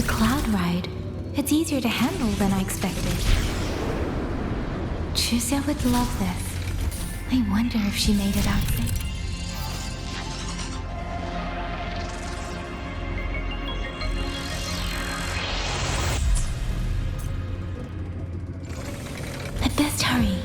The cloud ride. It's easier to handle than I expected. Chusea would love this. I wonder if she made it out safe. I'd best hurry.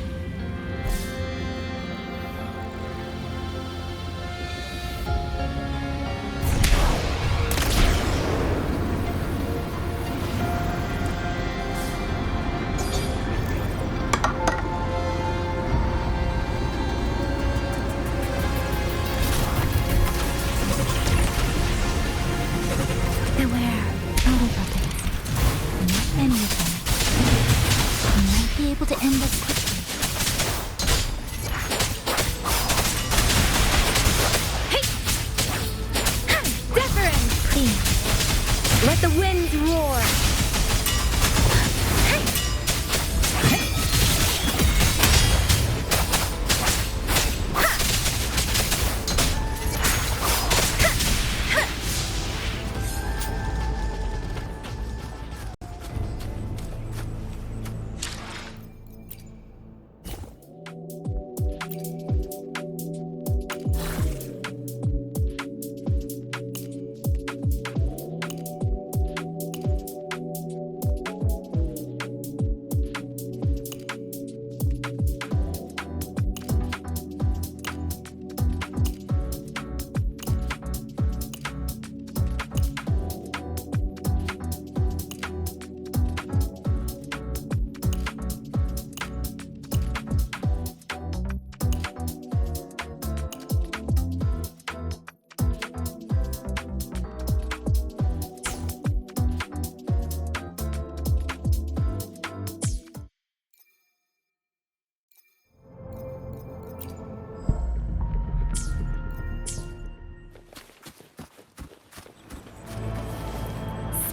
Let the winds roar!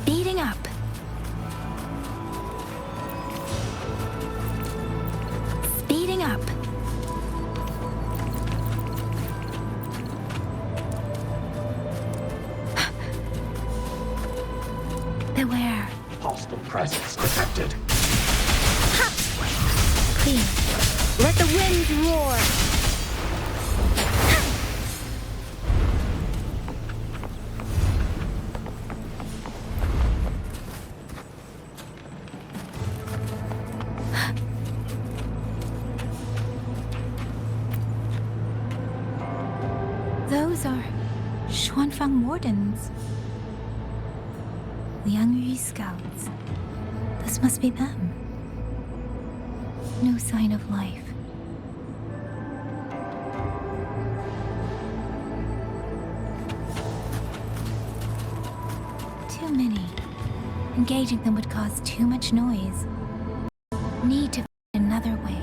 Speeding up. Speeding up. Beware. Hostile presence detected. Clear. Let the winds roar! Those are Xuanfang Wardens. Liang Yu scouts. This must be them. No sign of life. Too many. Engaging them would cause too much noise. Need to find another way.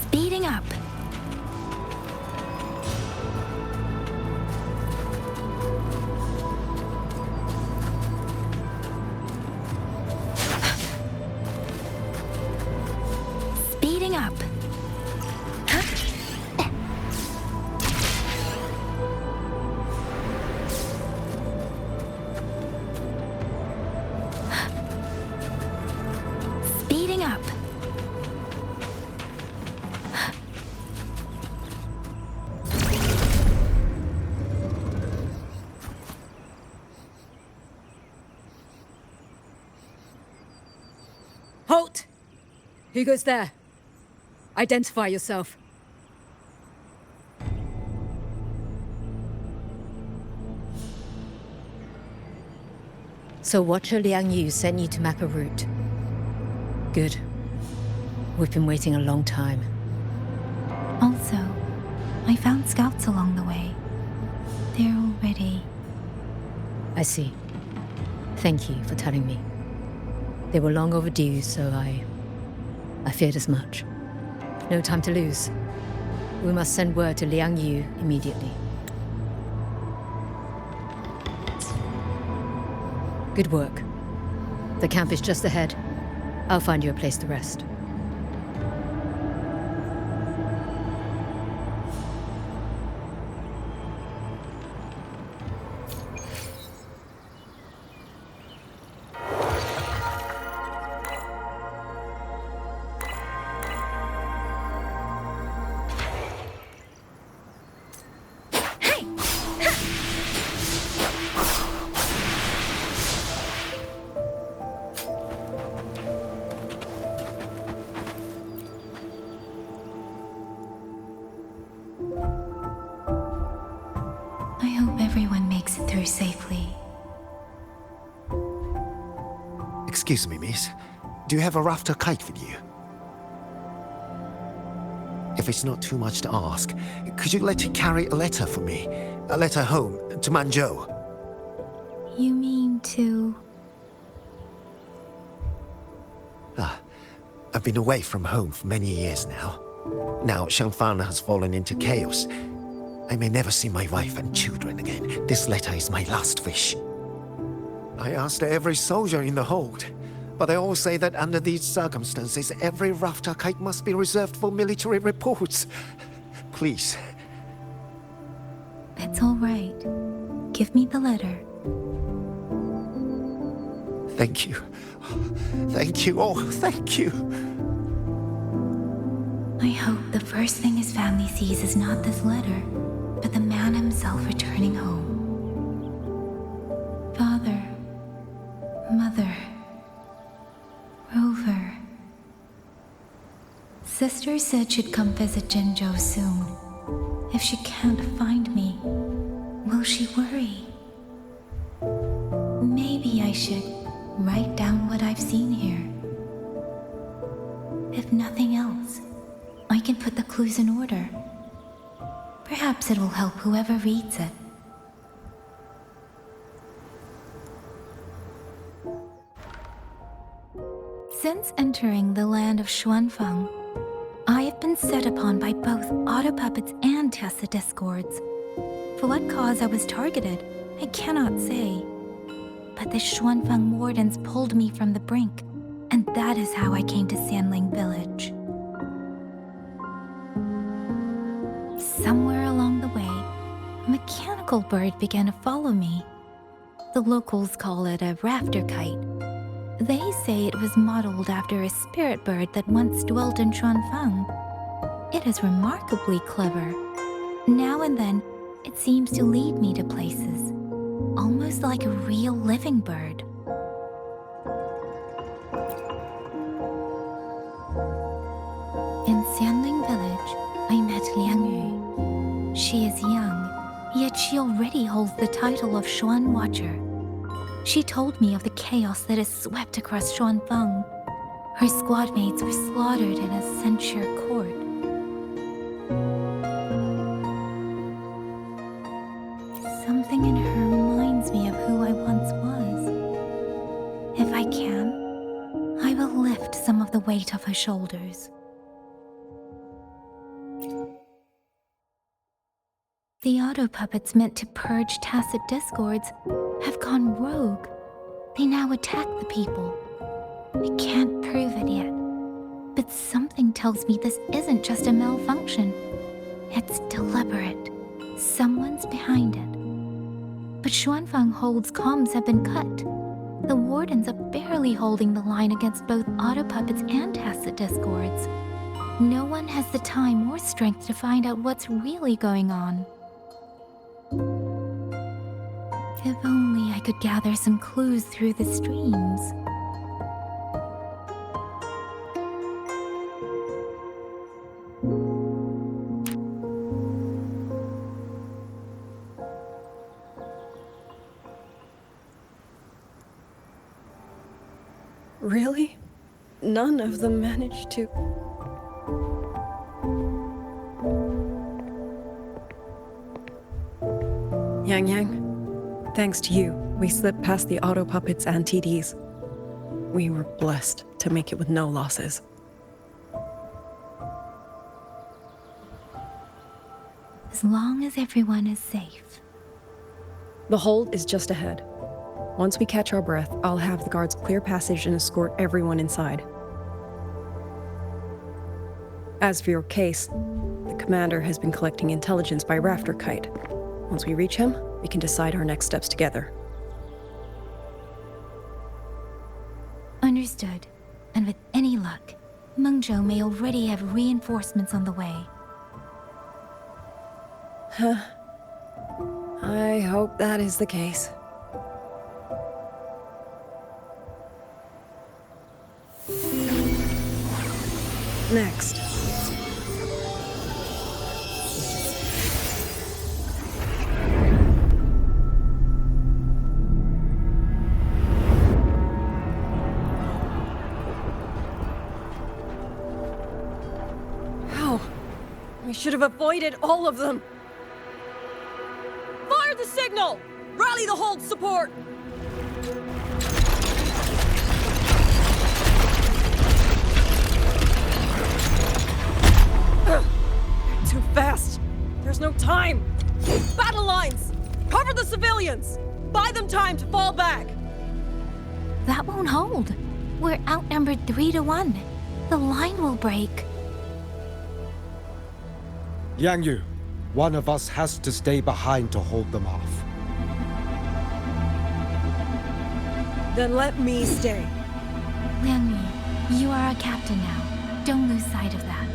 Speeding up. Speeding up. Speeding up. Halt! Who goes there? Identify yourself. So Watcher Liang Yu sent you to map a route. Good. We've been waiting a long time. Also, I found scouts along the way. They're all ready. I see. Thank you for telling me. They were long overdue, so I feared as much. No time to lose. We must send word to Liang Yu immediately. Good work. The camp is just ahead. I'll find you a place to rest. I hope everyone makes it through safely. Excuse me, miss. Do you have a rafter kite with you? If it's not too much to ask, could you let it carry a letter for me? A letter home, to Manzhou. You mean to... I've been away from home for many years now. Now Shangfang has fallen into chaos. I may never see my wife and children again. This letter is my last wish. I asked every soldier in the hold, but they all say that under these circumstances, every rafter kite must be reserved for military reports. Please. It's all right. Give me the letter. Thank you. Thank you. Oh, thank you. I hope the first thing his family sees is not this letter, but the man himself returning home. Father, Mother, Rover. Sister said she'd come visit Jinzhou soon. If she can't find me, will she worry? Maybe I should write down what I've seen here. If nothing else, I can put the clues in order. Perhaps it will help whoever reads it. Since entering the land of Xuanfang, I have been set upon by both Auto Puppets and Tessa Discords. For what cause I was targeted, I cannot say. But the Xuanfang wardens pulled me from the brink, and that is how I came to Sanling Village. Somewhere along the way, a mechanical bird began to follow me. The locals call it a rafter kite. They say it was modeled after a spirit bird that once dwelt in Xuanfang. It is remarkably clever. Now and then, it seems to lead me to places, almost like a real living bird. In Sanling Village, I met Liang Yu. She is young, yet she already holds the title of Xuan Watcher. She told me of the chaos that has swept across Xuanfang. Her squad mates were slaughtered in a censure court. Something in her reminds me of who I once was. If I can, I will lift some of the weight off her shoulders. The Auto Puppets meant to purge Tacet Discords have gone rogue. They now attack the people. I can't prove it yet, but something tells me this isn't just a malfunction. It's deliberate. Someone's behind it. But Xuanfang Hold's comms have been cut. The wardens are barely holding the line against both Auto Puppets and Tacet Discords. No one has the time or strength to find out what's really going on. If only I could gather some clues through the streams. Really? None of them managed to... Yang, thanks to you, we slipped past the Auto Puppets and TDs. We were blessed to make it with no losses. As long as everyone is safe. The hold is just ahead. Once we catch our breath, I'll have the guards clear passage and escort everyone inside. As for your case, the commander has been collecting intelligence by Rafter Kite. Once we reach him, we can decide our next steps together. Understood. And with any luck, Mengzhou may already have reinforcements on the way. I hope that is the case. Next. How? We should have avoided all of them. Fire the signal! Rally the hold support! Too fast! There's no time! Battle lines! Cover the civilians! Buy them time to fall back! That won't hold. We're outnumbered 3-1. The line will break. Yang Yu, one of us has to stay behind to hold them off. Then let me stay. Liang Yu, you are our captain now. Don't lose sight of that.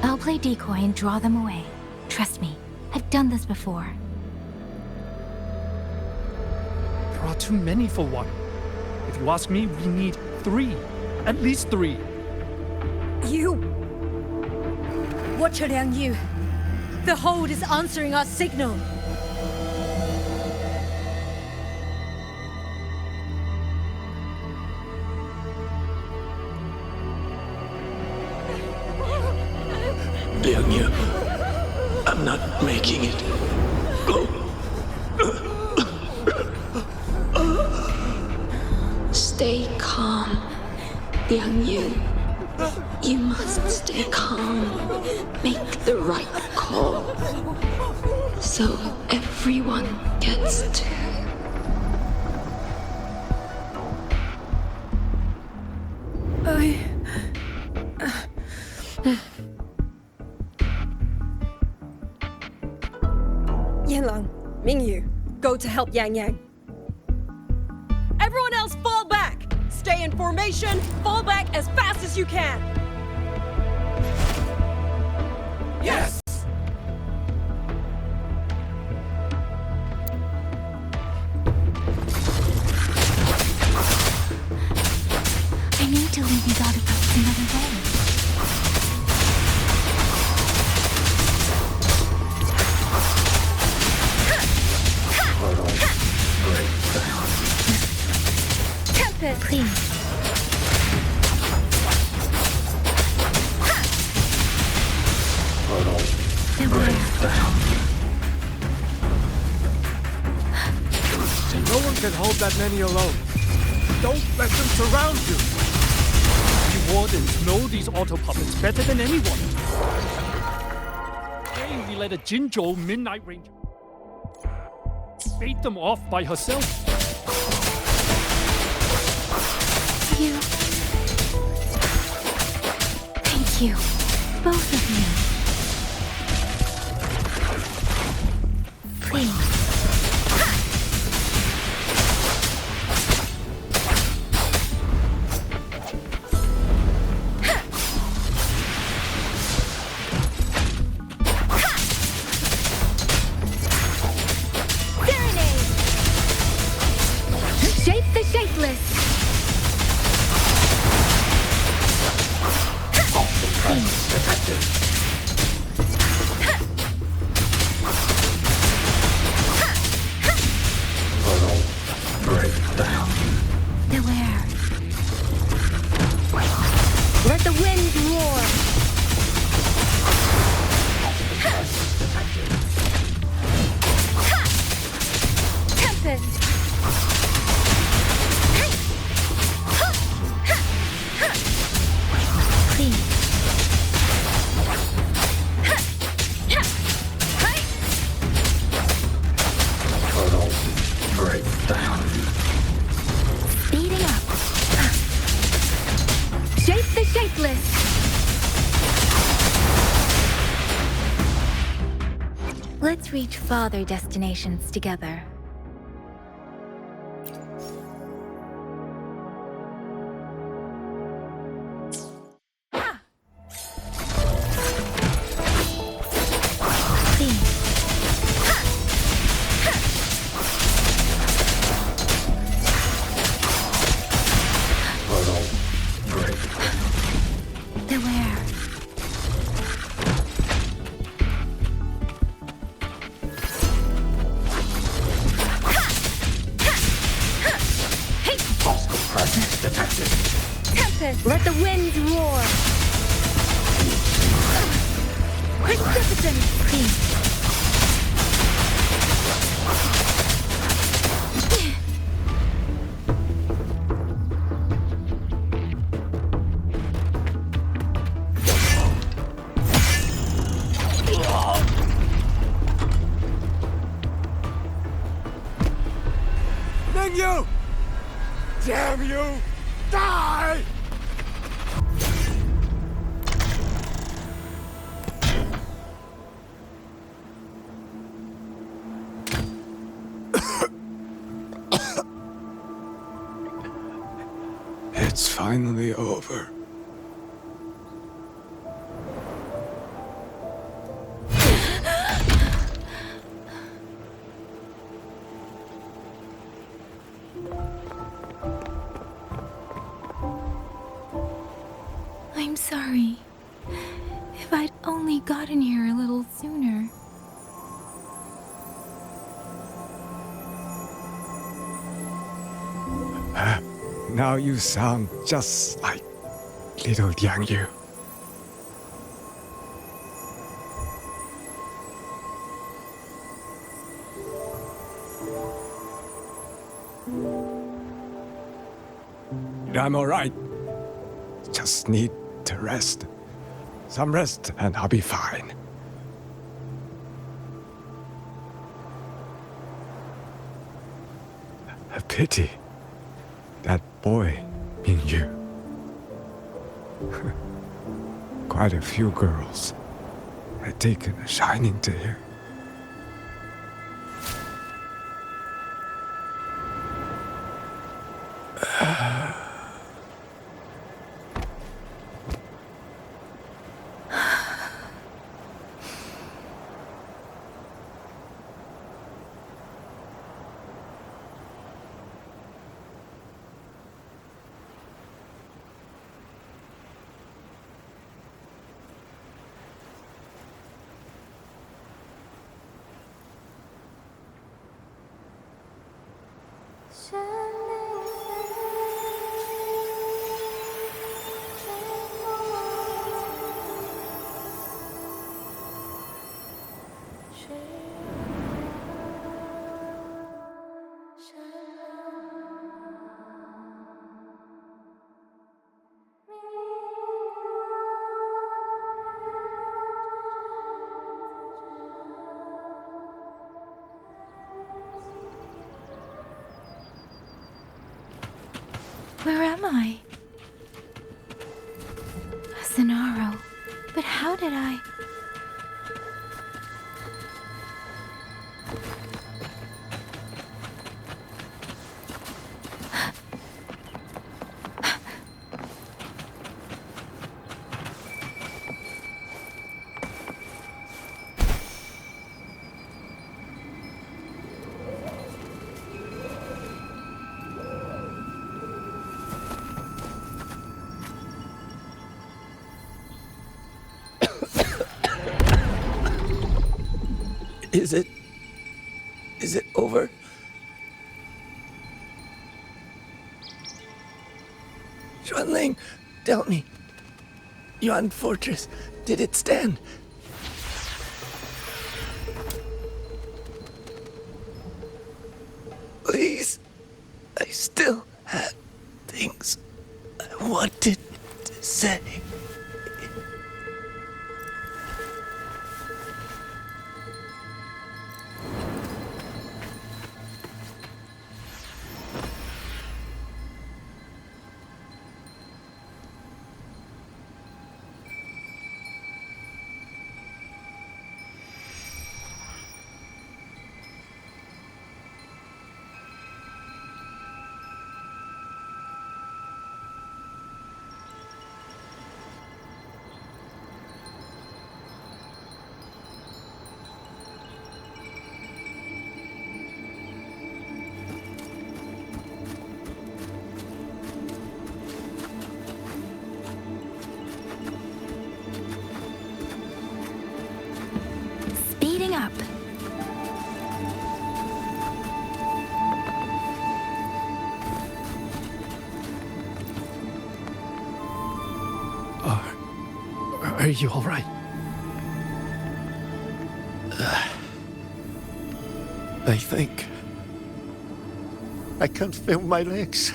I'll play decoy and draw them away. Trust me, I've done this before. There are too many for one. If you ask me, we need 3. At least 3. You! Watch her, Liang Yu. The hold is answering our signal. Liang Yu, I'm not making it. Stay calm, Liang Yu. You must stay calm. Make the right call. So everyone gets to. Yanlang, Mingyu, go to help Yang Yang. Everyone else fall back! Stay in formation, fall back as fast as you can! Yes! I need to lead these autobots another way. Tempest! Please. No one can hold that many alone. Don't let them surround you. You wardens know these auto puppets better than anyone. Hey, we let a Jinzhou Midnight Ranger bait them off by herself. You. Thank you. Both of you. Please. Serenade! Shape the shapeless! Awesome presence detected. Portal breakdown. Beware. Let the wind roar! Presence detected. Tempest! Please. Portal Faithless! Let's reach farther destinations together. Portal break. Beware. Hostile presence detected. Tempest! Let the winds roar! Precipitance! Please. Mingyu! Damn you! Die! It's finally over. I'm sorry. If I'd only gotten here a little sooner. Now you sound just like little Yang Yu. I'm alright. Just need to rest. Some rest and I'll be fine. A pity. That boy, Mingyu. Quite a few girls had taken a shining to him. Where am I? Cenaro. But how did I... Is it over? Xuanling, tell me. Yuan Fortress, did it stand? Please, I still had things I wanted to say. Are you all right? I think I can't feel my legs.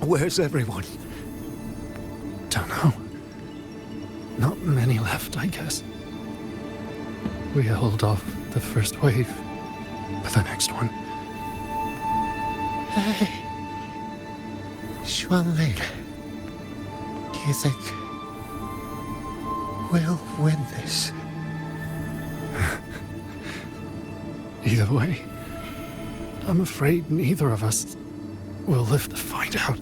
Where's everyone? Don't know. Not many left, I guess. We held off the first wave, but the next one. Hey, Xuanling, do you think we'll win this? Either way, I'm afraid neither of us will live to find out.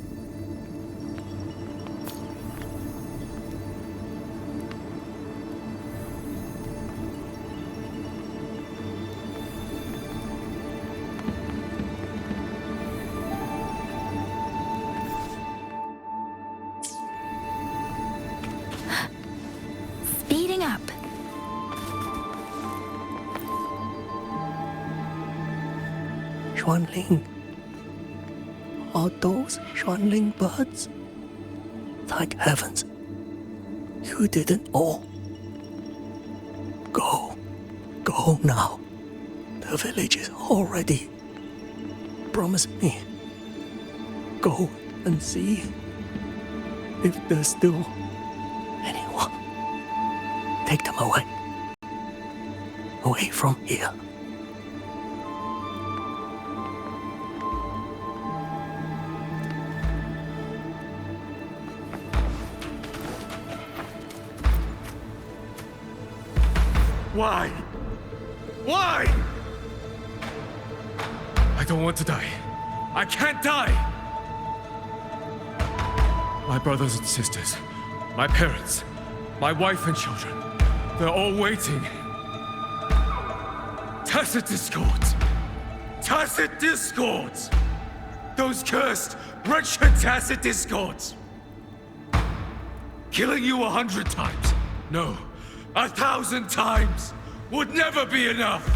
Speeding up. Xuanling. Are those Xuanling birds? Thank heavens. You didn't all. Go. Go now. The village is all ready. Promise me. Go and see if there's still anyone. Take them away. Away from here. Why? Why? I don't want to die. I can't die! My brothers and sisters, my parents, my wife and children, they're all waiting. Tacet discords! Tacet discords! Those cursed, wretched Tacet discords! Killing you 100 times, no, 1,000 times would never be enough!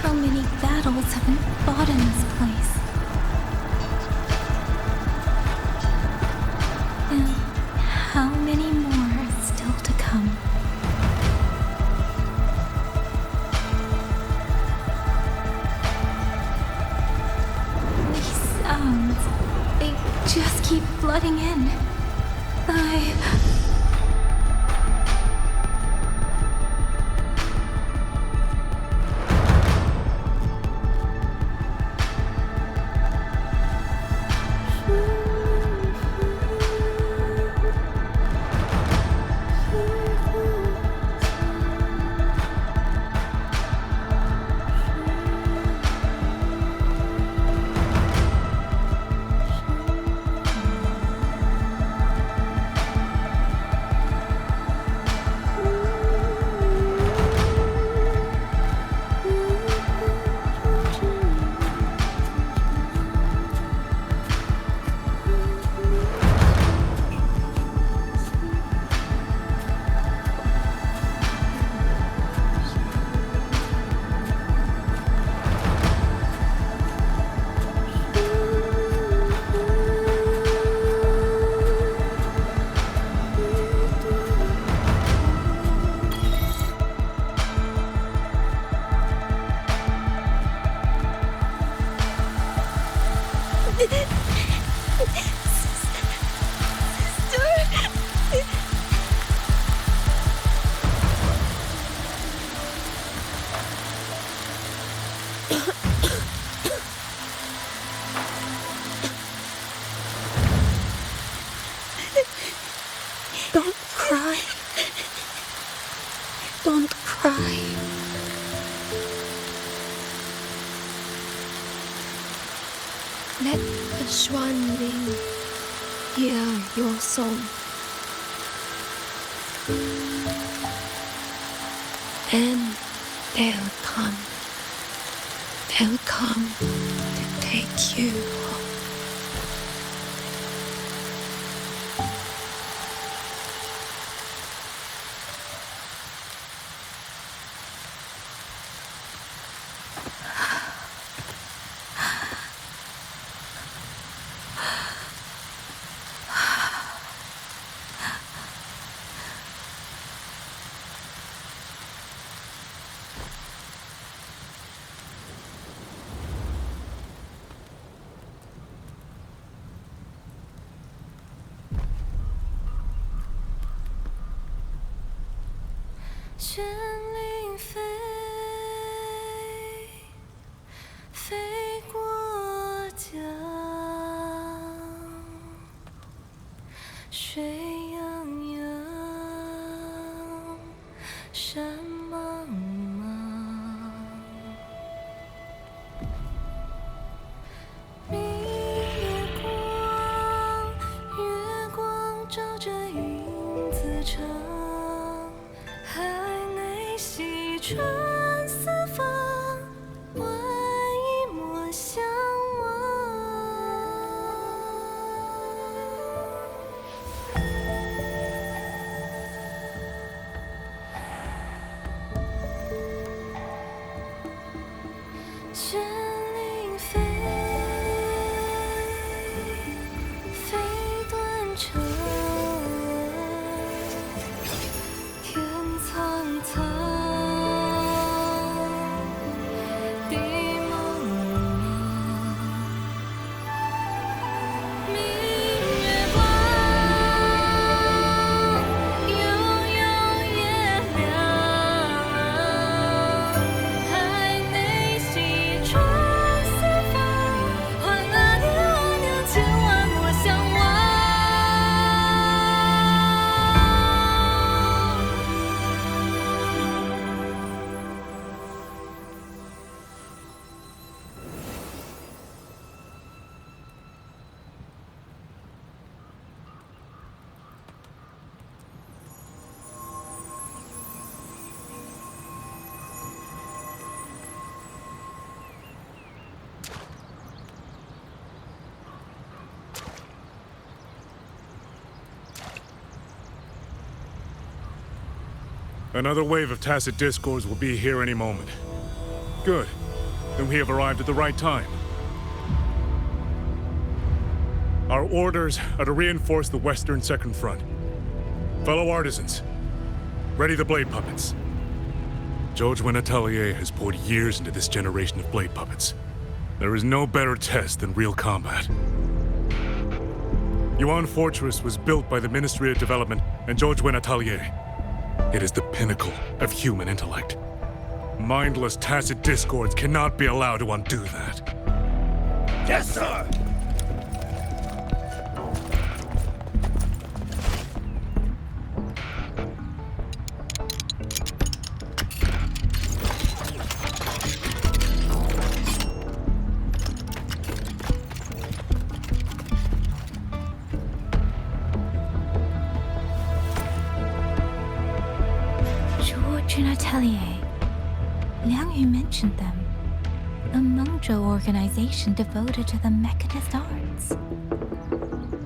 How many battles have been fought in this place? And how many more are still to come? These sounds, they just keep flooding in. Don't cry. Don't cry. Let the swan ring. Hear your song. And they'll come. They'll come to take you home. Another wave of Tacit Discords will be here any moment. Good. Then we have arrived at the right time. Our orders are to reinforce the Western Second Front. Fellow artisans, ready the blade puppets. George Atelier has poured years into this generation of blade puppets. There is no better test than real combat. Yuan Fortress was built by the Ministry of Development and George Atelier. It is the pinnacle of human intellect. Mindless Tacit Discords cannot be allowed to undo that. Yes, sir! Atelier. Liang Yu mentioned them. A Mengzhou organization devoted to the mechanist arts.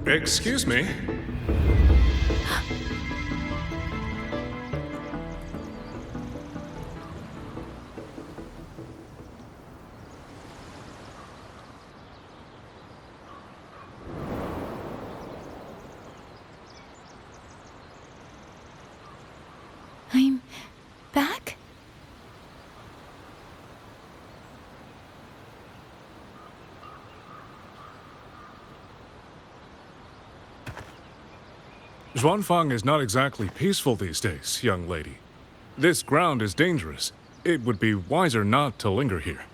Excuse me? I'm back? Xuanfang is not exactly peaceful these days, young lady. This ground is dangerous. It would be wiser not to linger here.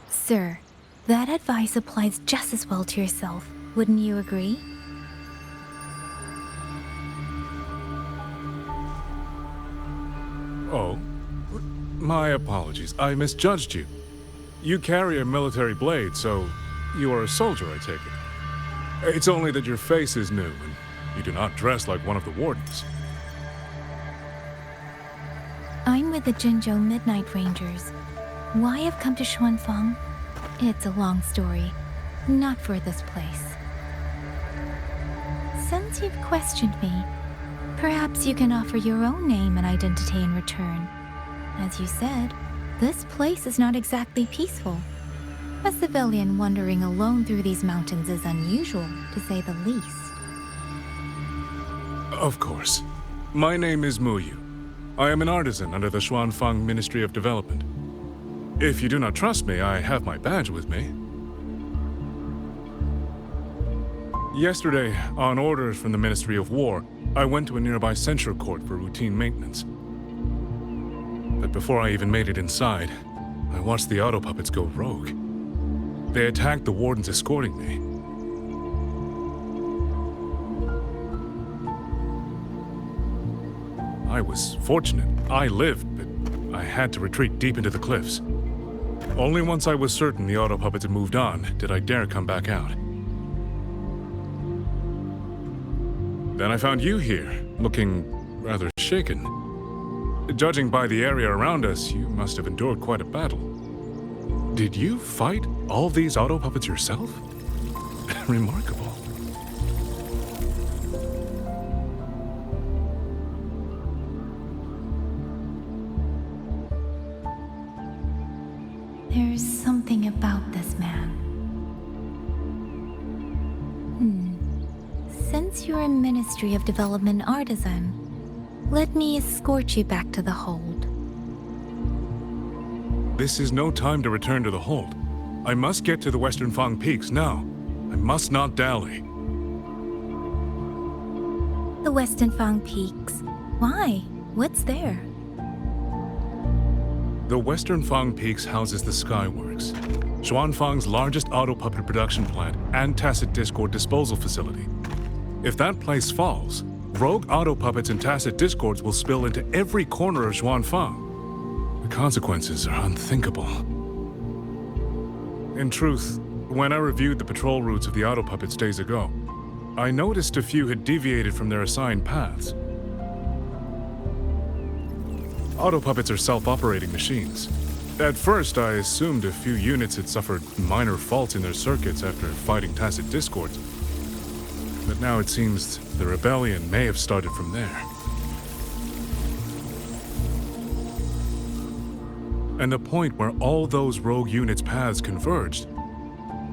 Sir, that advice applies just as well to yourself. Wouldn't you agree? Oh, my apologies. I misjudged you. You carry a military blade, so you are a soldier, I take it. It's only that your face is new, and you do not dress like one of the wardens. I'm with the Jinzhou Midnight Rangers. Why I've come to Xuanfang? It's a long story. Not for this place. Since you've questioned me, perhaps you can offer your own name and identity in return. As you said, this place is not exactly peaceful. A civilian wandering alone through these mountains is unusual, to say the least. Of course. My name is Mu Yu. I am an artisan under the Xuanfang Ministry of Development. If you do not trust me, I have my badge with me. Yesterday, on orders from the Ministry of War, I went to a nearby censure court for routine maintenance. But before I even made it inside, I watched the auto puppets go rogue. They attacked the wardens escorting me. I was fortunate. I lived, but I had to retreat deep into the cliffs. Only once I was certain the auto puppets had moved on did I dare come back out. Then I found you here, looking rather shaken. Judging by the area around us, you must have endured quite a battle. Did you fight all these auto puppets yourself? Remarkable. There's something about this man. Since you're a Ministry of Development artisan, let me escort you back to the hold. This is no time to return to the hold. I must get to the Western Fang Peaks now. I must not dally. The Western Fang Peaks. Why? What's there? The Western Fang Peaks houses the Skyworks, Xuanfang's largest auto puppet production plant and Tacet Discord disposal facility. If that place falls, rogue auto puppets and Tacet Discords will spill into every corner of Xuanfang. The consequences are unthinkable. In truth, when I reviewed the patrol routes of the auto puppets days ago, I noticed a few had deviated from their assigned paths. Auto puppets are self-operating machines. At first, I assumed a few units had suffered minor faults in their circuits after fighting Tacet Discords. But now it seems the rebellion may have started from there. And the point where all those rogue units' paths converged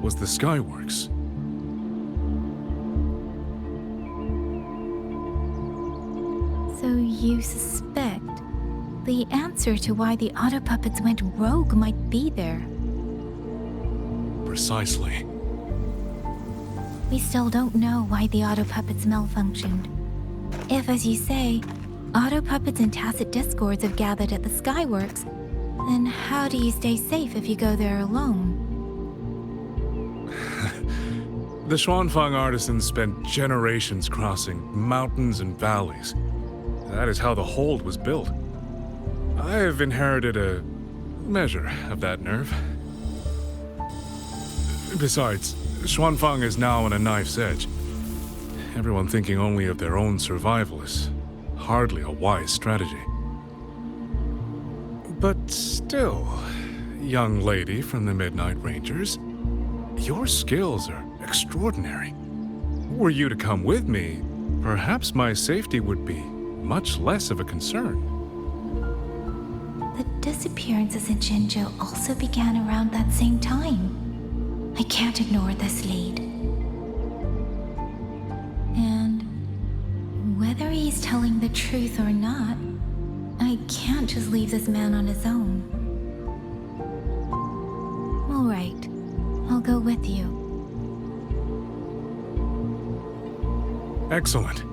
was the Skyworks. So you suspect the answer to why the auto puppets went rogue might be there. Precisely. We still don't know why the auto puppets malfunctioned. If, as you say, auto puppets and Tacet Discords have gathered at the Skyworks, then how do you stay safe if you go there alone? The Xuanfang artisans spent generations crossing mountains and valleys. That is how the hold was built. I have inherited a measure of that nerve. Besides, Xuanfang is now on a knife's edge. Everyone thinking only of their own survival is hardly a wise strategy. But still, young lady from the Midnight Rangers, your skills are extraordinary. Were you to come with me, perhaps my safety would be much less of a concern. The disappearances in Jinzhou also began around that same time. I can't ignore this lead. And whether he's telling the truth or not, I can't just leave this man on his own. All right, I'll go with you. Excellent.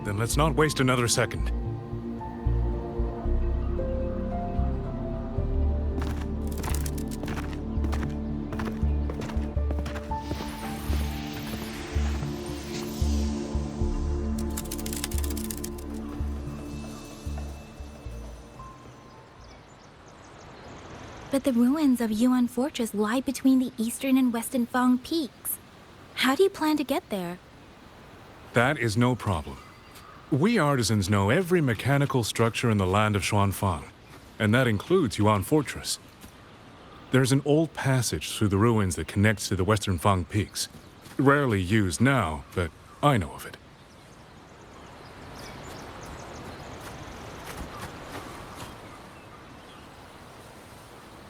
Then let's not waste another second. But the ruins of Yuan Fortress lie between the eastern and western Fang peaks. How do you plan to get there? That is no problem. We artisans know every mechanical structure in the land of Xuanfang, and that includes Yuan Fortress. There's an old passage through the ruins that connects to the western Fang peaks. Rarely used now, but I know of it.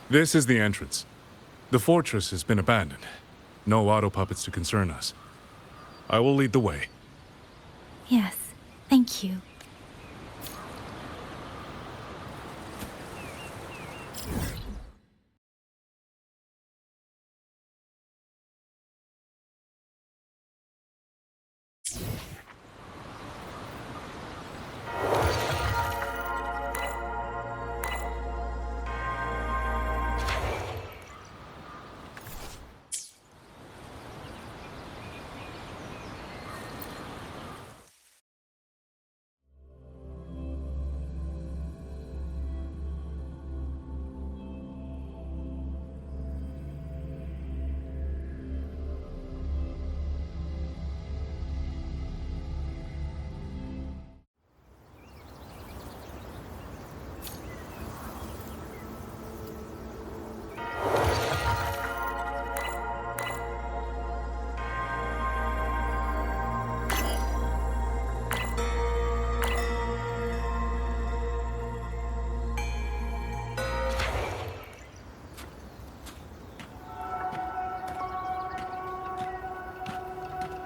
This is the entrance. The fortress has been abandoned. No auto puppets to concern us. I will lead the way. Yes, thank you.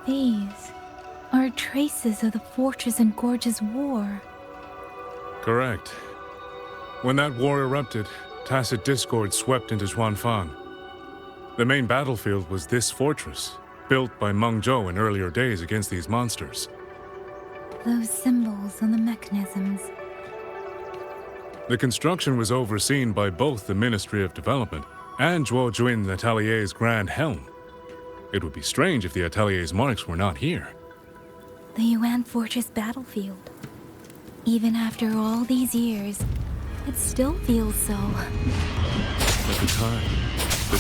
These are traces of the Fortress and Gorge's war. Correct. When that war erupted, tacit discord swept into Xuanfang. The main battlefield was this fortress, built by Meng Zhou in earlier days against these monsters. Those symbols on the mechanisms. The construction was overseen by both the Ministry of Development and Zhuo Jun Atelier's Grand Helm. It would be strange if the Atelier's marks were not here. The Yuan Fortress battlefield. Even after all these years, it still feels so. But the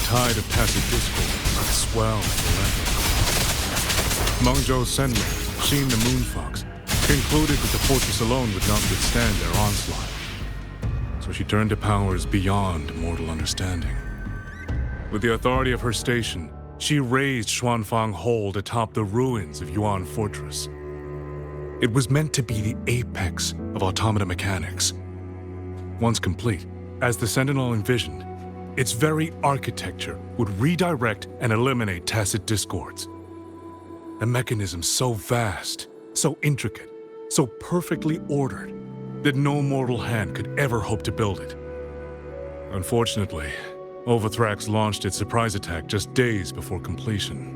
tide of tacit discord swelled relentlessly. Meng Zhou's Senlin, Xin the Moonfox, concluded that the fortress alone would not withstand their onslaught. So she turned to powers beyond mortal understanding. With the authority of her station, she raised Xuanfang Hold atop the ruins of Yuan Fortress. It was meant to be the apex of automata mechanics. Once complete, as the Sentinel envisioned, its very architecture would redirect and eliminate tacit discords. A mechanism so vast, so intricate, so perfectly ordered, that no mortal hand could ever hope to build it. Unfortunately, Overthrax launched its surprise attack just days before completion.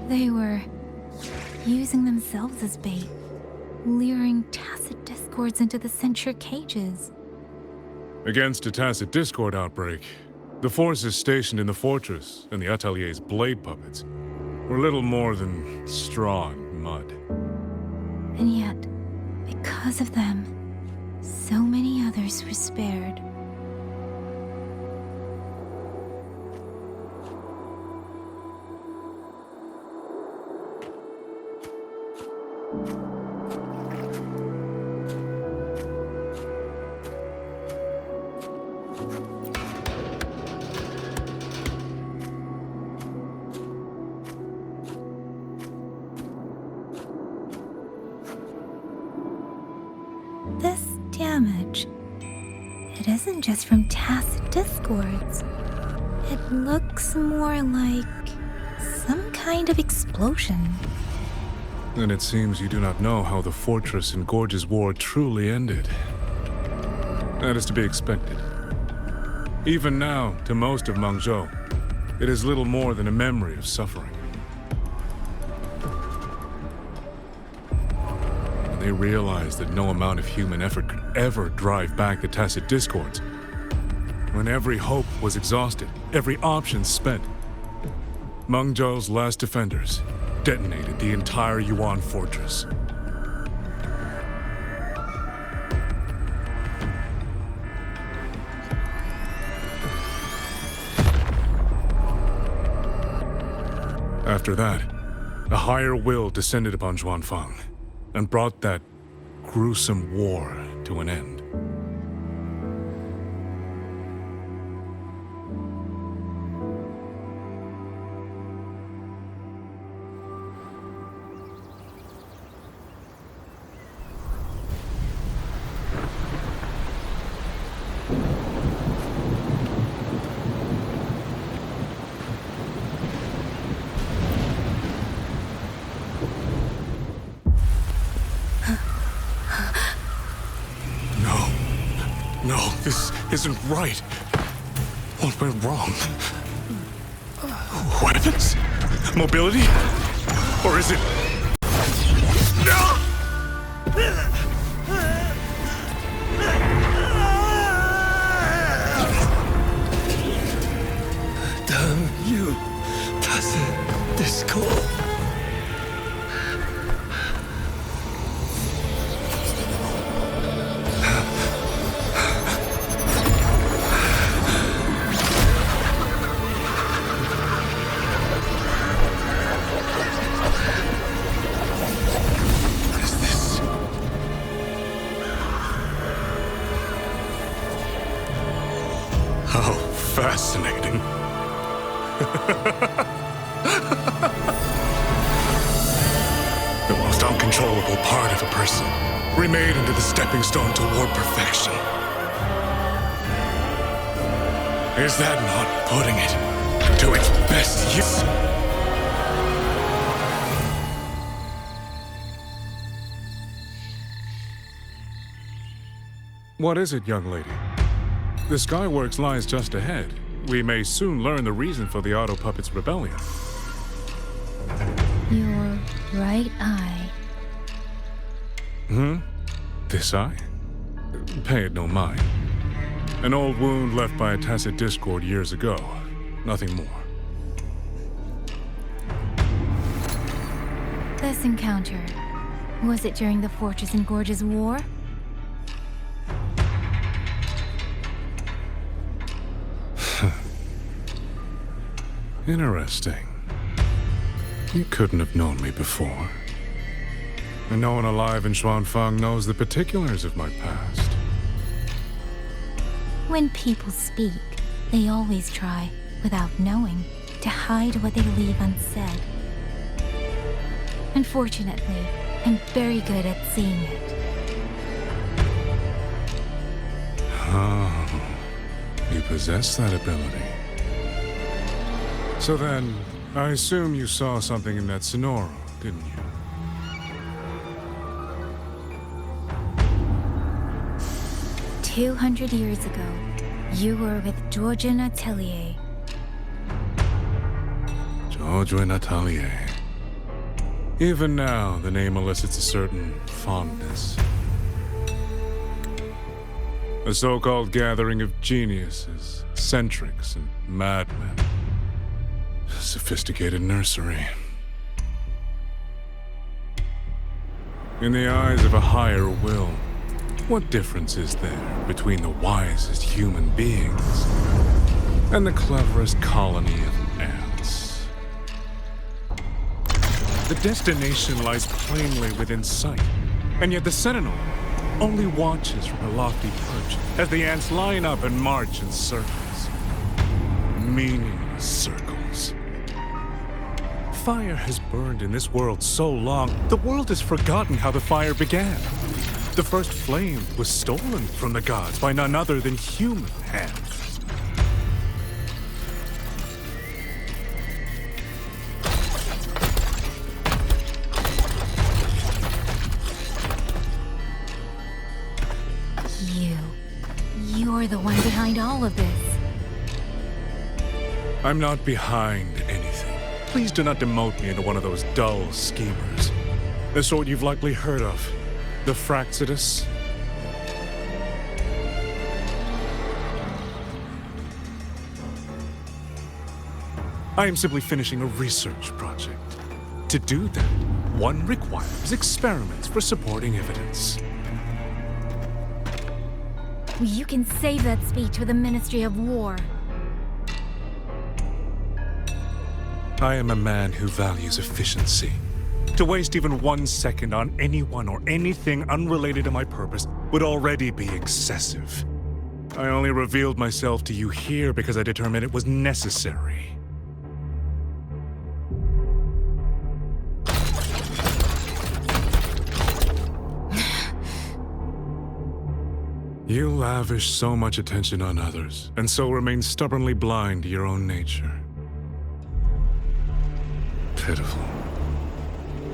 They were using themselves as bait, luring tacit discords into the censure cages. Against a tacit discord outbreak, the forces stationed in the fortress and the Atelier's blade puppets were little more than straw and mud. And yet, because of them, so many others were spared. This damage, it isn't just from tacit discords. It looks more like some kind kind of explosion. Then it seems you do not know how the Fortress and Gorge's war truly ended. That is to be expected. Even now, to most of Mengzhou, it is little more than a memory of suffering. When they realized that no amount of human effort could ever drive back the Tacit Discords, when every hope was exhausted, every option spent, Mengzhou's last defenders detonated the entire Yuan fortress. After that, a higher will descended upon Zhuanfang and brought that gruesome war to an end. No, this isn't right. What went wrong? Weapons? Mobility? Or is it... Damn you, Tacit Discord. How fascinating. The most uncontrollable part of a person, remade into the stepping stone toward perfection. Is that not putting it to its best use? What is it, young lady? The Skyworks lies just ahead. We may soon learn the reason for the Auto Puppets' rebellion. Your right eye. This eye? Pay it no mind. An old wound left by a Tacit Discord years ago. Nothing more. This encounter, was it during the Fortress and Gorge's war? Interesting. You couldn't have known me before. And no one alive in Zhuanfang knows the particulars of my past. When people speak, they always try, without knowing, to hide what they leave unsaid. Unfortunately, I'm very good at seeing it. Oh, you possess that ability. So then, I assume you saw something in that Sonoro, didn't you? – 200 years ago, you were with Georgian Atelier. Georgian Atelier. Even now, the name elicits a certain fondness. A so-called gathering of geniuses, eccentrics, and madmen. A sophisticated nursery. In the eyes of a higher will, what difference is there between the wisest human beings and the cleverest colony of ants? The destination lies plainly within sight, and yet the Sentinel only watches from her lofty perch as the ants line up and march in circles. Meaningless circles. Fire has burned in this world so long, the world has forgotten how the fire began. The first flame was stolen from the gods by none other than human hands. You're the one behind all of this. I'm not behind anything. Please do not demote me into one of those dull schemers. The sort you've likely heard of. The Fraxidus. I am simply finishing a research project. To do that, one requires experiments for supporting evidence. You can save that speech for the Ministry of War. I am a man who values efficiency. To waste even 1 second on anyone or anything unrelated to my purpose would already be excessive. I only revealed myself to you here because I determined it was necessary. You lavish so much attention on others, and so remain stubbornly blind to your own nature. Pitiful.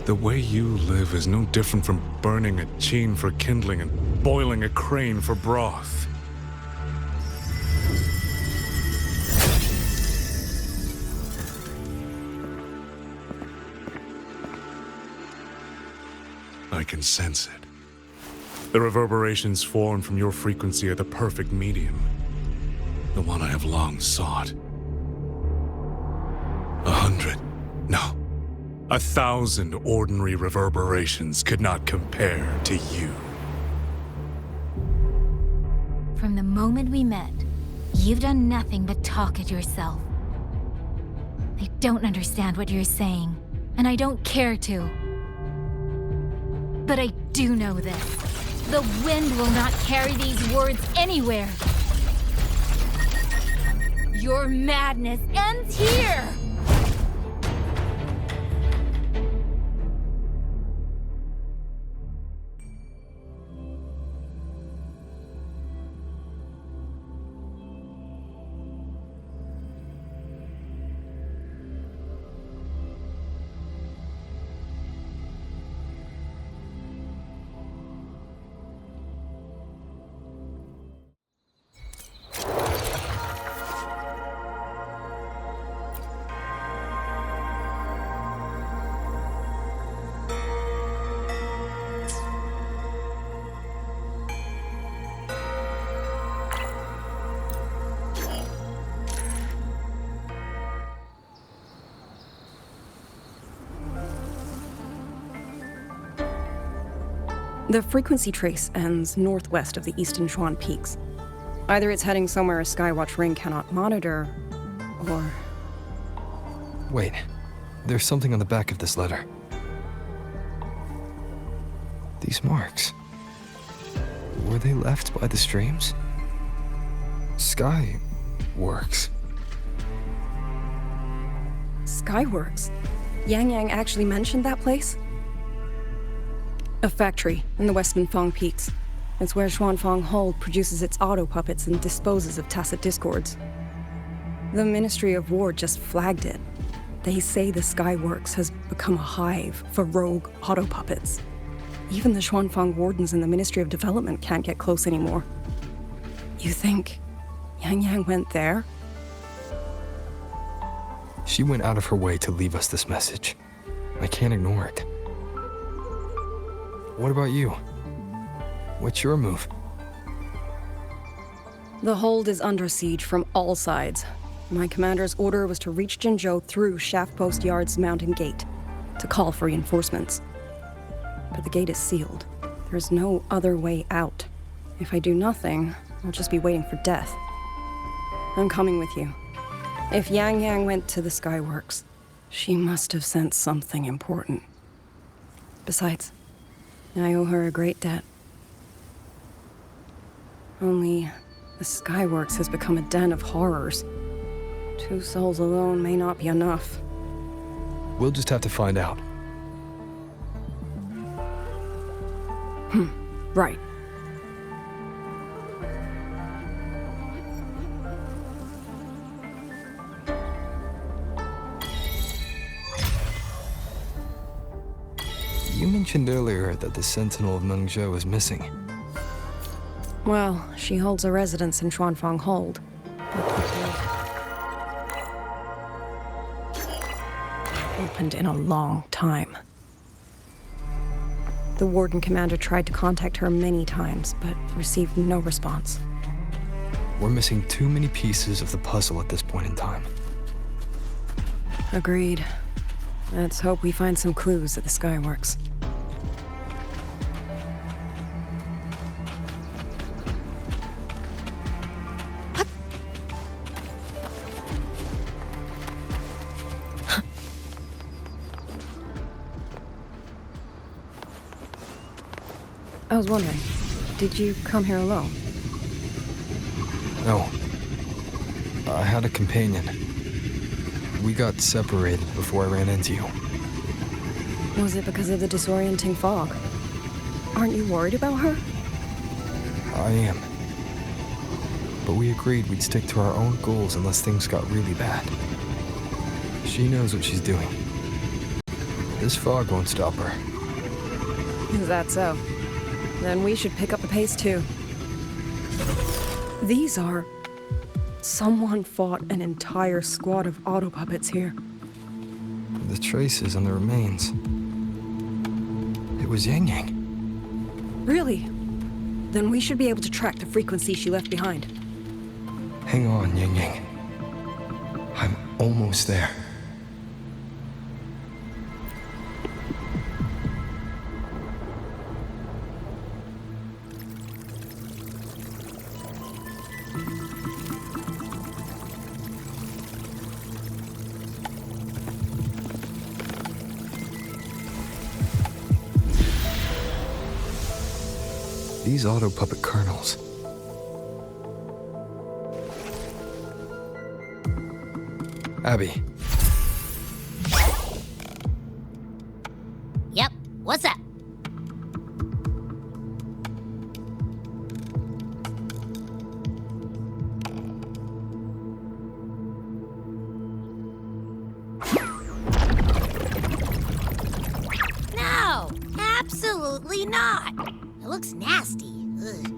The way you live is no different from burning a cheen for kindling and boiling a crane for broth. I can sense it. The reverberations formed from your frequency are the perfect medium. The one I have long sought. 100, no, 1,000 ordinary reverberations could not compare to you. From the moment we met, you've done nothing but talk at yourself. I don't understand what you're saying, and I don't care to. But I do know this. The wind will not carry these words anywhere. Your madness ends here! The frequency trace ends northwest of the Eastern Chuan Peaks. Either it's heading somewhere a Skywatch ring cannot monitor, or... Wait, there's something on the back of this letter. These marks. Were they left by the streams? Skyworks. Skyworks? Yang Yang actually mentioned that place? A factory in the Western Fong Peaks. It's where Xuanfang Hold produces its auto puppets and disposes of Tacet Discords. The Ministry of War just flagged it. They say the Skyworks has become a hive for rogue auto puppets. Even the Xuanfang wardens in the Ministry of Development can't get close anymore. You think Yang Yang went there? She went out of her way to leave us this message. I can't ignore it. What about you? What's your move? The hold is under siege from all sides. My commander's order was to reach Jinzhou through Shaft Post Yard's mountain gate, to call for reinforcements. But the gate is sealed. There's no other way out. If I do nothing, I'll just be waiting for death. I'm coming with you. If Yang Yang went to the Skyworks, she must have sent something important. Besides, I owe her a great debt. Only, the Skyworks has become a den of horrors. 2 souls alone may not be enough. We'll just have to find out. Right. You mentioned earlier that the Sentinel of Mengzhou is missing. Well, she holds a residence in Xuanfang Hold. Opened in a long time. The Warden Commander tried to contact her many times, but received no response. We're missing too many pieces of the puzzle at this point in time. Agreed. Let's hope we find some clues at the Skyworks. I was wondering, did you come here alone? No. I had a companion. We got separated before I ran into you. Was it because of the disorienting fog? Aren't you worried about her? I am. But we agreed we'd stick to our own goals unless things got really bad. She knows what she's doing. This fog won't stop her. Is that so? Then we should pick up the pace too. These are... Someone fought an entire squad of auto puppets here. The traces on the remains. It was Yang Yang. Really? Then we should be able to track the frequency she left behind. Hang on, Yang Yang. I'm almost there. These auto puppet kernels. Abby. Yep, what's up? No, absolutely not. It looks nasty. Ugh.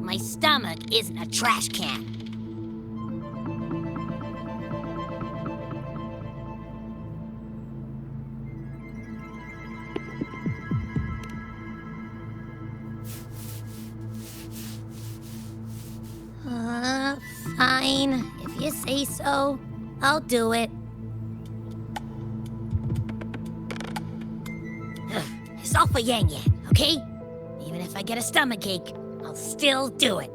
My stomach isn't a trash can. Fine. If you say so, I'll do it. It's all for Yang Yang, okay? Even if I get a stomachache, I'll still do it.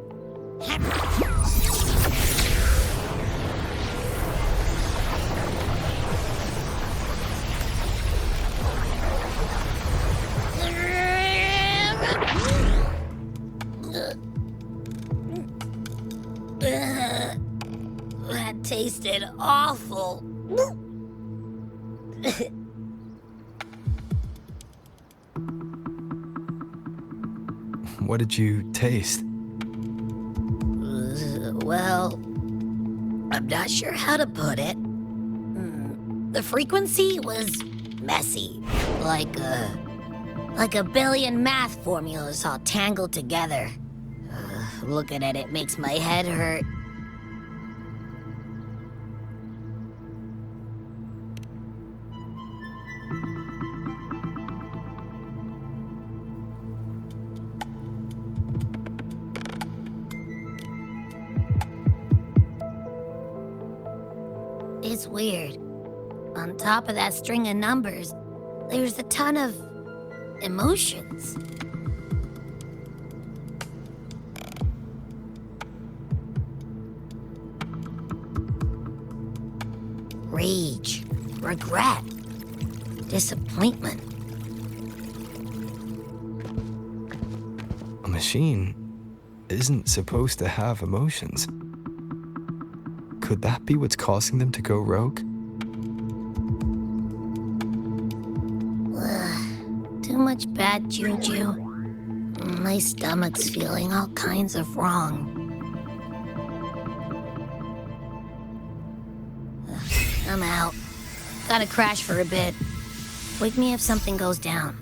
That tasted awful. What did you taste? Well, I'm not sure how to put it. The frequency was messy, like a billion math formulas all tangled together. Looking at it makes my head hurt. It's weird. On top of that string of numbers, there's a ton of emotions. Rage, regret, disappointment. A machine isn't supposed to have emotions. Could that be what's causing them to go rogue? Too much bad juju. My stomach's feeling all kinds of wrong. I'm out. Gotta crash for a bit. Wake me if something goes down.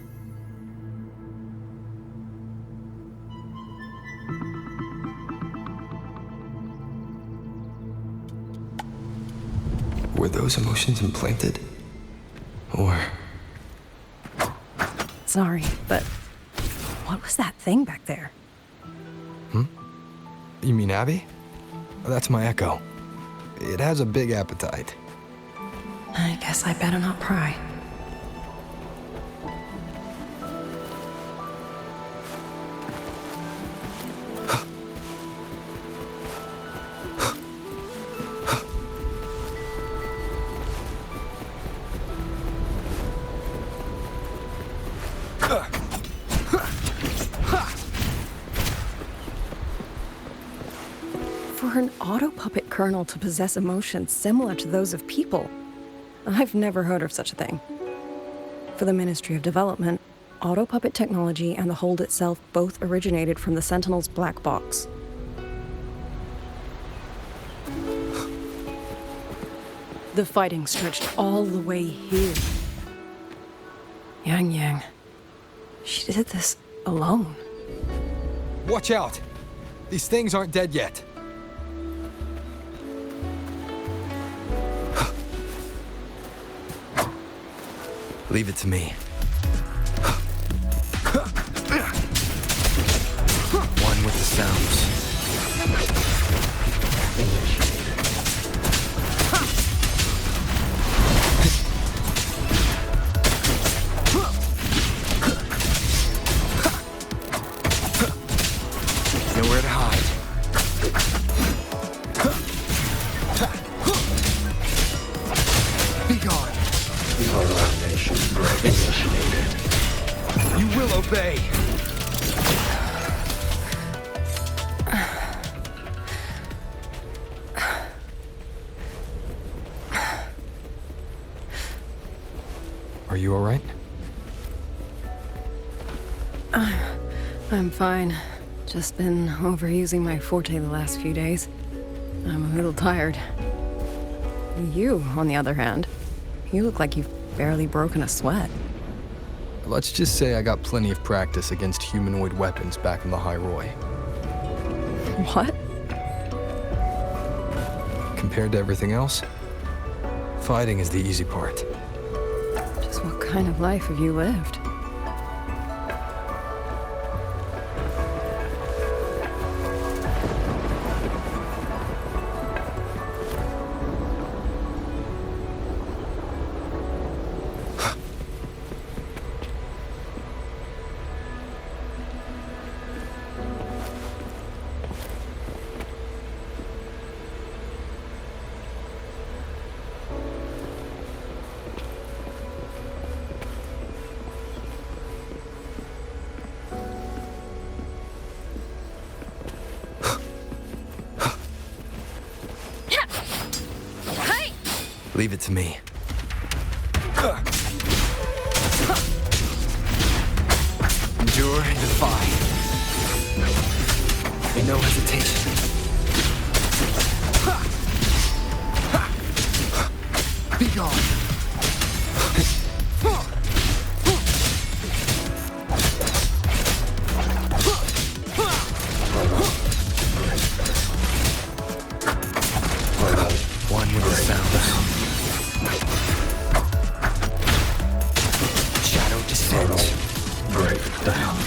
Were those emotions implanted? Or... Sorry, but what was that thing back there? You mean Abby? That's my Echo. It has a big appetite. I guess I better not pry. For an auto-puppet kernel to possess emotions similar to those of people, I've never heard of such a thing. For the Ministry of Development, auto-puppet technology and the hold itself both originated from the Sentinel's black box. The fighting stretched all the way here. Yang Yang, she did this alone. Watch out! These things aren't dead yet. Leave it to me. One with the sounds. Nowhere to hide. Be gone. You will obey. Are you all right? I'm fine. Just been overusing my forte the last few days. I'm a little tired. You, on the other hand, you look like you've barely broken a sweat. Let's just say I got plenty of practice against humanoid weapons back in the High Roy. What? Compared to everything else, fighting is the easy part. Just what kind of life have you lived? Leave it to me. Endure and defy. No hesitation. Be gone. One with the sound. Shadow descends. Break down.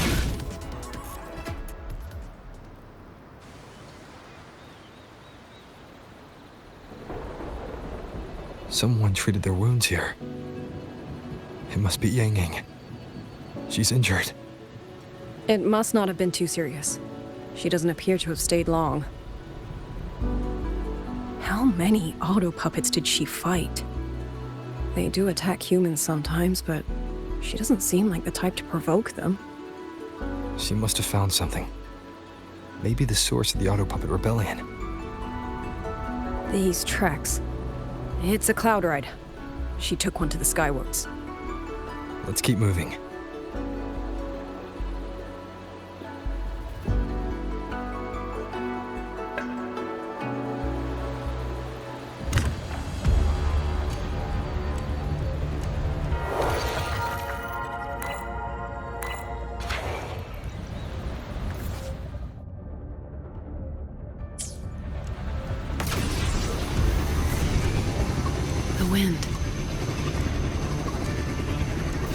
Someone treated their wounds here. It must be Yang Yang. She's injured. It must not have been too serious. She doesn't appear to have stayed long. How many auto-puppets did she fight? They do attack humans sometimes, but she doesn't seem like the type to provoke them. She must have found something. Maybe the source of the Auto-Puppet Rebellion. These tracks. It's a cloud ride. She took one to the Skyworks. Let's keep moving.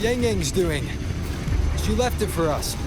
Yang Yang's doing? She left it for us.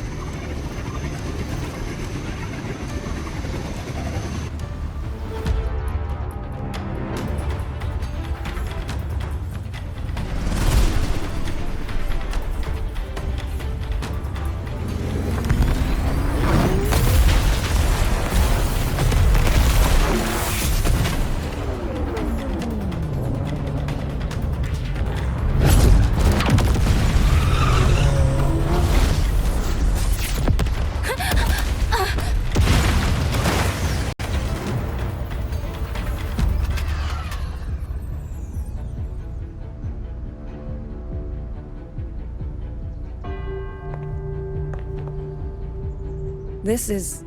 This is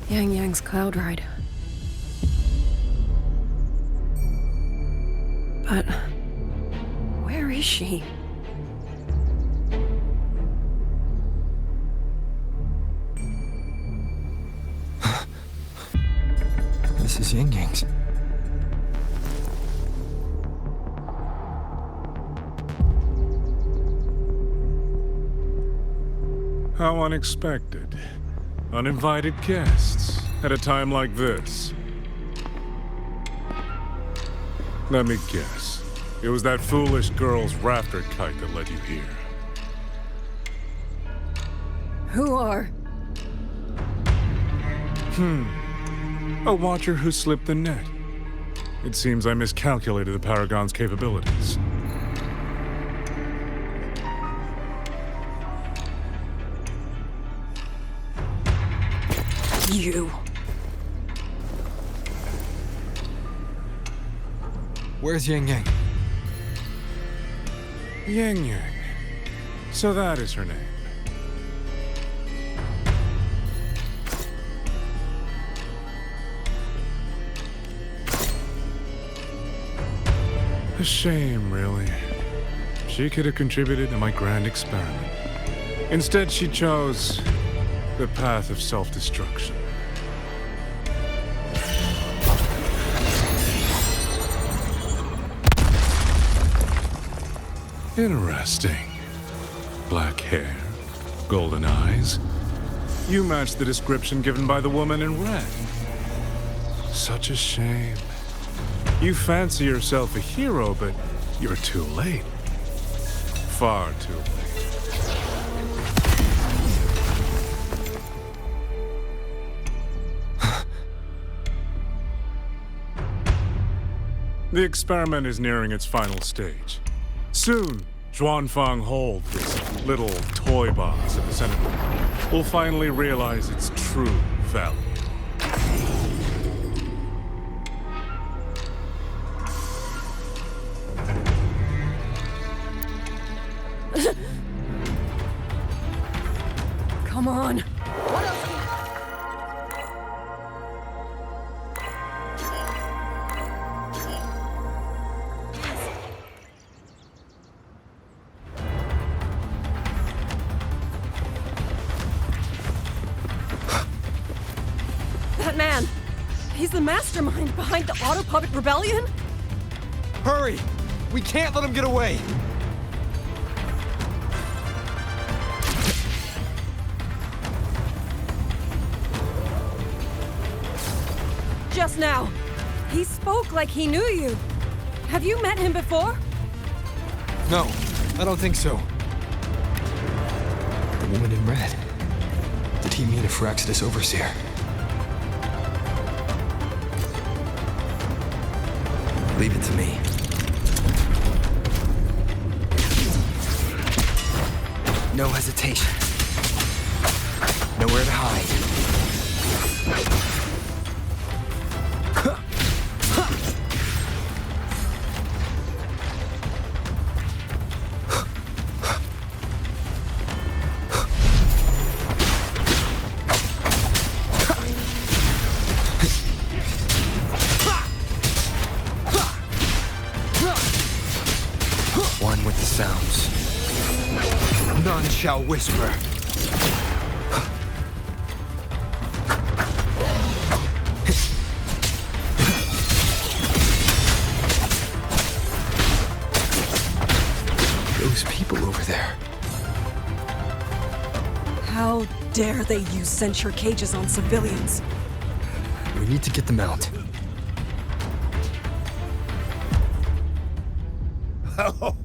Yang Yang's cloud ride. But where is she? This is Yang Yang's. How unexpected. Uninvited guests at a time like this. Let me guess. It was that foolish girl's rafter kite that led you here. Who are? A watcher who slipped the net. It seems I miscalculated the Paragon's capabilities. You. Where's Yang Yang? Yang Yang. So that is her name. A shame, really. She could have contributed to my grand experiment. Instead, she chose the path of self-destruction. Interesting. Black hair, golden eyes. You match the description given by the woman in red. Such a shame. You fancy yourself a hero, but you're too late. Far too late. The experiment is nearing its final stage. Soon, Zhuanfang Hold, this little toy box of the Senate, will finally realize its true value. Come on. That man! He's the mastermind behind the Auto Puppet Rebellion? Hurry! We can't let him get away! Just now, he spoke like he knew you. Have you met him before? No, I don't think so. The woman in red. Did he mean a Firaxidus Overseer? Leave it to me. No hesitation. Nowhere to hide. One with the sounds. None shall whisper. Those people over there. How dare they use censure cages on civilians? We need to get them out. Oh,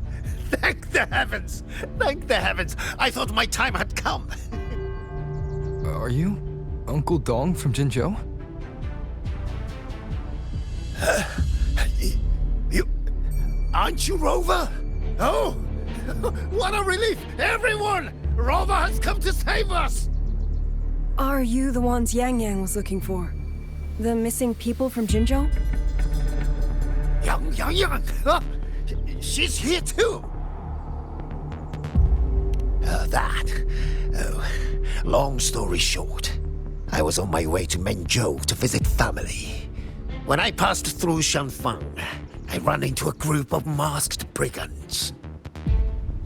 thank the heavens! Thank the heavens! I thought my time had come. Are you Uncle Dong from Jinzhou? You... Aren't you Rover? Oh! What a relief! Everyone! Rover has come to save us! Are you the ones Yang Yang was looking for? The missing people from Jinzhou? Yang! She's here too! Long story short, I was on my way to Menzhou to visit family. When I passed through Shanfang, I ran into a group of masked brigands.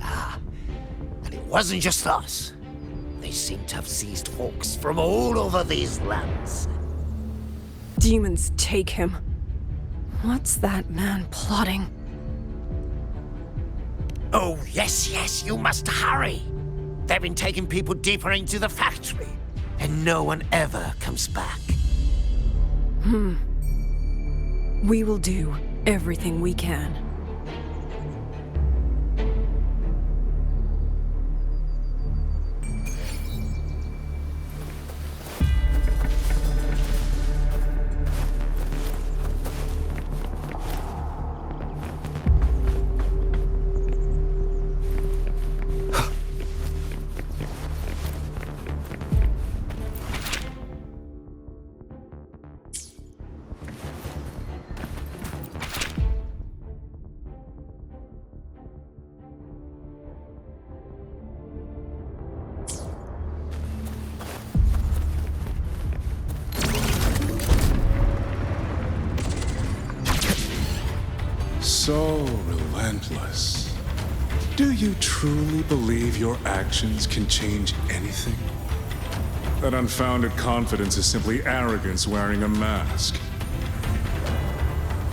And it wasn't just us. They seem to have seized folks from all over these lands. Demons take him. What's that man plotting? Oh, yes, you must hurry. They've been taking people deeper into the factory, and no one ever comes back. We will do everything we can. So relentless. Do you truly believe your actions can change anything? That unfounded confidence is simply arrogance wearing a mask.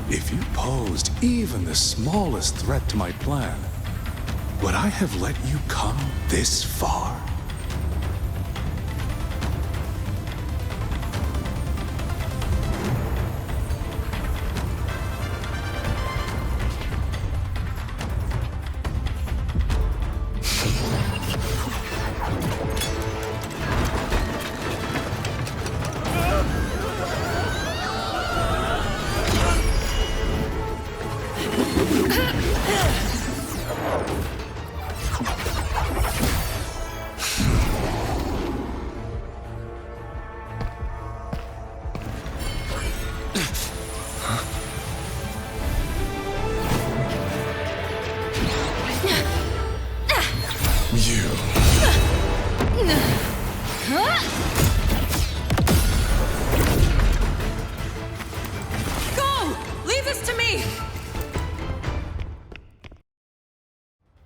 If you posed even the smallest threat to my plan, would I have let you come this far?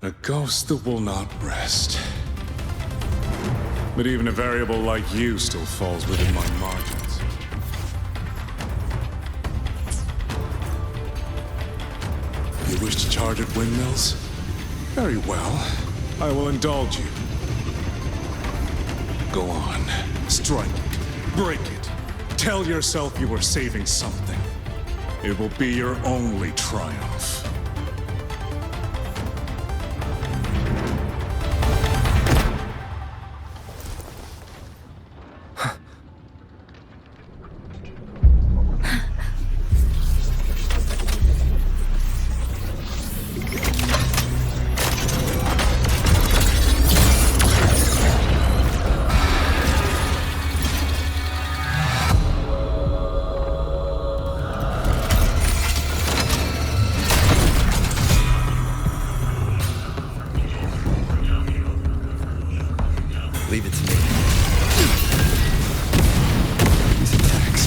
A ghost that will not rest. But even a variable like you still falls within my margins. You wish to charge at windmills? Very well. I will indulge you. Go on. Strike it. Break it. Tell yourself you are saving something. It will be your only triumph. Leave it to me. These attacks.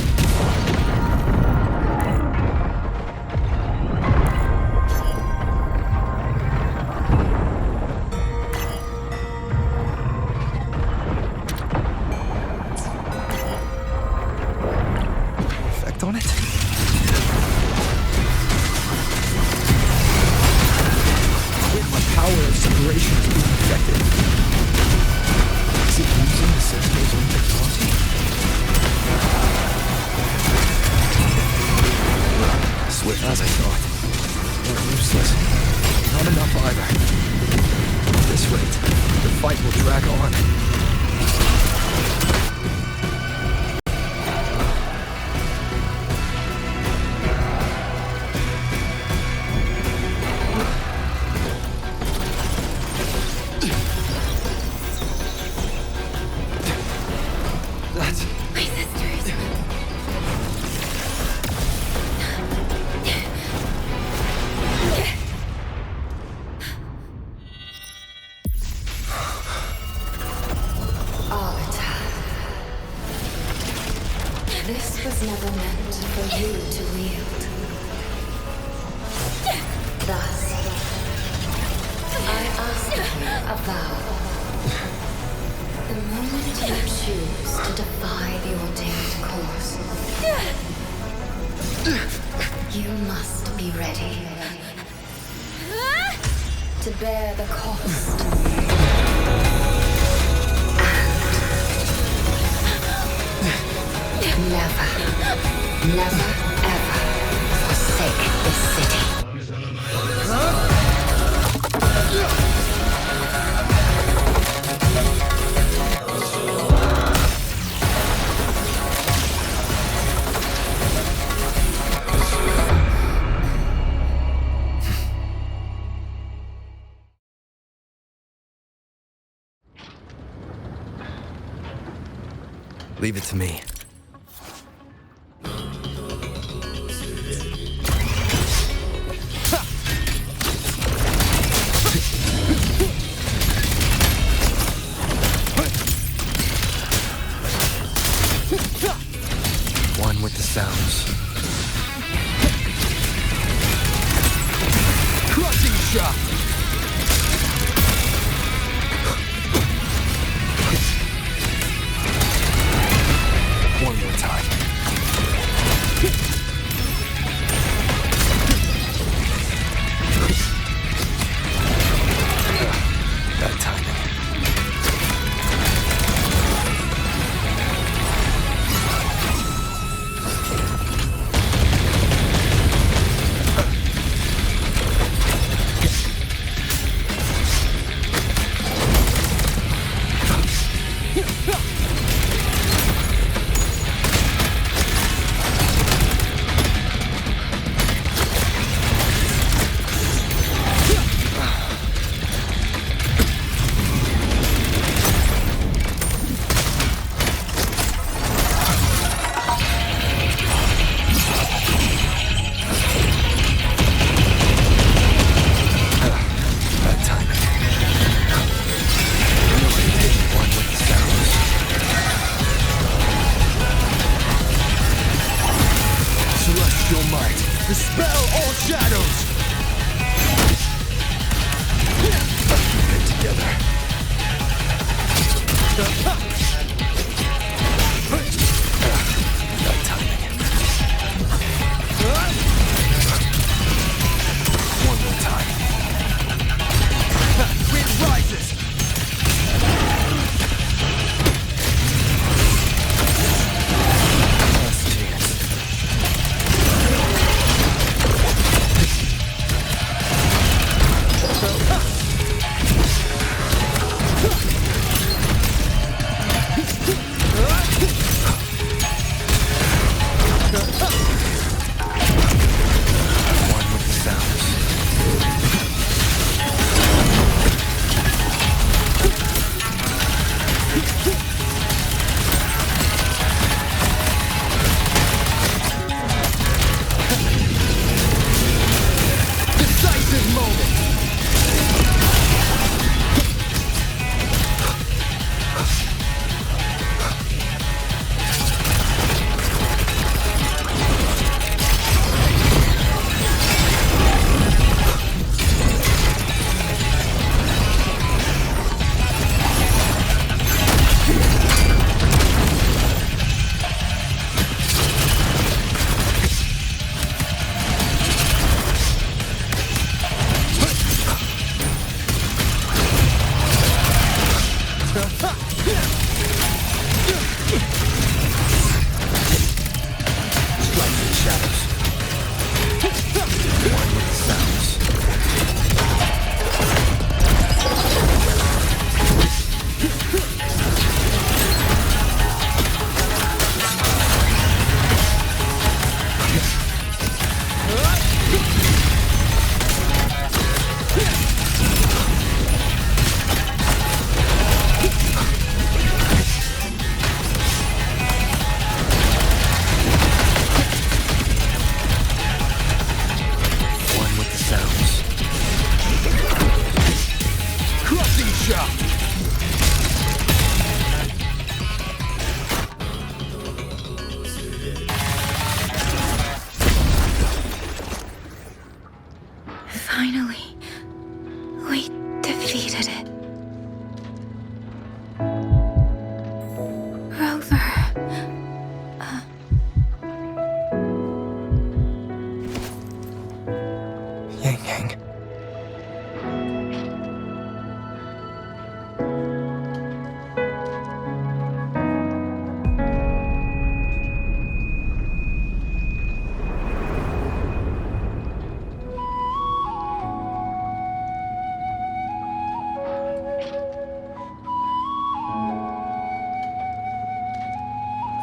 Effect on it? With my power of separation is being affected. Is it Go on. My sisters. Arbiter. This was never meant for you to wield. Thus, I ask you a vow. The moment you choose to defy the ordained course, you must be ready to bear the cost. And never, ever forsake this city. Leave it to me. One with the sounds. Crushing shot! One more time. That timing. Dispel all shadows! Get together. That timing. One more time. Wind rises! Last chance. One with the sounds. Decisive moment! One with the sounds.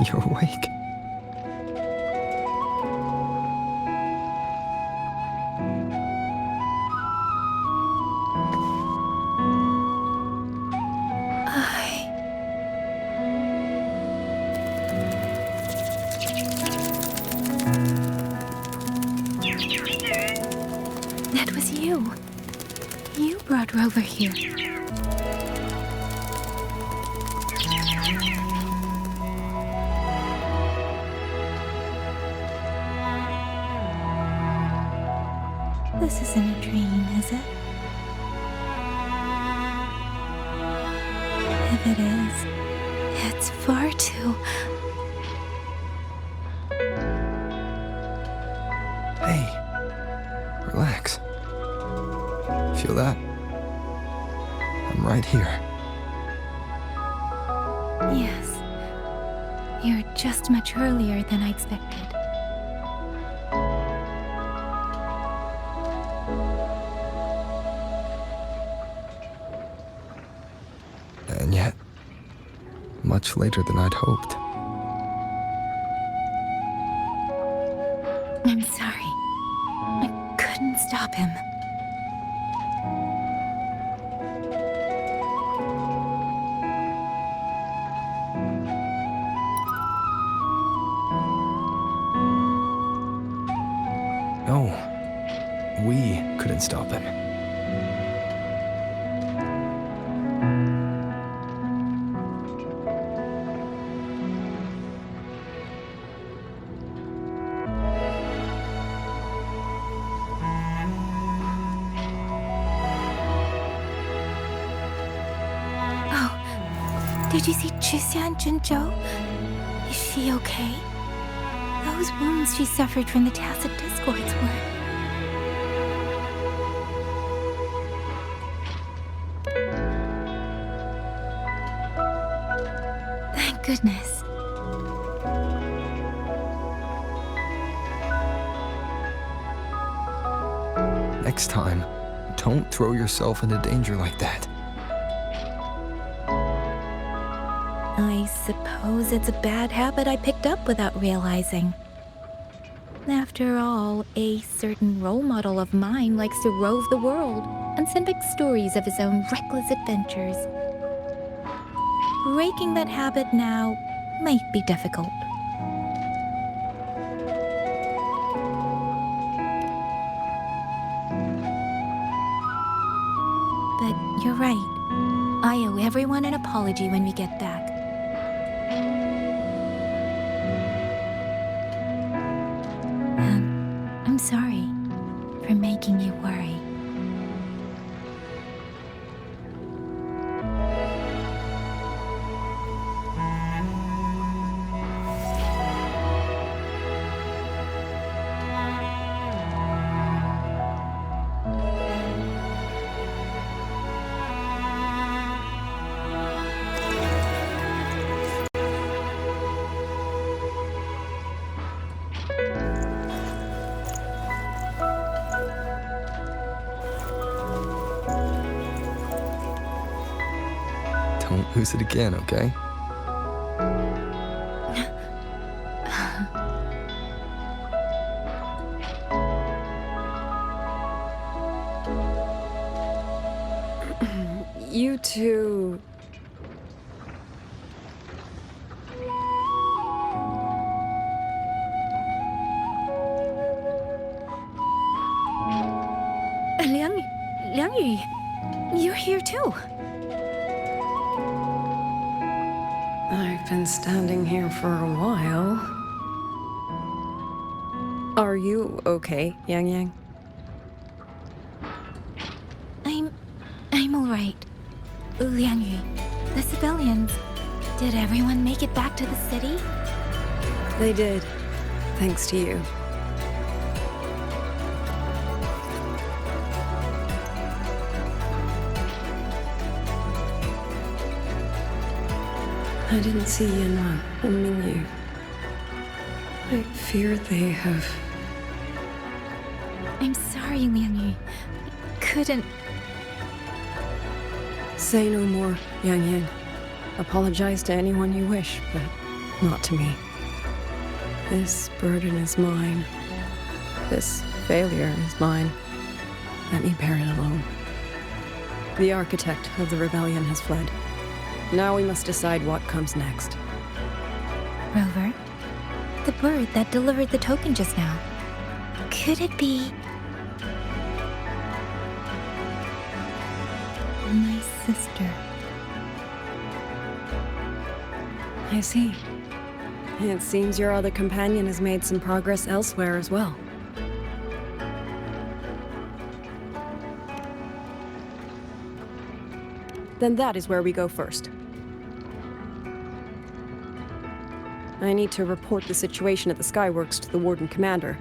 You're awake. That was you. You brought Rover here. This isn't a dream, is it? If it is, it's far too... Hey, relax. Feel that? I'm right here. Yes. You're just much earlier than I expected. And yet, much later than I'd hoped. I'm sorry. I couldn't stop him. No, we couldn't stop him. Did you see Chuxian Junzhou? Is she okay? Those wounds she suffered from the Tacit Discords were... Thank goodness. Next time, don't throw yourself into danger like that. I suppose it's a bad habit I picked up without realizing. After all, a certain role model of mine likes to rove the world and send back stories of his own reckless adventures. Breaking that habit now might be difficult. But you're right. I owe everyone an apology when we get back. I'm sorry for making you worry. Don't lose it again, okay? You two... Liang Yu, you're here too. I've been standing here for a while. Are you okay, Yang Yang? I'm all right. Liang Yu, the civilians, did everyone make it back to the city? They did, thanks to you. I didn't see Yanran and Mingyu. I fear they have... I'm sorry, Liang Yu. I couldn't... Say no more, Yang Yang. Apologize to anyone you wish, but Not to me. This burden is mine. This failure is mine. Let me bear it alone. The architect of the rebellion has fled. Now we must decide what comes next. Rover, the bird that delivered the token just now. Could it be... my sister? I see. It seems your other companion has made some progress elsewhere as well. Then that is where we go first. I need to report the situation at the Skyworks to the Warden Commander,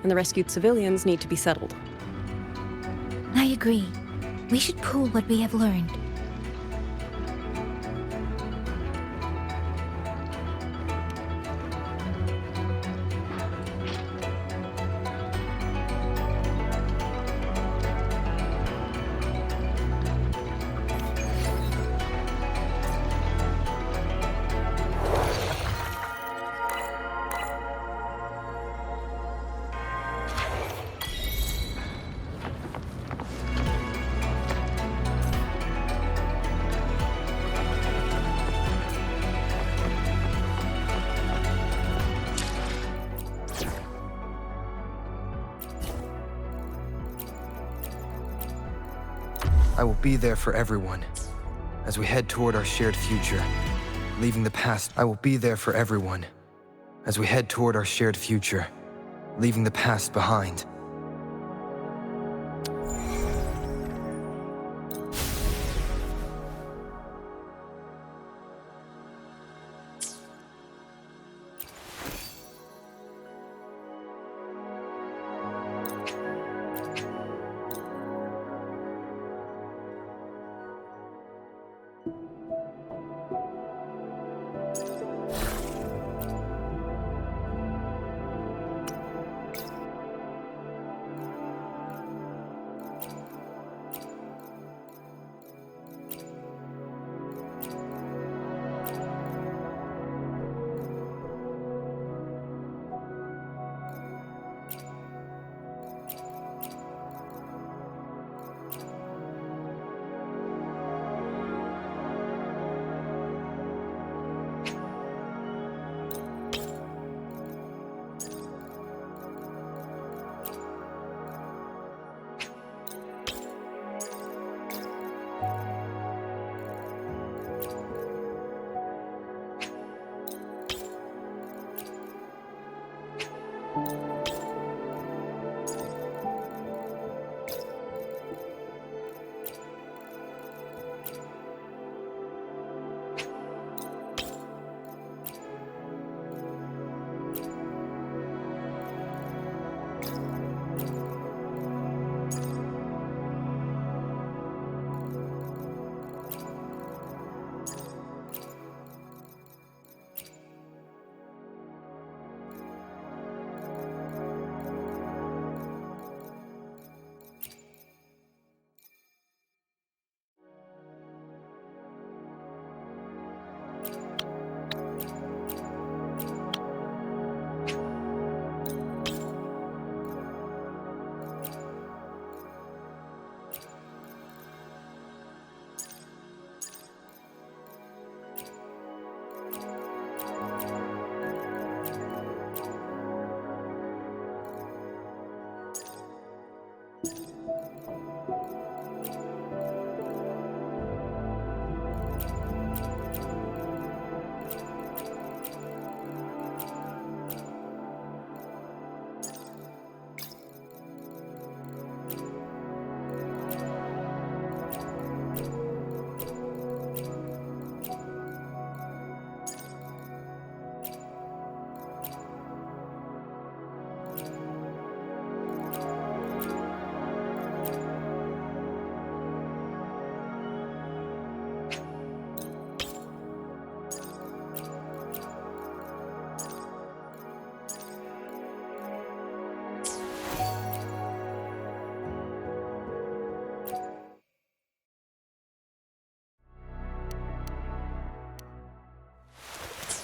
and the rescued civilians need to be settled. I agree. We should pool what we have learned. I will be there for everyone as we head toward our shared future, leaving the past. I will be there for everyone as we head toward our shared future, leaving the past behind.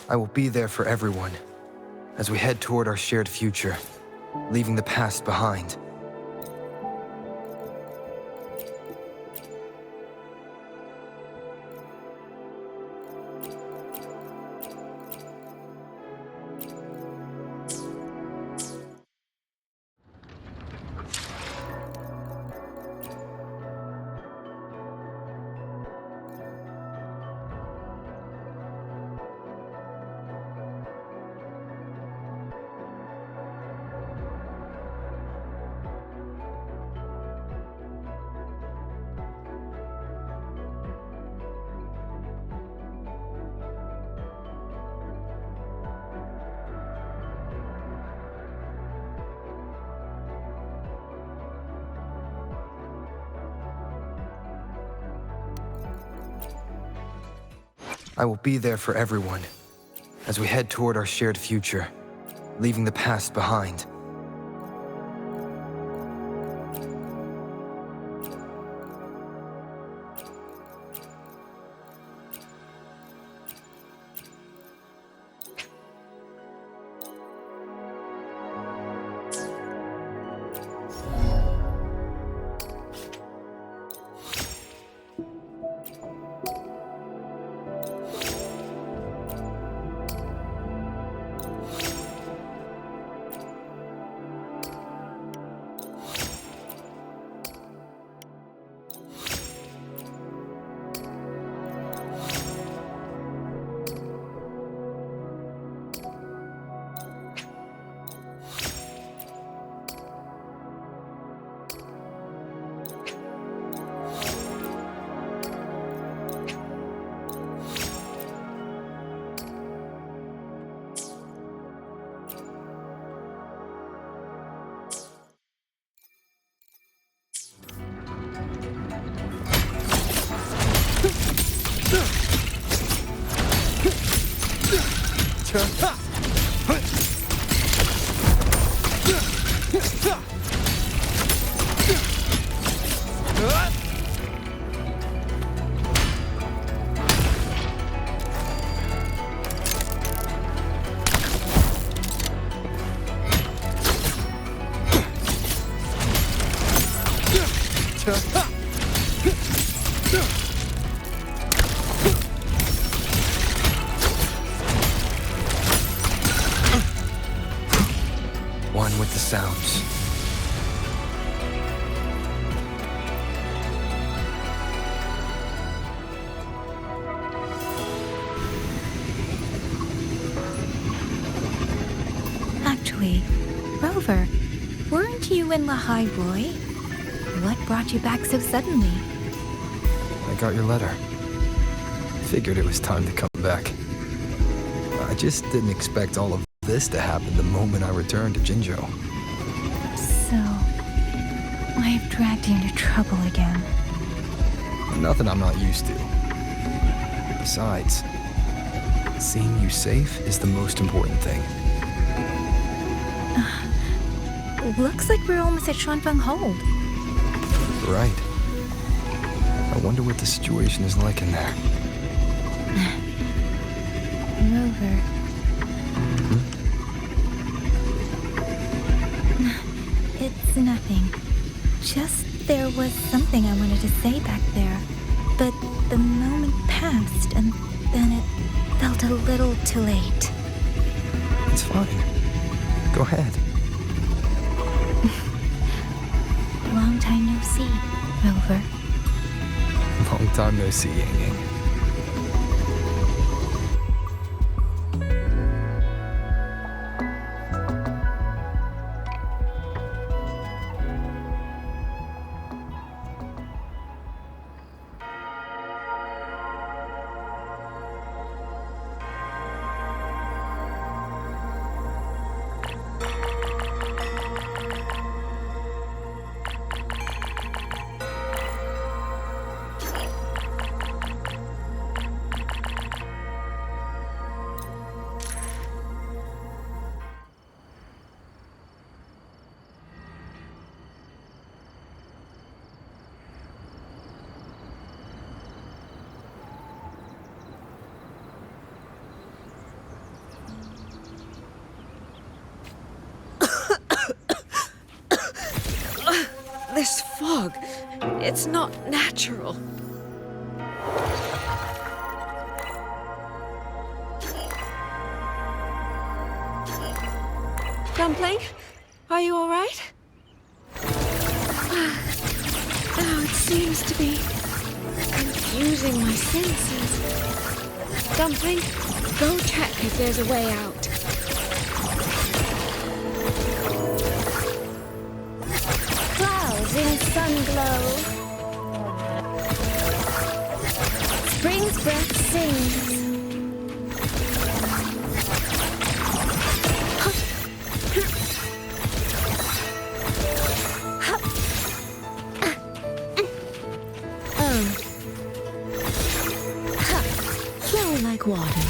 I will be there for everyone as we head toward our shared future, leaving the past behind. I will be there for everyone as we head toward our shared future, leaving the past behind. One with the sounds. Actually, Rover, weren't you in Lahai Roy? What brought you back so suddenly? I got your letter. Figured it was time to come back. I just didn't expect all of this to happen the moment I returned to Jinzhou. So, I've dragged you into trouble again. Nothing I'm not used to. Besides, seeing you safe is the most important thing. Looks like we're almost at Xuanfeng Hold. Right. I wonder what the situation is like in there. Rover. It's nothing. Just there was something I wanted to say back there. But the moment passed and then it felt a little too late. It's fine. Go ahead. Long time no see, Rover. Long time no see, Yang Yang. It's not natural. Dumpling, are you all right? Now it seems to be confusing my senses. Dumpling, go check if there's a way out. Clouds in sunglow. Spring's breath sings. Flow like water.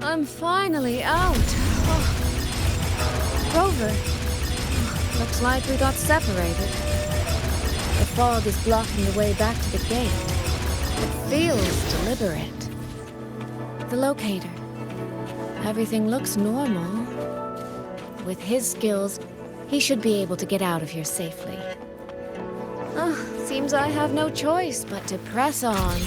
I'm finally out. Oh. Rover, looks like we got separated. The fog is blocking the way back to the gate. It feels deliberate. The locator. Everything looks normal. With his skills, he should be able to get out of here safely. Seems I have no choice but to press on.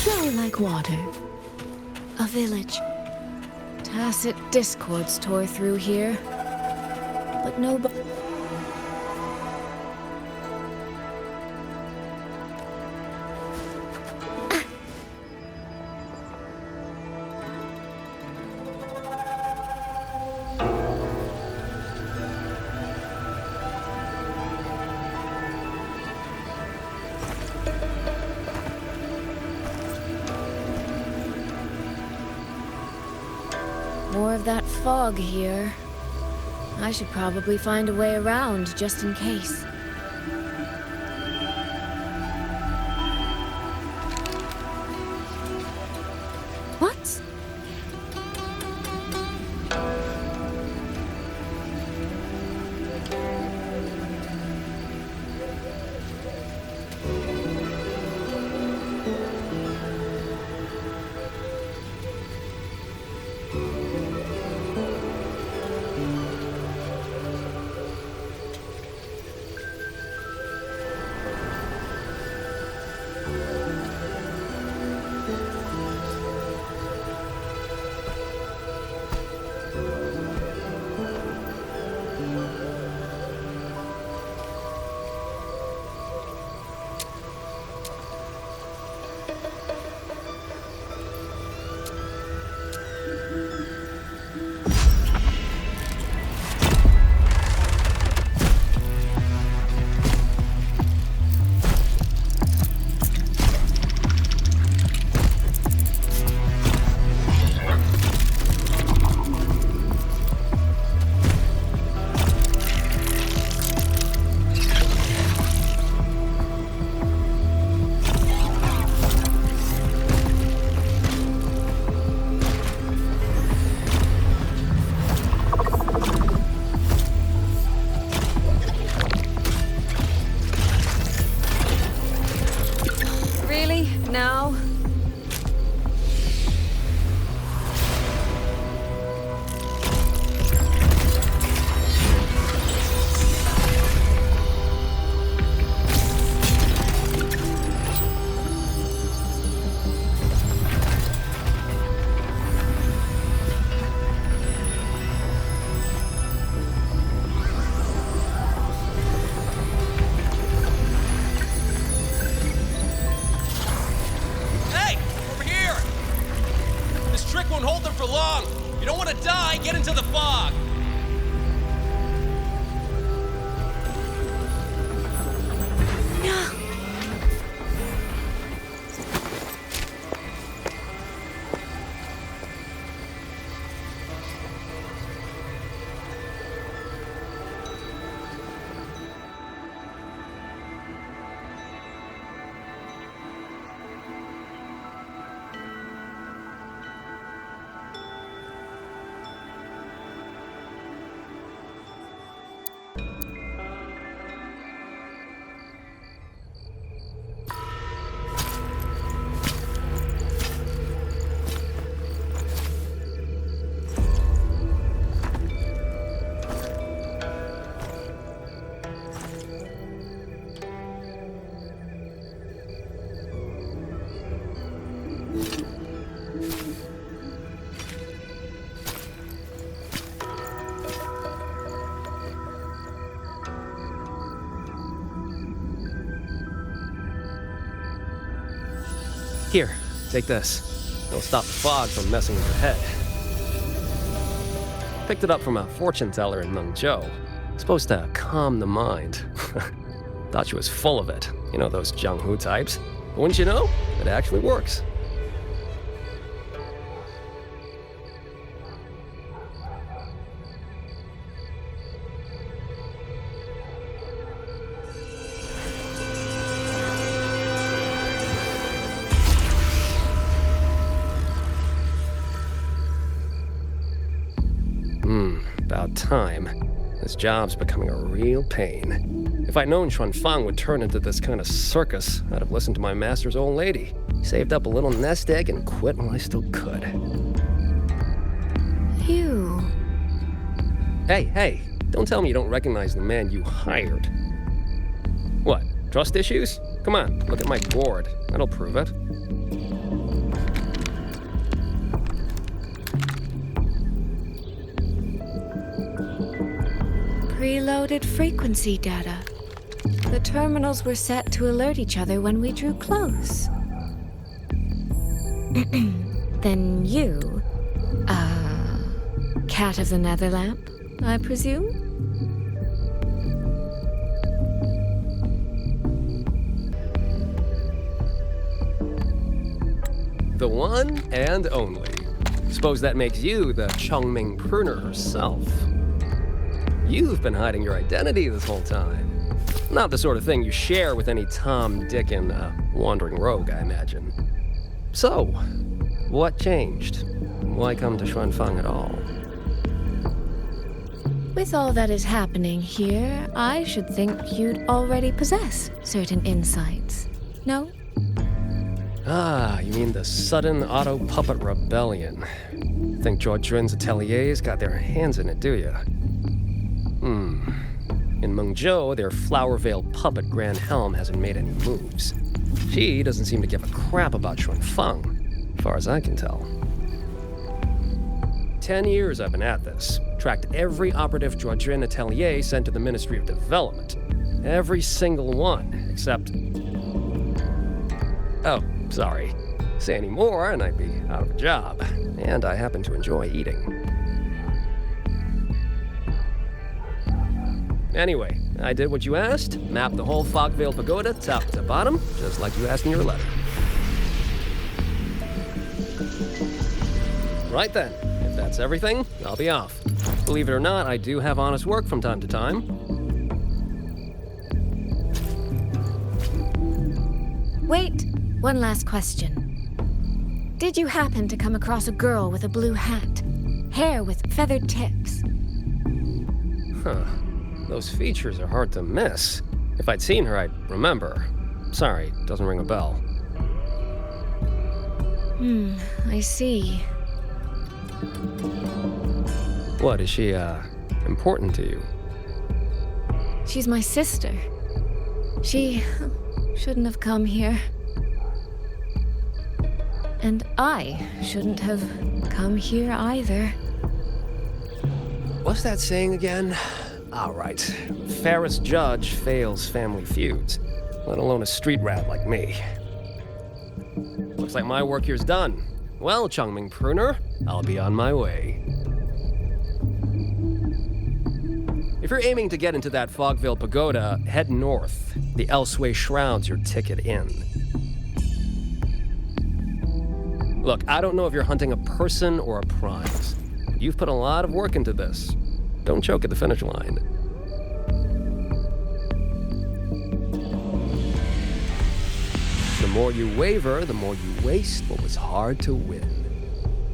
Flow like water. A village. Tacit discords tore through here. But nobody... More of that fog here. I should probably find a way around, just in case. What? Here, take this. It'll stop the fog from messing with your head. Picked it up from a fortune teller in Mengzhou. Supposed to calm the mind. Thought she was full of it. You know those Jianghu types. But wouldn't you know? It actually works. About time. This job's becoming a real pain. If I'd known Xuanfang would turn into this kind of circus, I'd have listened to my master's old lady. Saved up a little nest egg and quit while I still could. You... Hey, don't tell me you don't recognize the man you hired. What, trust issues? Come on, look at my gourd. That'll prove it. Preloaded frequency data. The terminals were set to alert each other when we drew close. Then you, Cat of the Netherlamp, I presume? The one and only. Suppose that makes you the Chongming Pruner herself. You've been hiding your identity this whole time. Not the sort of thing you share with any Tom, Dick, and wandering rogue, I imagine. So, what changed? Why come to Xuanfang at all? With all that is happening here, I should think you'd already possess certain insights. No? Ah, you mean the sudden auto-puppet rebellion. Think George Jun's ateliers got their hands in it, do you? In Mengzhou, their Flower Veil puppet Grand Helm hasn't made any moves. She doesn't seem to give a crap about Xuanfang, far as I can tell. 10 years I've been at this. Tracked every operative Zhuojun atelier sent to the Ministry of Development. Every single one, except... Oh, sorry. Say any more and I'd be out of a job. And I happen to enjoy eating. Anyway, I did what you asked, mapped the whole Fogvale Pagoda top to bottom, just like you asked in your letter. Right then, if that's everything, I'll be off. Believe it or not, I do have honest work from time to time. Wait, one last question. Did you happen to come across a girl with a blue hat? Hair with feathered tips? Huh. Those features are hard to miss. If I'd seen her, I'd remember. Sorry, doesn't ring a bell. I see. What, is she, important to you? She's my sister. She shouldn't have come here. And I shouldn't have come here either. What's that saying again? All right. Fairest judge fails family feuds, let alone a street rat like me. Looks like my work here's done. Well, Chongming Pruner, I'll be on my way. If you're aiming to get into that Fogvale Pagoda, head north. The Elseway Shroud's your ticket in. Look, I don't know if you're hunting a person or a prize. You've put a lot of work into this. Don't choke at the finish line. The more you waver, the more you waste what was hard to win.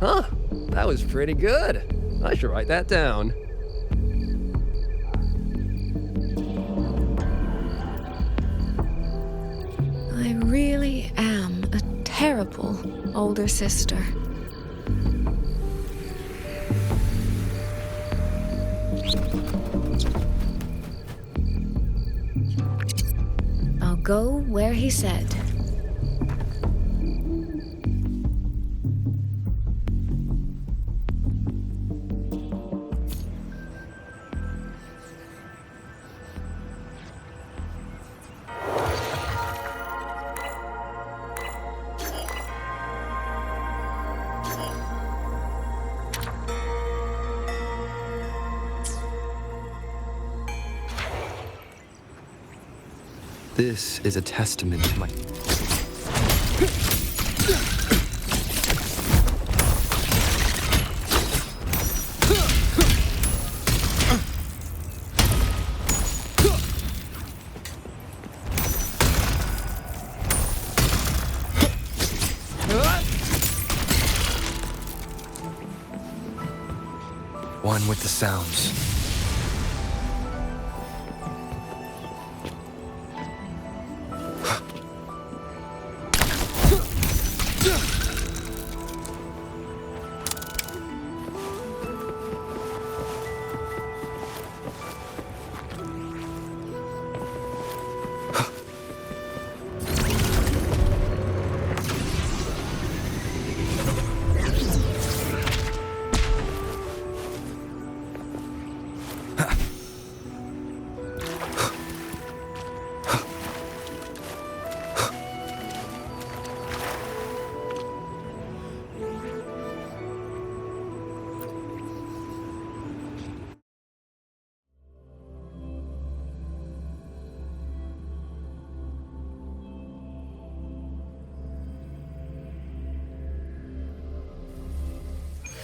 Huh, that was pretty good. I should write that down. I really am a terrible older sister. I'll go where he said. This is a testament to my... One with the sounds.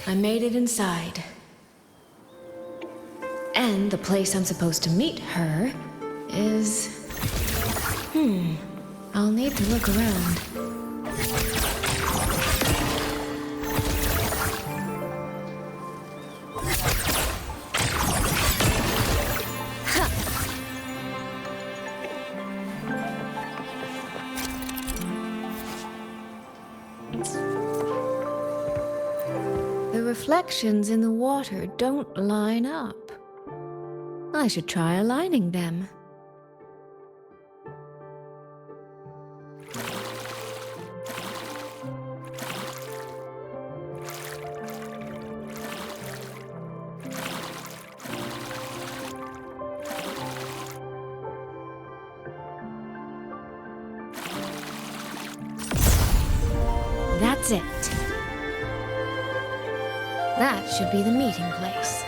I made it inside. And the place I'm supposed to meet her is... I'll need to look around. The reflections in the water don't line up. I should try aligning them. That's it. That should be the meeting place.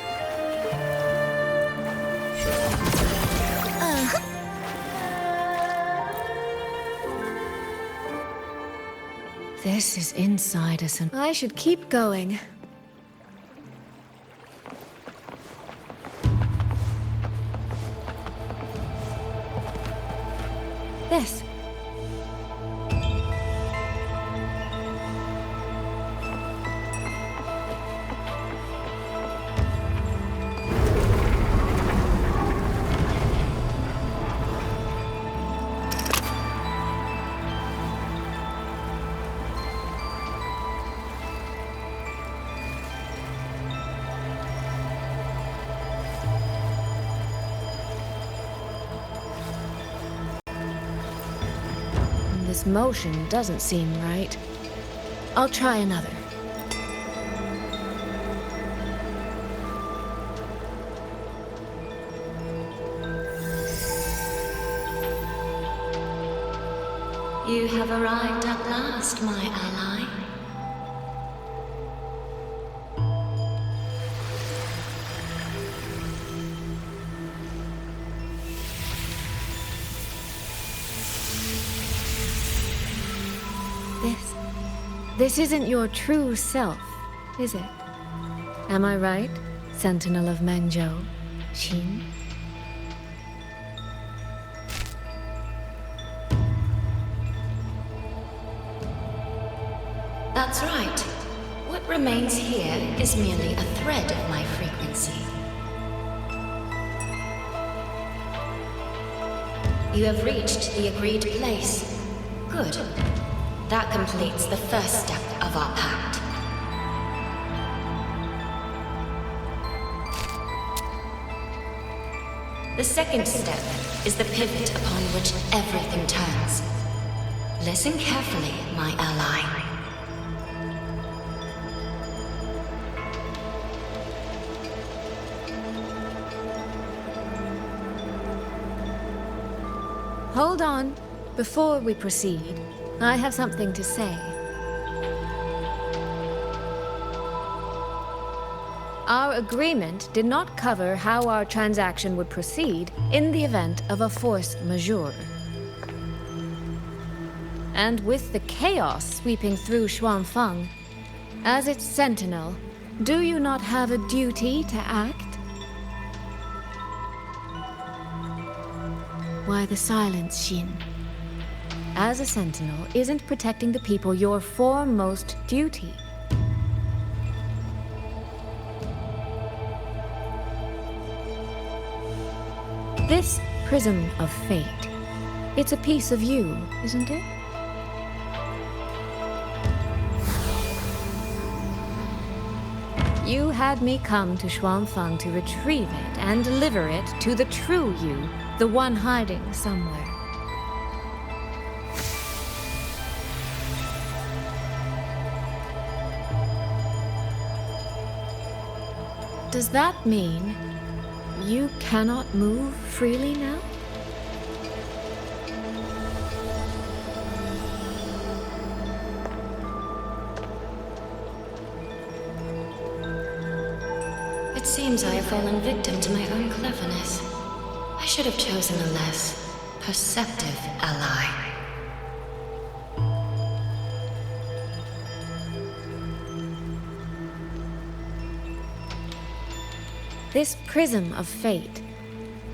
This is inside us, and I should keep going. This. This motion doesn't seem right. I'll try another. You have arrived at last, my ally. This isn't your true self, is it? Am I right, Sentinel of Mengzhou, Xin? That's right. What remains here is merely a thread of my frequency. You have reached the agreed place. Good. That completes the first step of our pact. The second step is the pivot upon which everything turns. Listen carefully, my ally. Hold on. Before we proceed, I have something to say. Our agreement did not cover how our transaction would proceed in the event of a force majeure. and with the chaos sweeping through Xuanfang, as its sentinel, do you not have a duty to act? Why the silence, Xin? As a sentinel, isn't protecting the people your foremost duty? This prism of fate, it's a piece of you, isn't it? You had me come to Xuanfang to retrieve it and deliver it to the true you, the one hiding somewhere. Does that mean you cannot move freely now? It seems I have fallen victim to my own cleverness. I should have chosen a less perceptive ally. This prism of fate,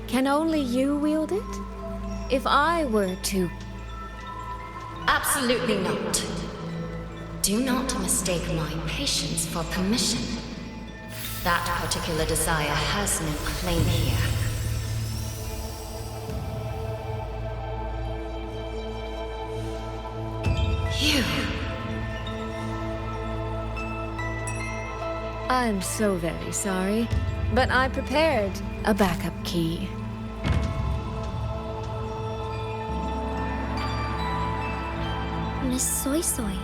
can only you wield it? If I were to... Absolutely not. Do not mistake my patience for permission. That particular desire has no claim here. You... I'm so very sorry, but I prepared a backup key. Miss Soy Soy,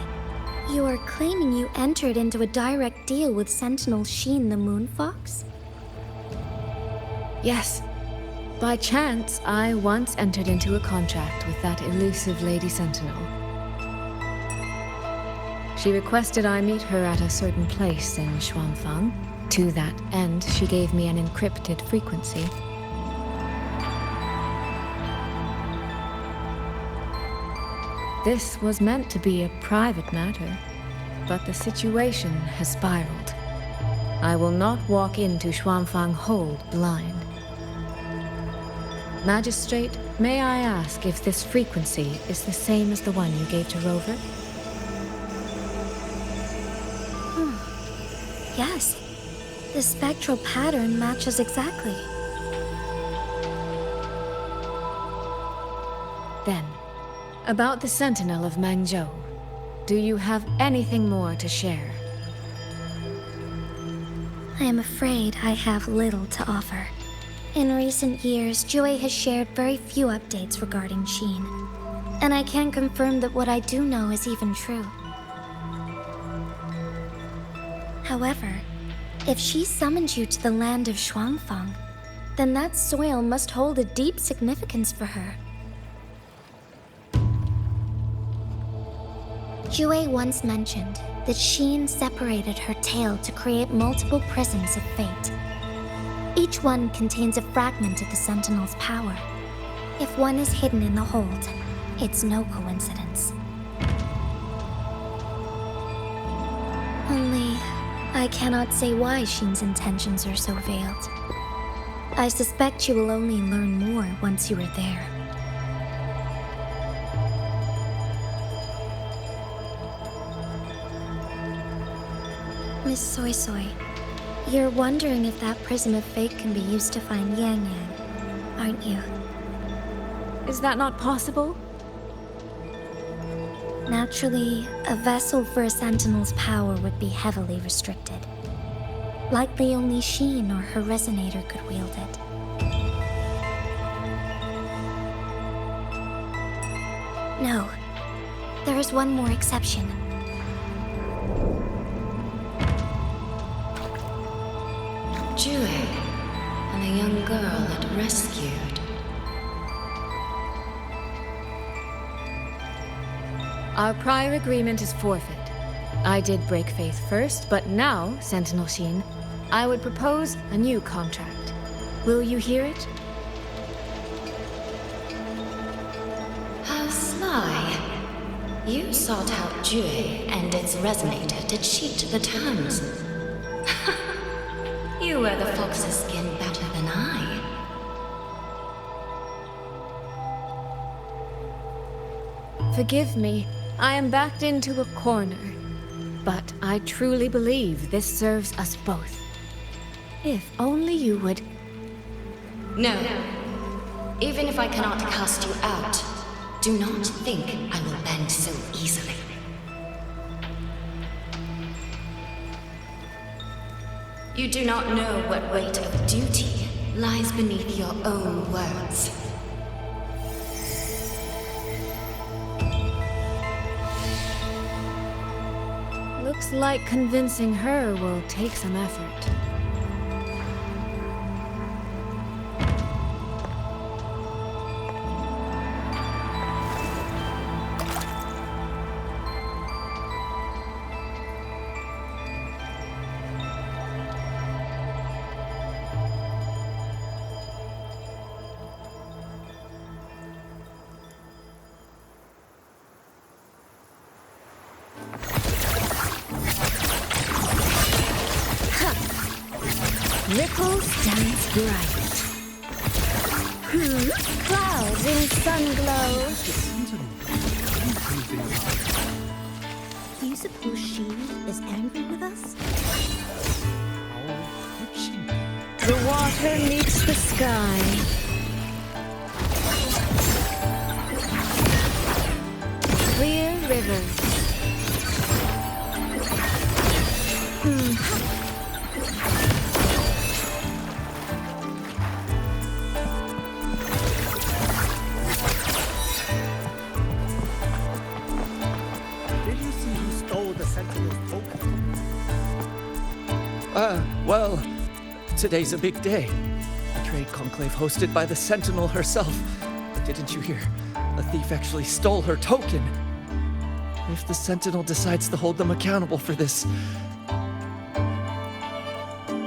you are claiming you entered into a direct deal with Sentinel Xin the Moon Fox? Yes. By chance, I once entered into a contract with that elusive Lady Sentinel. She requested I meet her at a certain place in Xuanfang. To that end, she gave me an encrypted frequency. This was meant to be a private matter, but the situation has spiraled. I will not walk into Xuanfang Hold blind. Magistrate, may I ask if this frequency is the same as the one you gave to Rover? Yes. The spectral pattern matches exactly. Then, about the Sentinel of Mangzhou, do you have anything more to share? I am afraid I have little to offer. In recent years, Jue has shared very few updates regarding Xin, and I can confirm that what I do know is even true. However, if she summoned you to the land of Xuanfang, then that soil must hold a deep significance for her. Jue once mentioned that Xin separated her tail to create multiple prisms of fate. Each one contains a fragment of the Sentinel's power. If one is hidden in the hold, it's no coincidence. Only, I cannot say why Xin's intentions are so veiled. I suspect you will only learn more once you are there. Miss Soy Soy, you're wondering if that prism of fate can be used to find Yang Yang, aren't you? Is that not possible? Naturally, a vessel for a Sentinel's power would be heavily restricted. Likely only Xin or her resonator could wield it. No. There is one more exception. Jue, and the young girl it rescued. Our prior agreement is forfeit. I did break faith first, but now, Sentinel Xin, I would propose a new contract. Will you hear it? How sly. You sought out Jue and its resonator to cheat the terms. You wear the fox's skin better than I. Forgive me, I am backed into a corner. But I truly believe this serves us both. If only you would... No. Even if I cannot cast you out, do not think I will bend so easily. You do not know what weight of duty lies beneath your own words. Looks like convincing her will take some effort. Ripples dance bright. Clouds in sunglow. Do you suppose she is angry with us? The water meets the sky. Clear rivers. Well, today's a big day. A trade conclave hosted by the Sentinel herself. But didn't you hear? A thief actually stole her token. If the Sentinel decides to hold them accountable for this...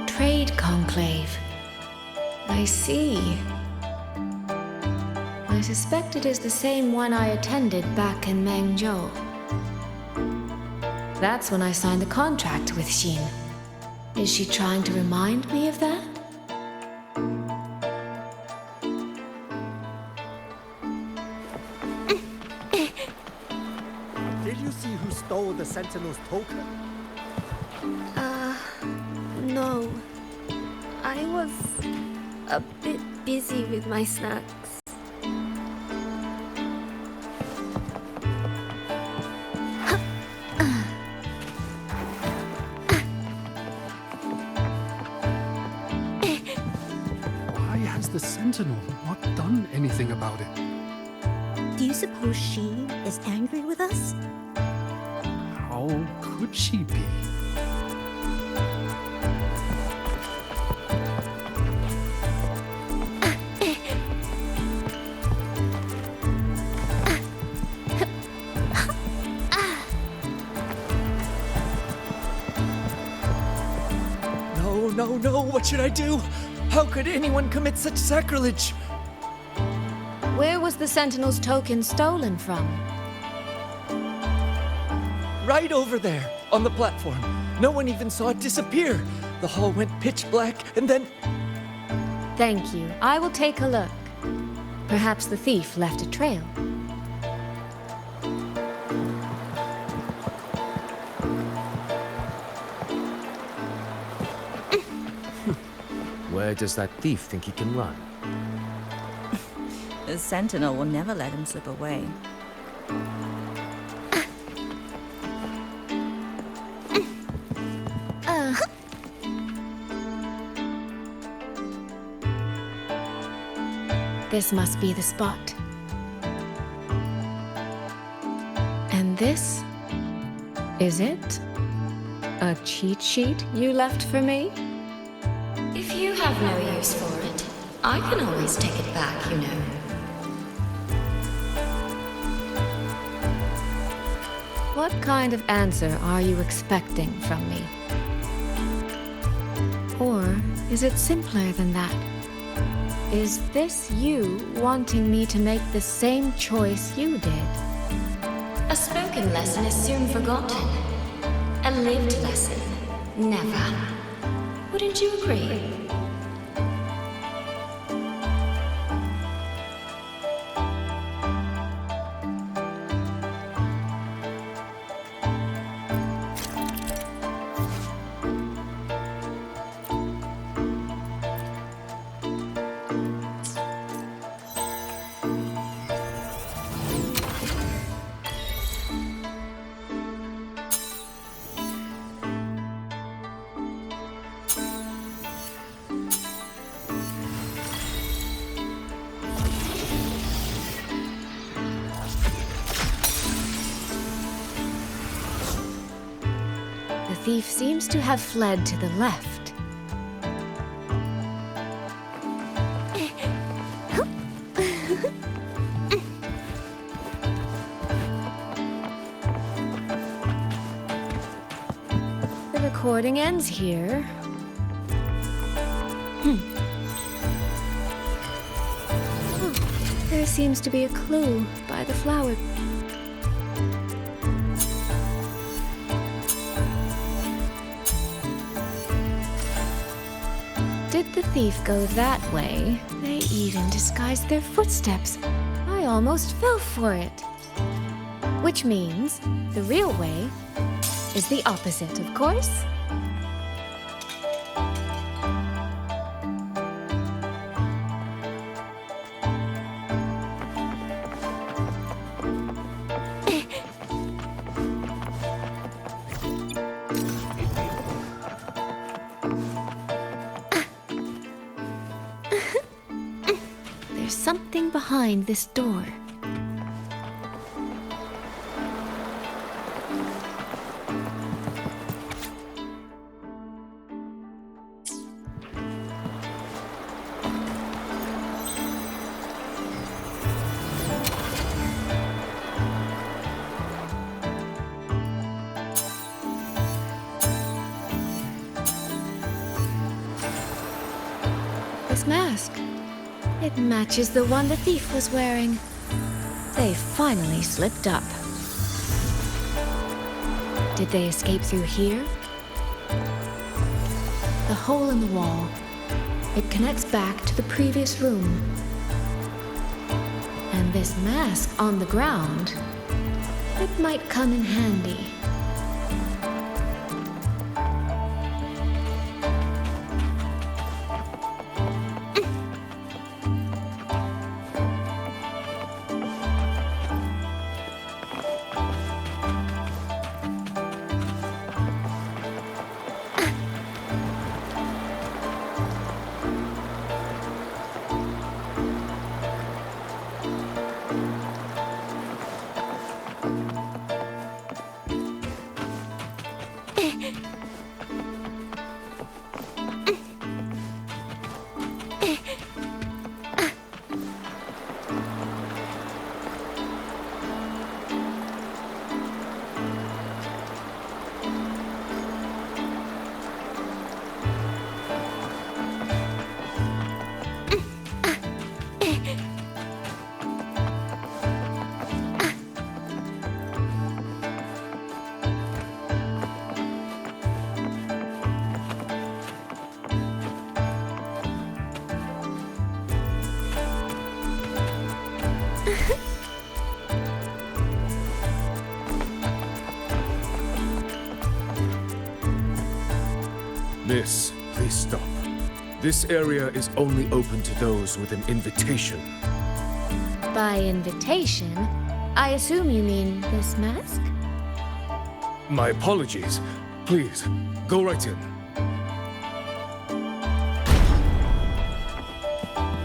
Trade conclave. I see. I suspect it is the same one I attended back in Mengzhou. That's when I signed the contract with Xin. Is she trying to remind me of that? Did you see who stole the Sentinel's token? No. I was a bit busy with my snacks. The Sentinel not done anything about it. Do you suppose she is angry with us? How could she be? No, what should I do? How could anyone commit such sacrilege? Where was the Sentinel's token stolen from? Right over there, on the platform. No one even saw it disappear. The hall went pitch black, and then... Thank you. I will take a look. Perhaps the thief left a trail. Where does that thief think he can run? The Sentinel will never let him slip away. This must be the spot. And this? Is it? A cheat sheet you left for me? If you have no use for it, I can always take it back, you know. What kind of answer are you expecting from me? Or is it simpler than that? Is this you wanting me to make the same choice you did? A spoken lesson is soon forgotten. A lived lesson, never. Wouldn't you agree? The thief seems to have fled to the left. The recording ends here. Oh, there seems to be a clue by the flower. Did the thief go that way? They even disguised their footsteps. I almost fell for it. Which means the real way is the opposite, of course. There's something behind this door. This mask. It matches the one the thief was wearing. They finally slipped up. Did they escape through here? The hole in the wall. It connects back to the previous room. And this mask on the ground, it might come in handy. Miss, please stop. This area is only open to those with an invitation. By invitation, I assume you mean this mask? My apologies. Please, go right in.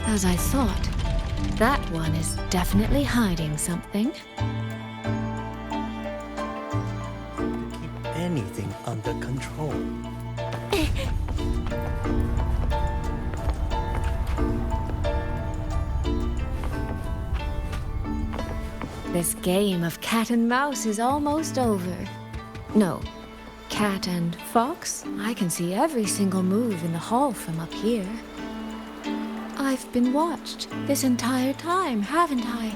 As I thought, that one is definitely hiding something. Keep anything under control. This game of cat and mouse is almost over. No, cat and fox? I can see every single move in the hall from up here. I've been watched this entire time, haven't I?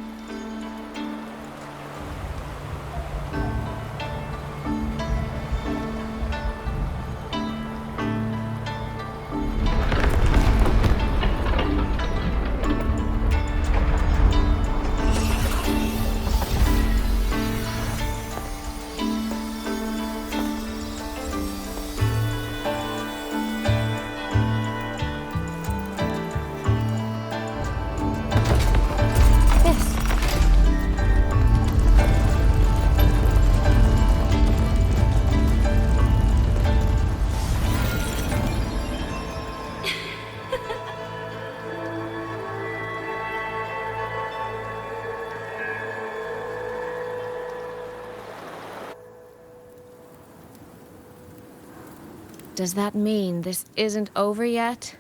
Does that mean this isn't over yet?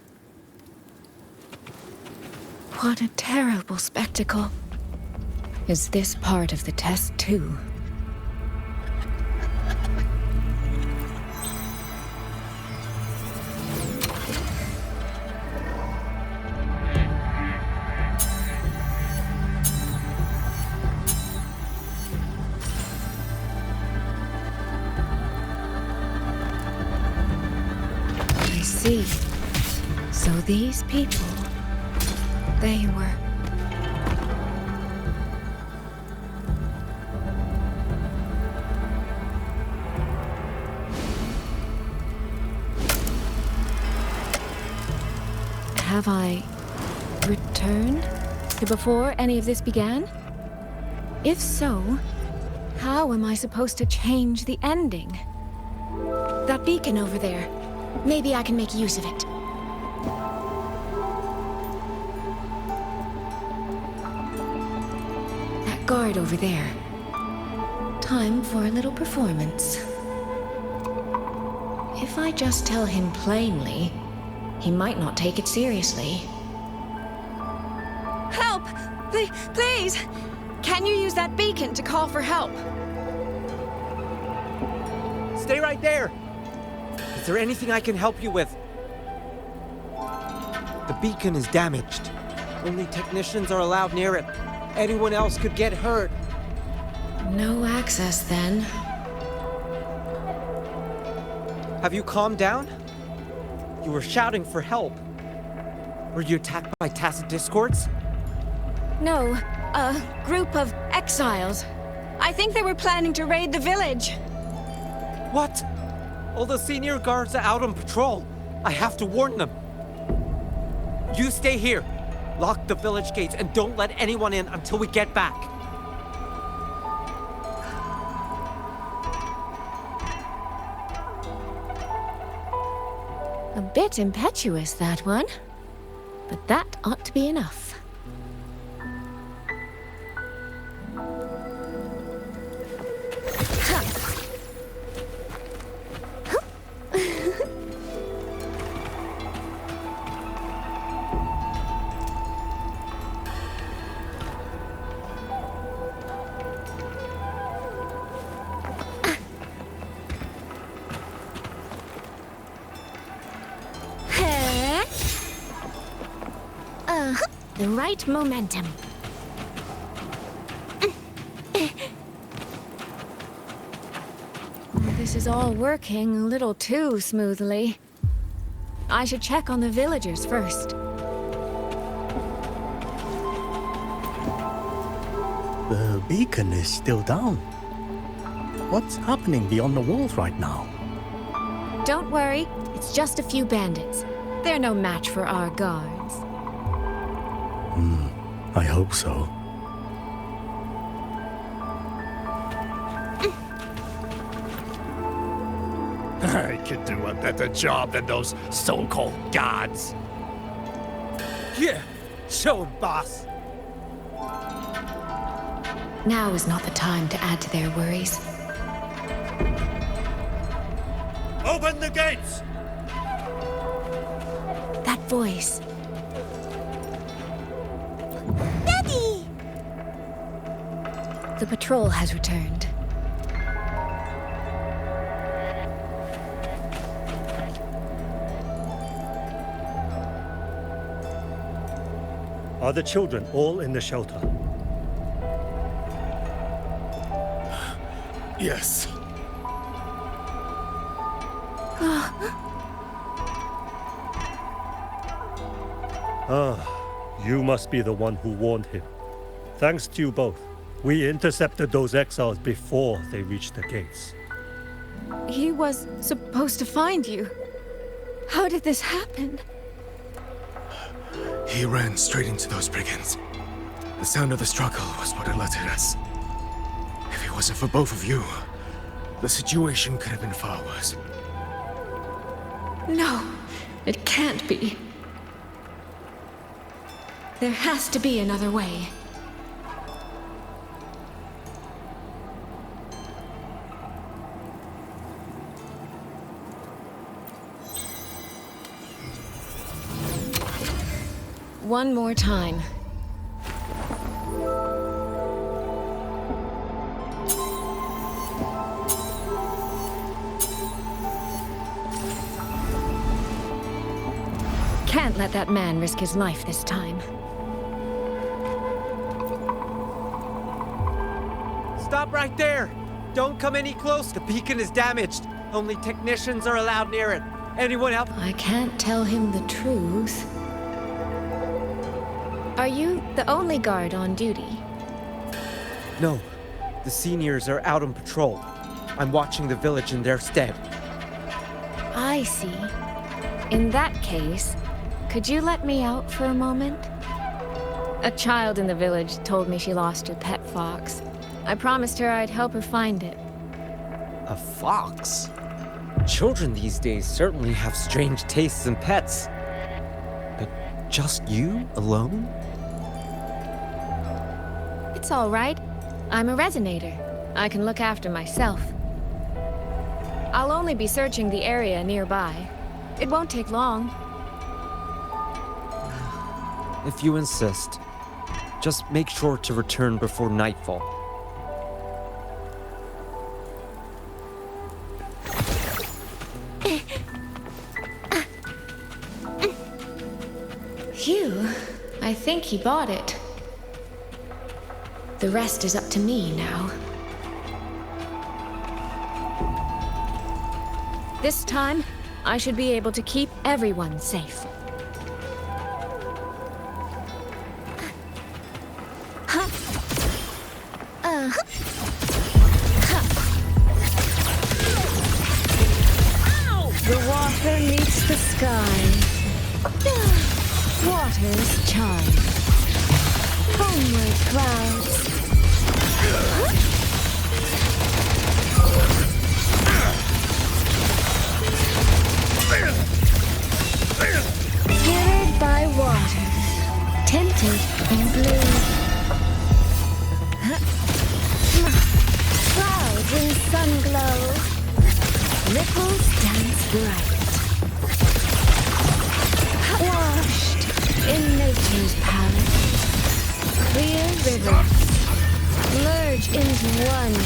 What a terrible spectacle. Is this part of the test too? I see. So these people, they were... Have I returned to before any of this began? If so, how am I supposed to change the ending? That beacon over there. Maybe I can make use of it. That guard over there. Time for a little performance. If I just tell him plainly, he might not take it seriously. Help! Please! Can you use that beacon to call for help? Stay right there! Is there anything I can help you with? The beacon is damaged. Only technicians are allowed near it. Anyone else could get hurt. No access, then. Have you calmed down? You were shouting for help. Were you attacked by Tacet Discords? No, a group of exiles. I think they were planning to raid the village. What? All the senior guards are out on patrol. I have to warn them. You stay here. Lock the village gates and don't let anyone in until we get back. A bit impetuous, that one. But that ought to be enough. The right momentum. This is all working a little too smoothly. I should check on the villagers first. The beacon is still down. What's happening beyond the walls right now? Don't worry, it's just a few bandits. They're no match for our guards. I hope so. I could do a better job than those so-called gods. Yeah, show 'em, boss. Now is not the time to add to their worries. Open the gates! That voice. Daddy! The patrol has returned. Are the children all in the shelter? Yes. You must be the one who warned him. Thanks to you both, we intercepted those exiles before they reached the gates. He was supposed to find you. How did this happen? He ran straight into those brigands. The sound of the struggle was what alerted us. If it wasn't for both of you, the situation could have been far worse. No, it can't be. There has to be another way. one more time. Can't let that man risk his life this time. Stop right there! Don't come any close. The beacon is damaged. Only technicians are allowed near it. Anyone else? I can't tell him the truth. Are you the only guard on duty? No. The seniors are out on patrol. I'm watching the village in their stead. I see. In that case, could you let me out for a moment? A child in the village told me she lost her pet fox. I promised her I'd help her find it. A fox? Children these days certainly have strange tastes in pets. But just you alone? It's all right. I'm a resonator. I can look after myself. I'll only be searching the area nearby. It won't take long. If you insist, just make sure to return before nightfall. Phew, I think he bought it. The rest is up to me now. This time, I should be able to keep everyone safe. The water meets the sky. Water's charm. Homeward clouds. Carried by water, tinted in blue. Clouds in sunglow. Ripples dance bright. Washed in nature's palette. Clear rivers merge into one.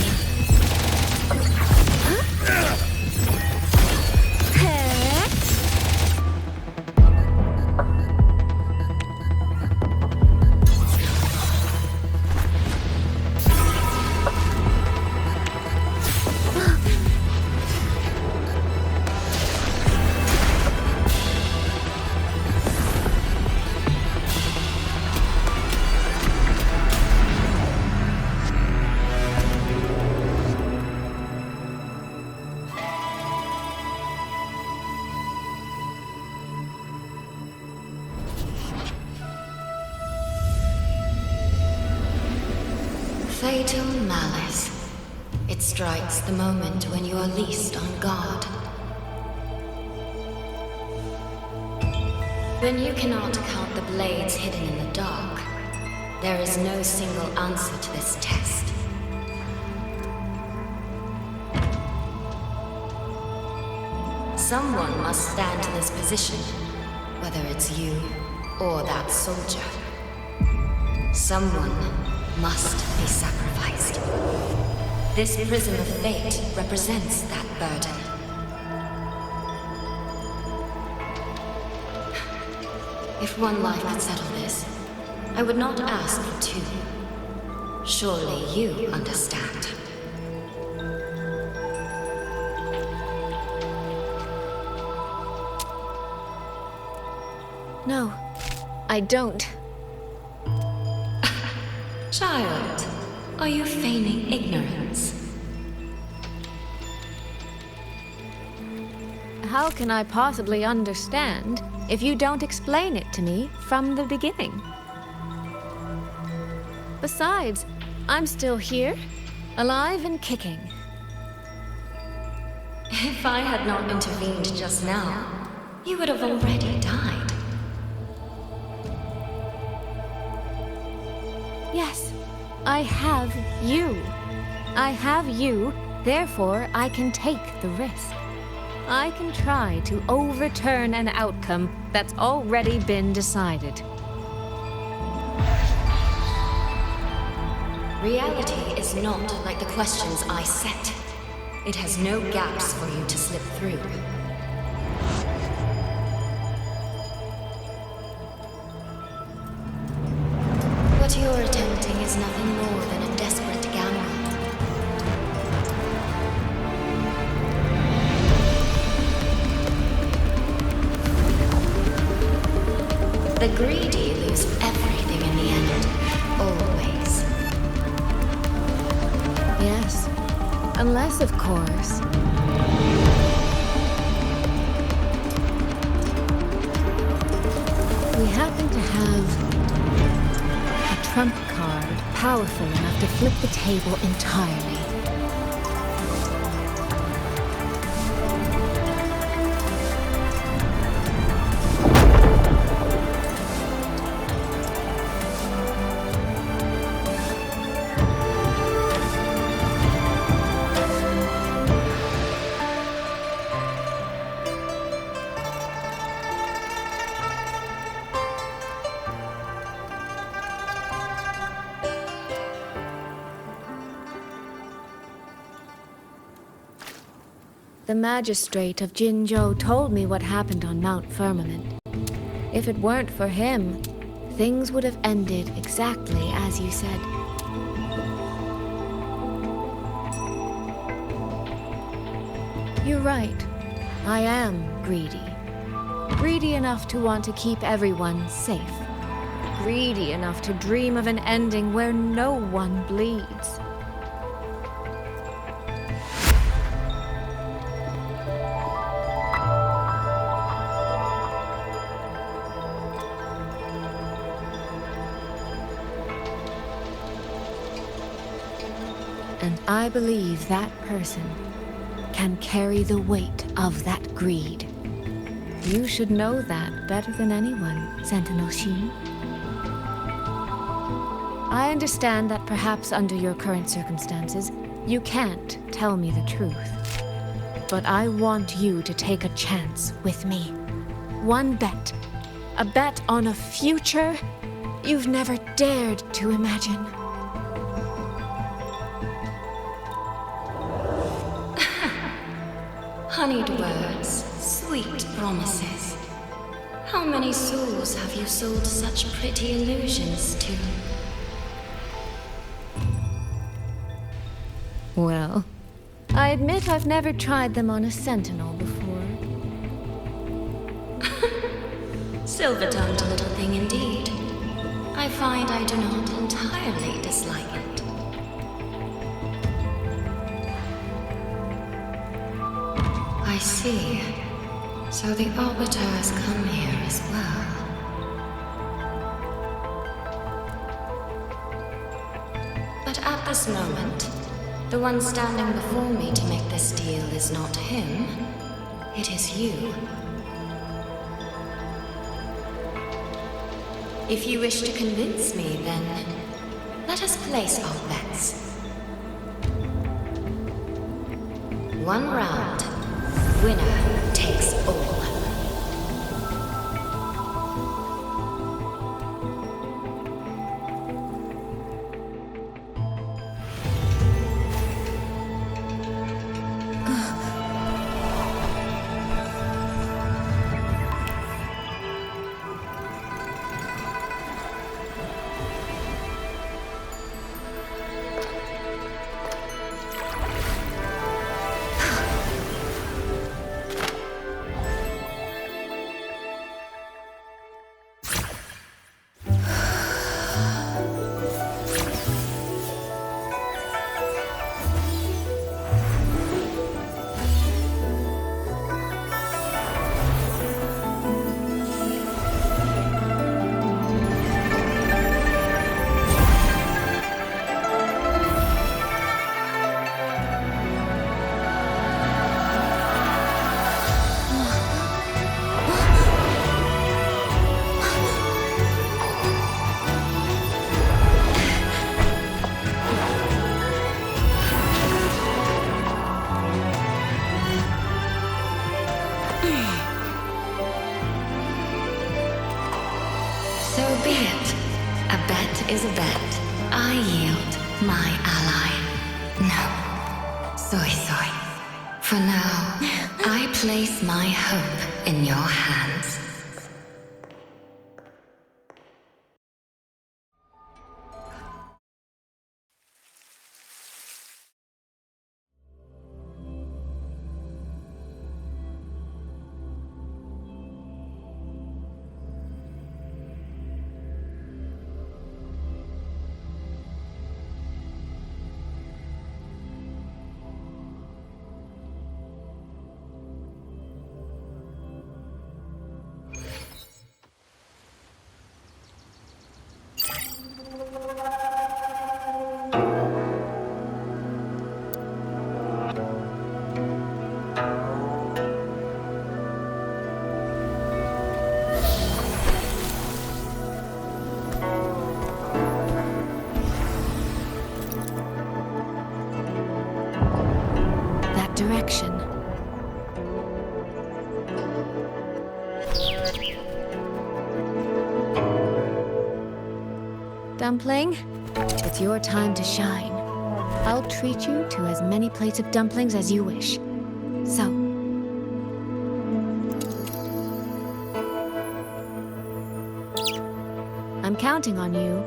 Fatal malice. It strikes the moment when you are least on guard. When you cannot count the blades hidden in the dark, there is no single answer to this test. Someone must stand in this position, whether it's you or that soldier. Someone must be sacrificed. This prism of fate represents that burden. If one life could settle this, I would not ask for two. Surely you understand. No, I don't. Child, are you feigning ignorance? How can I possibly understand if you don't explain it to me from the beginning? Besides, I'm still here, alive and kicking. If I had not intervened just now, you would have already died. Yes, I have you. I have you, therefore I can take the risk. I can try to overturn an outcome that's already been decided. Reality is not like the questions I set. It has no gaps for you to slip through. What you're attempting is nothing more than a desperate gamble. The greedy lose everything in the end. Always. Yes. Unless, of course, we happen to have a trump card powerful enough to flip the table entirely. The magistrate of Jinzhou told me what happened on Mount Firmament. If it weren't for him, things would have ended exactly as you said. You're right. I am greedy. Greedy enough to want to keep everyone safe. Greedy enough to dream of an ending where no one bleeds. And I believe that person can carry the weight of that greed. You should know that better than anyone, Sentinel Shi. I understand that perhaps under your current circumstances, you can't tell me the truth. But I want you to take a chance with me. One bet. A bet on a future you've never dared to imagine. Honeyed words, sweet promises. How many souls have you sold such pretty illusions to? Well, I admit I've never tried them on a sentinel before. Silver-tongued little thing indeed. I find I do not entirely dislike it. I see. So the Arbiter has come here as well. But at this moment, the one standing before me to make this deal is not him. It is you. If you wish to convince me, then let us place our bets. One round. Winner takes all. So be it. A bet is a bet. I yield. my ally. No. Soy. For now, I place my hope in your hands. Direction. Dumpling, it's your time to shine. I'll treat you to as many plates of dumplings as you wish. So, I'm counting on you.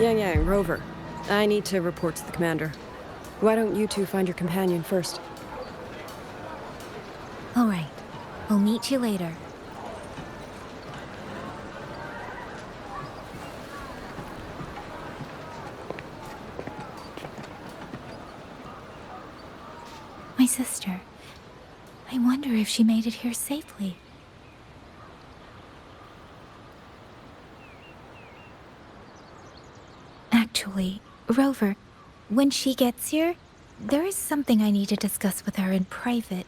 Yang, Rover. I need to report to the commander. Why don't you two find your companion first? All right. We'll meet you later. My sister. I wonder if she made it here safely. Actually, Rover, when she gets here, there is something I need to discuss with her in private.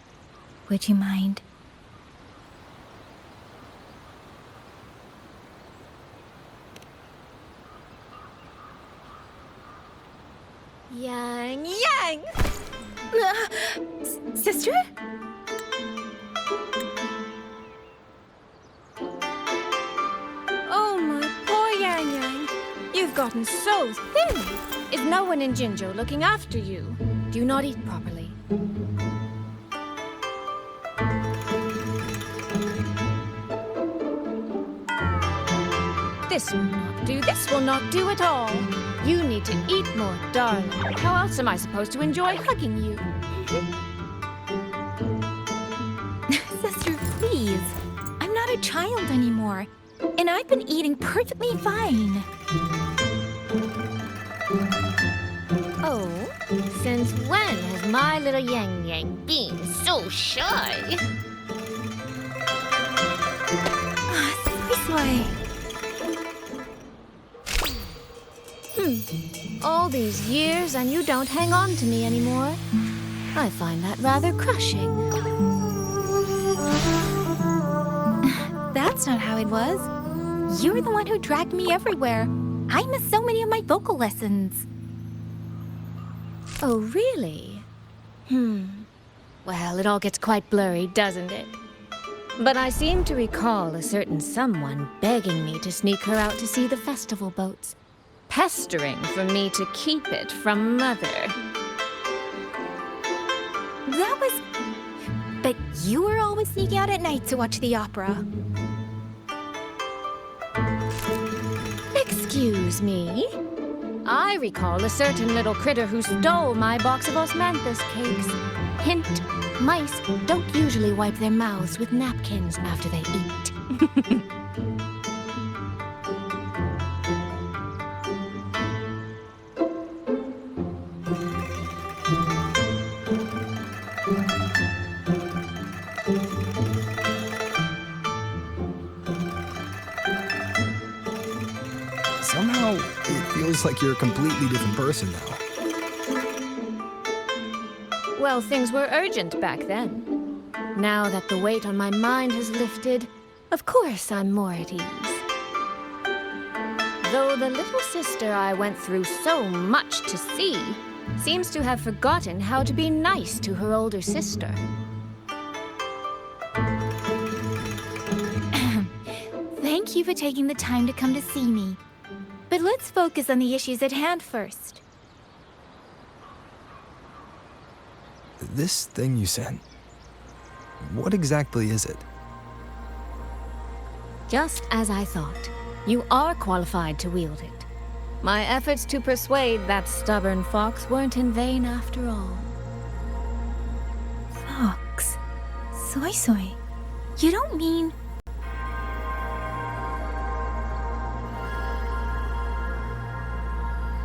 Would you mind? Yang! Sister? Oh, my poor Yang. You've gotten so thin. Is no one in Jinzhou looking after you? Do you not eat properly? This will not do. This will not do at all. You need to eat more, darling. How else am I supposed to enjoy hugging you? Sister, please. I'm not a child anymore. And I've been eating perfectly fine. Oh? Since when has my little Yang been so shy? This way. All these years and you don't hang on to me anymore. I find that rather crushing. That's not how it was. You were the one who dragged me everywhere. I missed so many of my vocal lessons. Oh, really? Well, it all gets quite blurry, doesn't it? But I seem to recall a certain someone begging me to sneak her out to see the festival boats. Pestering for me to keep it from Mother. That was... But you were always sneaking out at night to watch the opera. Excuse me? I recall a certain little critter who stole my box of osmanthus cakes. Hint, mice don't usually wipe their mouths with napkins after they eat. Somehow, it feels like you're a completely different person now. Well, things were urgent back then. Now that the weight on my mind has lifted, of course I'm more at ease. Though the little sister I went through so much to see seems to have forgotten how to be nice to her older sister. Thank you for taking the time to come to see me. But let's focus on the issues at hand first. This thing you sent, what exactly is it? Just as I thought. You are qualified to wield it. My efforts to persuade that stubborn fox weren't in vain after all. Fox? Soy Soy? You don't mean...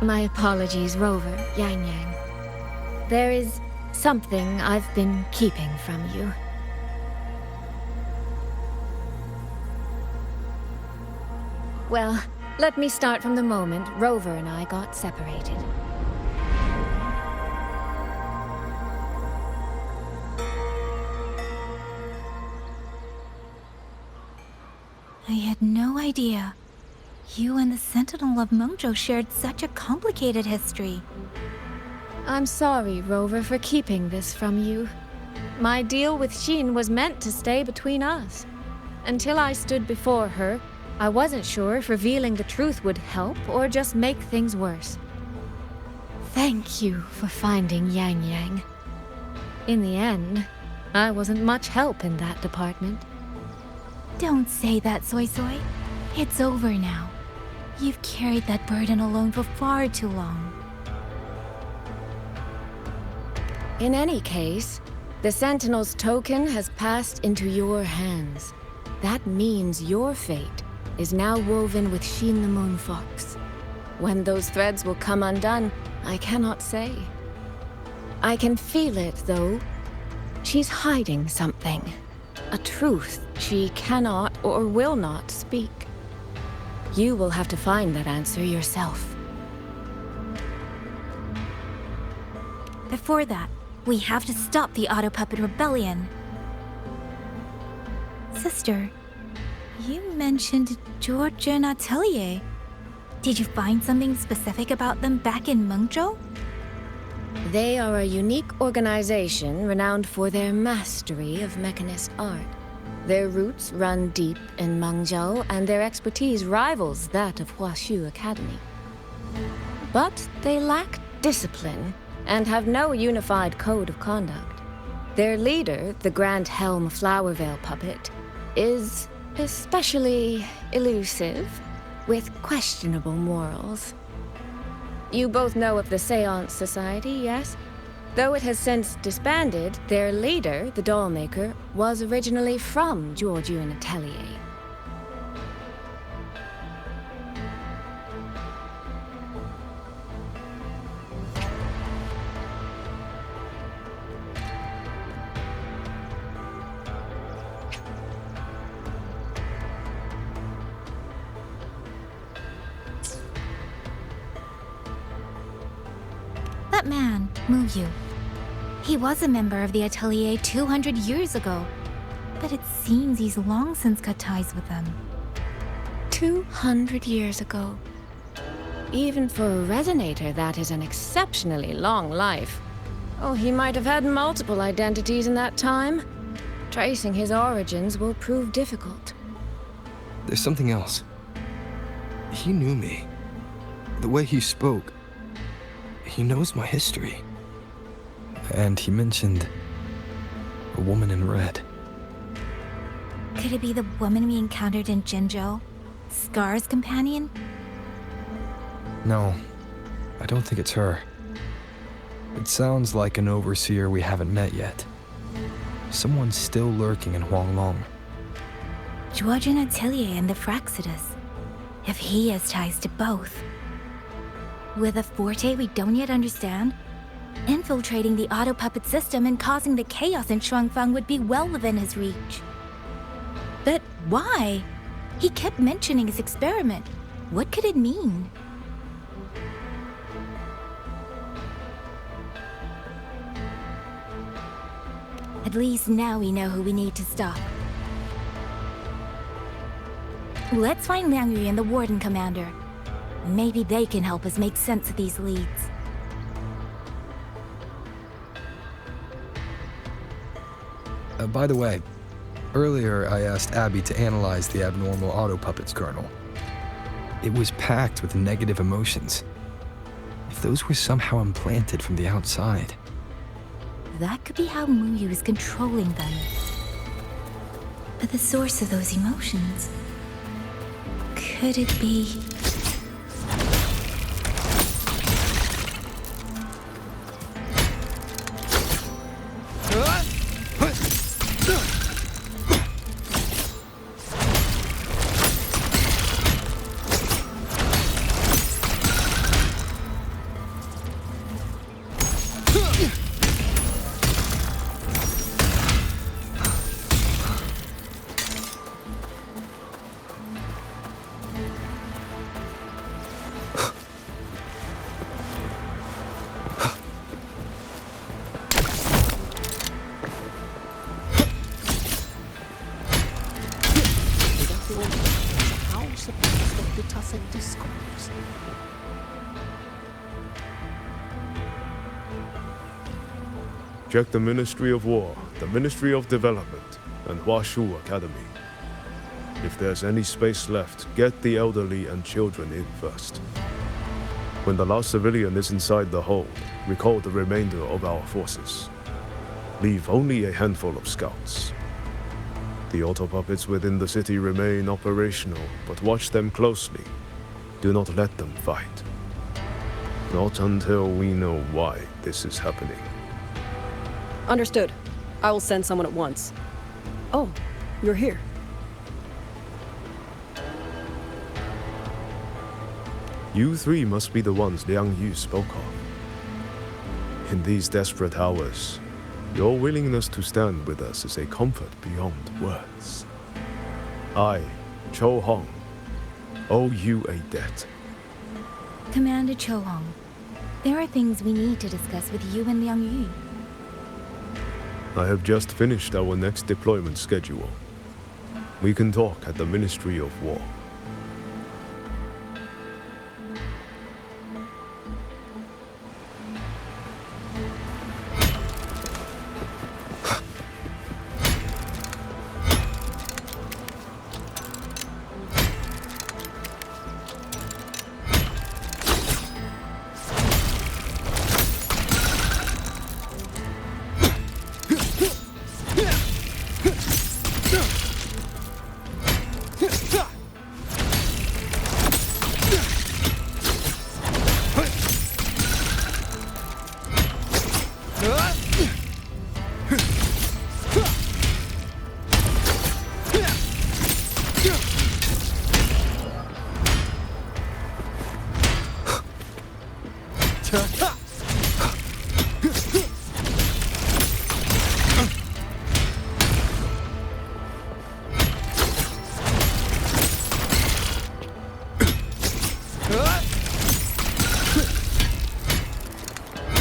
My apologies, Rover, Yang Yang. There is something I've been keeping from you. Well, let me start from the moment Rover and I got separated. I had no idea. You and the Sentinel of Mengzhou shared such a complicated history. I'm sorry, Rover, for keeping this from you. My deal with Xin was meant to stay between us. Until I stood before her, I wasn't sure if revealing the truth would help or just make things worse. Thank you for finding Yang Yang. In the end, I wasn't much help in that department. Don't say that, Soy Soy. It's over now. You've carried that burden alone for far too long. In any case, the Sentinel's token has passed into your hands. That means your fate is now woven with Xin the Moon Fox. When those threads will come undone, I cannot say. I can feel it, though. She's hiding something. A truth she cannot or will not speak. You will have to find that answer yourself. Before that, we have to stop the Autopuppet Rebellion. Sister, you mentioned Georgia and Atelier. Did you find something specific about them back in Mengzhou? They are a unique organization renowned for their mastery of mechanist art. Their roots run deep in Mengzhou, and their expertise rivals that of Huaxu Academy. But they lack discipline and have no unified code of conduct. Their leader, the Grand Helm Flowervale puppet, is especially elusive, with questionable morals. You both know of the Seance Society, yes? Though it has since disbanded, their leader, the Dollmaker, was originally from Georgiou and Atelier. That man, Mu Yu. He was a member of the Atelier 200 years ago, but it seems he's long since cut ties with them. 200 years ago. Even for a resonator, that is an exceptionally long life. Oh, he might have had multiple identities in that time. Tracing his origins will prove difficult. There's something else. He knew me. The way he spoke. He knows my history. And he mentioned a woman in red. Could it be the woman we encountered in Jinzhou? Scar's companion? No, I don't think it's her. It sounds like an overseer we haven't met yet. Someone still lurking in Huanglong. George and Atelier and the Fraxidus. If he has ties to both. With a forte we don't yet understand, infiltrating the Autopuppet system and causing the chaos in Shuangfang would be well within his reach. But why? He kept mentioning his experiment. What could it mean? At least now we know who we need to stop. Let's find Liang Yu and the Warden Commander. Maybe they can help us make sense of these leads. By the way, earlier I asked Abby to analyze the abnormal autopuppet's kernel. It was packed with negative emotions. If those were somehow implanted from the outside. That could be how Muyu is controlling them. But the source of those emotions... could it be... Check the Ministry of War, the Ministry of Development, and Huashu Academy. If there's any space left, get the elderly and children in first. When the last civilian is inside the hold, recall the remainder of our forces. Leave only a handful of scouts. The autopuppets within the city remain operational, but watch them closely. Do not let them fight. Not until we know why this is happening. Understood. I will send someone at once. Oh, you're here. You three must be the ones Liang Yu spoke of. In these desperate hours, your willingness to stand with us is a comfort beyond words. I, Cho Hong, owe you a debt. Commander Cho Hong, there are things we need to discuss with you and Liang Yu. I have just finished our next deployment schedule. We can talk at the Ministry of War.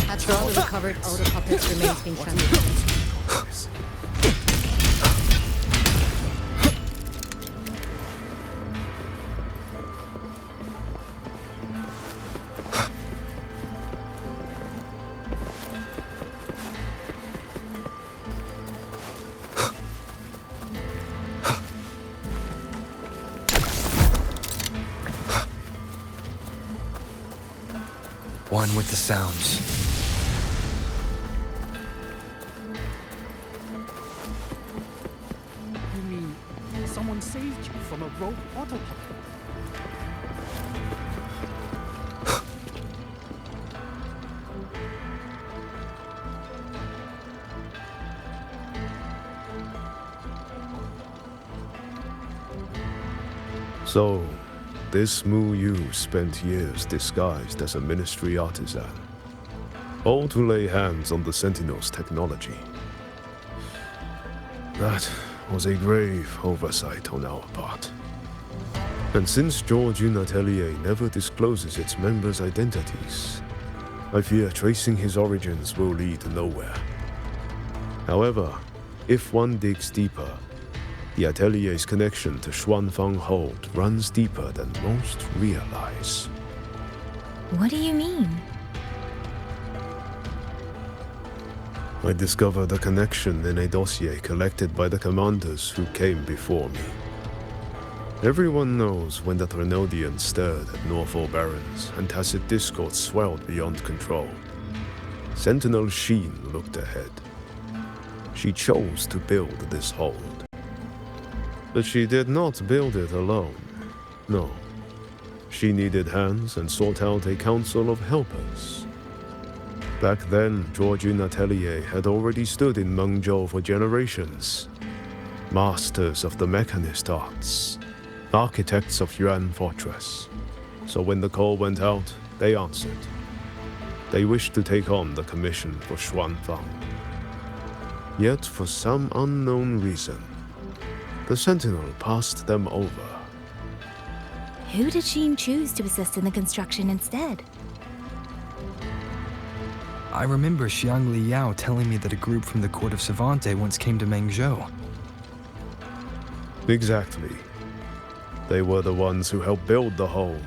After all the recovered autopuppets remains being transferred. One with the sounds. You mean someone saved you from a rogue autopuppet? So, this Mu Yu spent years disguised as a ministry artisan, all to lay hands on the Sentinel's technology. That was a grave oversight on our part. And since George Atelier never discloses its members' identities, I fear tracing his origins will lead nowhere. However, if one digs deeper, the Atelier's connection to Xuanfang Hold runs deeper than most realize. What do you mean? I discovered a connection in a dossier collected by the commanders who came before me. Everyone knows when the Threnodians stirred at Norfolk Barrens and tacit discord swelled beyond control. Sentinel Sheen looked ahead. She chose to build this hold. But she did not build it alone. No. She needed hands and sought out a council of helpers. Back then, George Atelier had already stood in Mengzhou for generations. Masters of the mechanist arts. Architects of Yuan Fortress. So when the call went out, they answered. They wished to take on the commission for Xuanfang. Yet, for some unknown reason, the Sentinel passed them over. Who did Sheen choose to assist in the construction instead? I remember Xiang Liyao telling me that a group from the court of Savante once came to Mengzhou. Exactly. They were the ones who helped build the hold,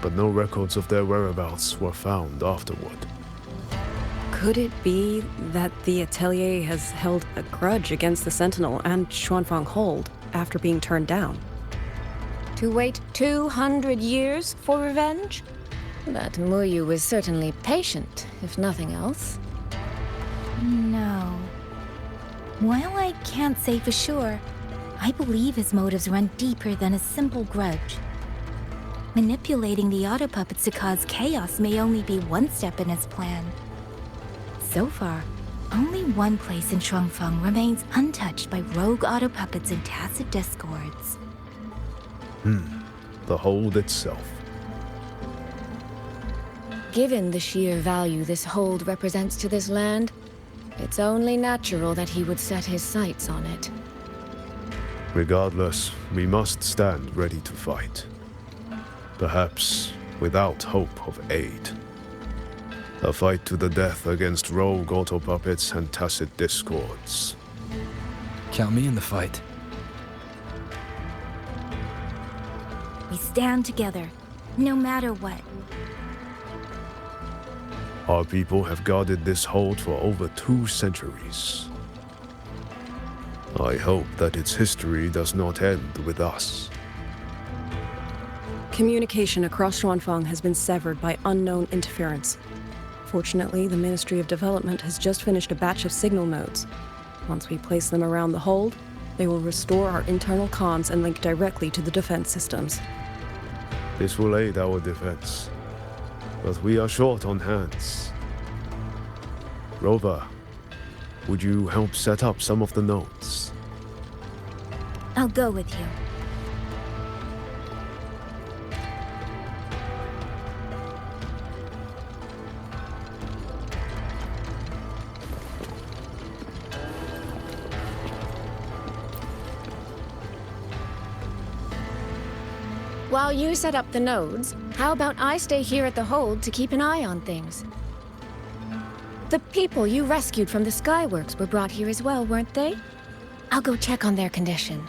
but no records of their whereabouts were found afterward. Could it be that the Atelier has held a grudge against the Sentinel and Xuanfang Hold after being turned down? To wait 200 years for revenge? That Muyu was certainly patient, if nothing else. No. While I can't say for sure, I believe his motives run deeper than a simple grudge. Manipulating the auto puppets to cause chaos may only be one step in his plan. So far, only one place in Shuangfeng remains untouched by rogue auto puppets and tacit discords. The hold itself. Given the sheer value this hold represents to this land, it's only natural that he would set his sights on it. Regardless, we must stand ready to fight. Perhaps without hope of aid. A fight to the death against rogue auto puppets and tacit discords. Count me in the fight. We stand together, no matter what. Our people have guarded this hold for over 2 centuries. I hope that its history does not end with us. Communication across Xuanfang has been severed by unknown interference. Fortunately, the Ministry of Development has just finished a batch of signal nodes. Once we place them around the hold, they will restore our internal comms and link directly to the defense systems. This will aid our defense, but we are short on hands. Rover, would you help set up some of the nodes? I'll go with you. While you set up the nodes, how about I stay here at the hold to keep an eye on things? The people you rescued from the Skyworks were brought here as well, weren't they? I'll go check on their condition.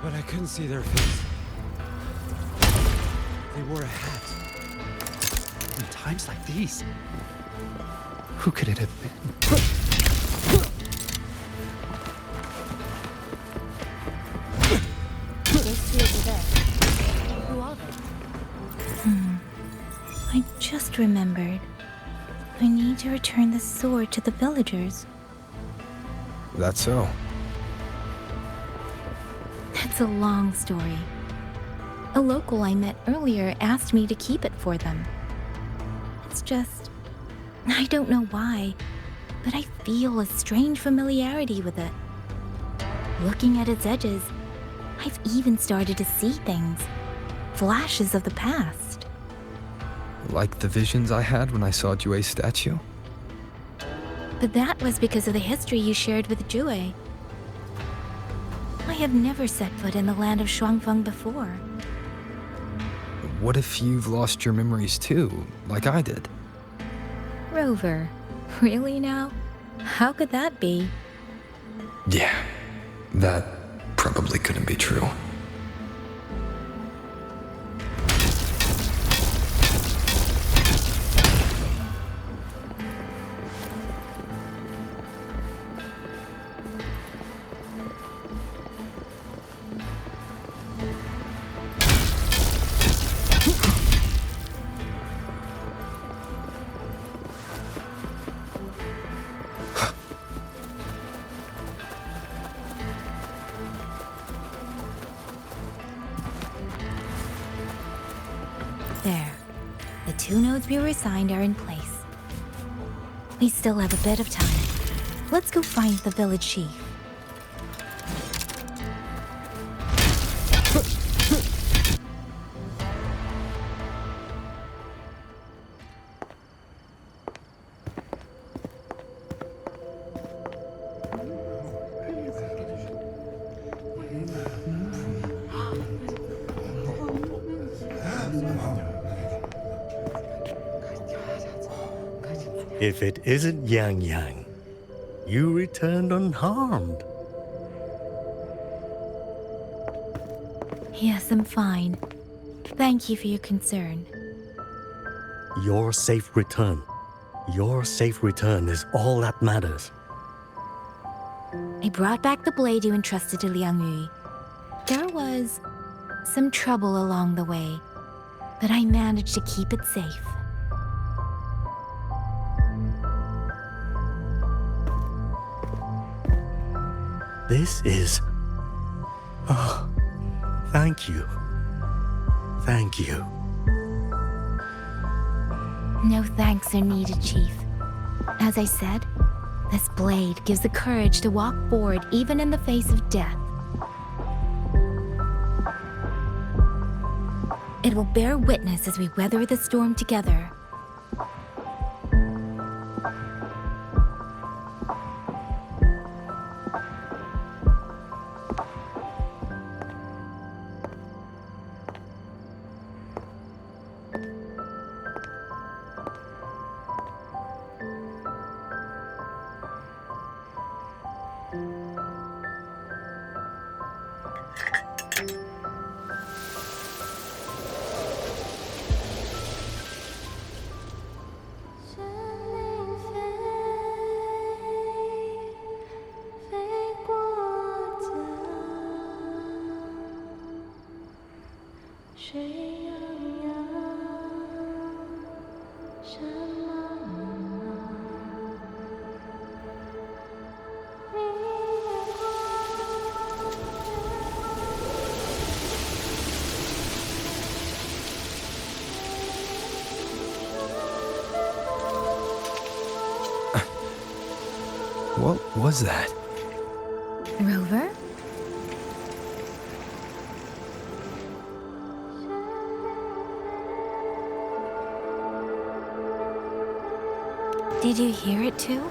But I couldn't see their face. They wore a hat. In times like these. Who could it have been? Who are they? I just remembered. I need to return the sword to the villagers. That's so. It's a long story. A local I met earlier asked me to keep it for them. It's just... I don't know why, but I feel a strange familiarity with it. Looking at its edges, I've even started to see things, flashes of the past. Like the visions I had when I saw Jue's statue? But that was because of the history you shared with Jue. I have never set foot in the land of Shuangfeng before. What if you've lost your memories too, like I did? Rover, really now? How could that be? Yeah, that probably couldn't be true. There. The 2 nodes we were assigned are in place. We still have a bit of time. Let's go find the village chief. If it isn't Yang Yang, you returned unharmed. Yes, I'm fine. Thank you for your concern. Your safe return. Your safe return is all that matters. I brought back the blade you entrusted to Liang Yu. There was some trouble along the way, but I managed to keep it safe. This is... Oh, thank you. Thank you. No thanks are needed, Chief. As I said, this blade gives the courage to walk forward even in the face of death. It will bear witness as we weather the storm together. What was that? Rover? Did you hear it too?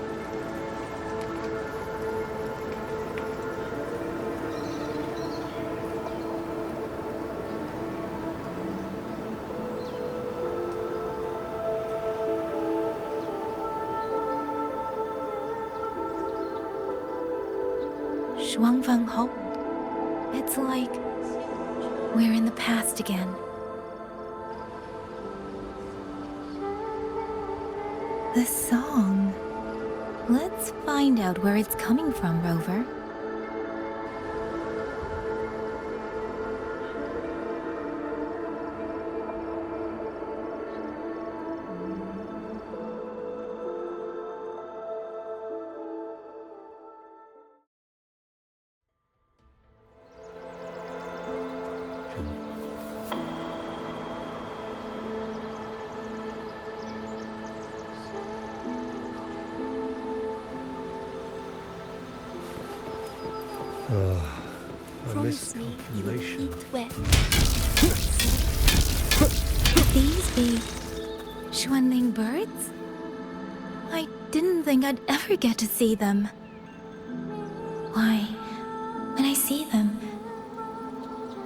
Shuangfeng Hold. It's like we're in the past again. The song. Let's find out where it's coming from, Rover. Promise me you will eat well. Could these be Xuanling birds? I didn't think I'd ever get to see them. Why, when I see them,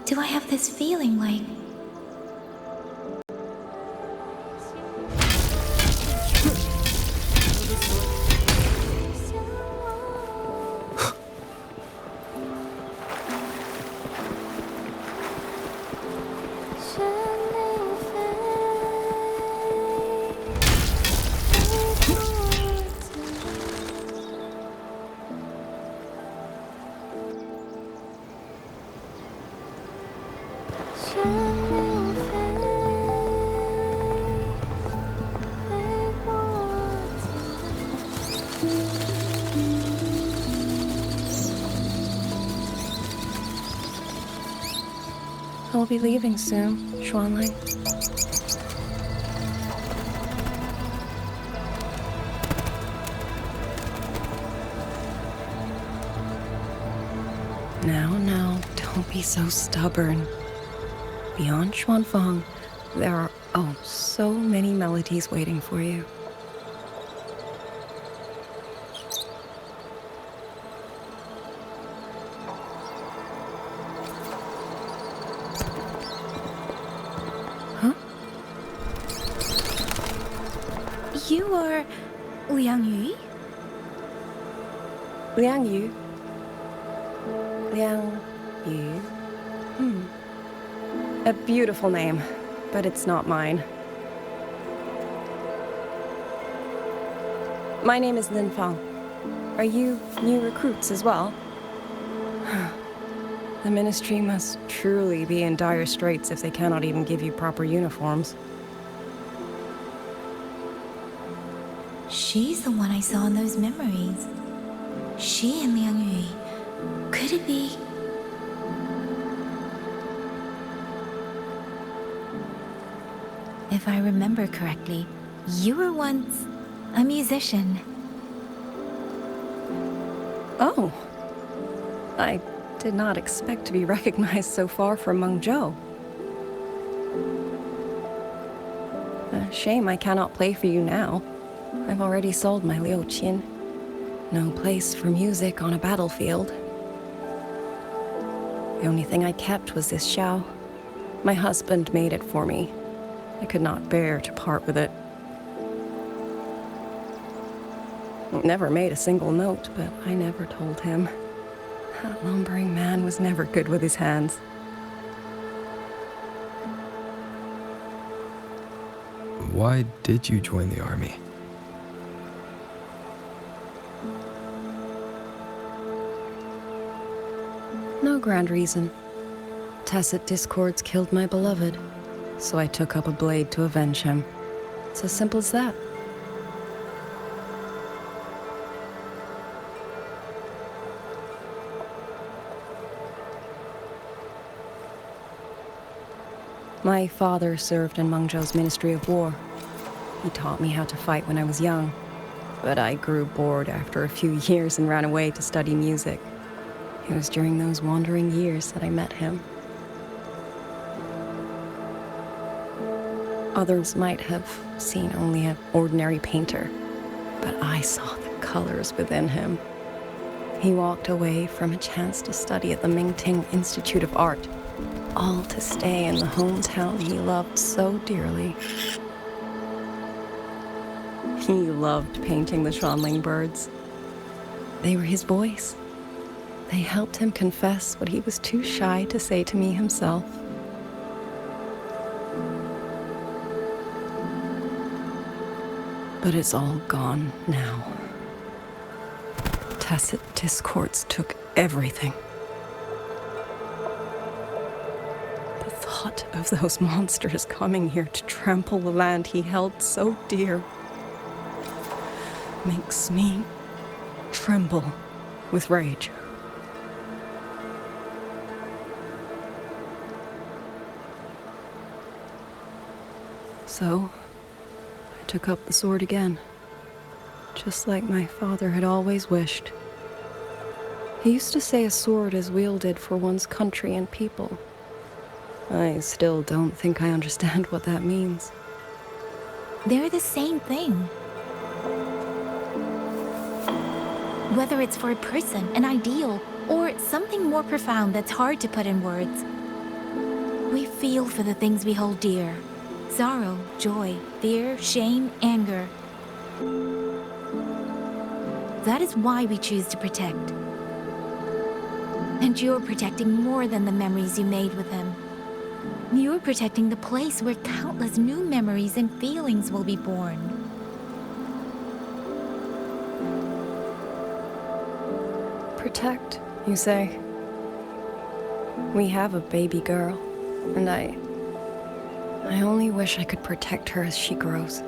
do I have this feeling like I'll be leaving soon, Xuanling. Now, don't be so stubborn. Beyond Xuanfang, there are, so many melodies waiting for you. you are Liang Yu? Liang Yu? Liang Yu? A beautiful name, but it's not mine. My name is Lin Fang. Are you new recruits as well? The Ministry must truly be in dire straits if they cannot even give you proper uniforms. She's the one I saw in those memories. She and Liang Yu. Could it be? If I remember correctly, you were once a musician. Oh. I did not expect to be recognized so far from Mengzhou. A shame I cannot play for you now. I've already sold my Liuqin. No place for music on a battlefield. The only thing I kept was this xiao. My husband made it for me. I could not bear to part with it. Never made a single note, but I never told him. That lumbering man was never good with his hands. Why did you join the army? No grand reason. Tacit discords killed my beloved, so I took up a blade to avenge him. It's as simple as that. My father served in Mengzhou's Ministry of War. He taught me how to fight when I was young, but I grew bored after a few years and ran away to study music. It was during those wandering years that I met him. Others might have seen only an ordinary painter, but I saw the colors within him. He walked away from a chance to study at the Mingting Institute of Art, all to stay in the hometown he loved so dearly. He loved painting the Xuanling birds. They were his voice. They helped him confess what he was too shy to say to me himself. But it's all gone now. Tacit discords took everything. The thought of those monsters coming here to trample the land he held so dear makes me tremble with rage. So, I took up the sword again, just like my father had always wished. He used to say a sword is wielded for one's country and people. I still don't think I understand what that means. They're the same thing. Whether it's for a person, an ideal, or something more profound that's hard to put in words. We feel for the things we hold dear. Sorrow, joy, fear, shame, anger. That is why we choose to protect. And you're protecting more than the memories you made with him. You're protecting the place where countless new memories and feelings will be born. Protect, you say? We have a baby girl, and I only wish I could protect her as she grows.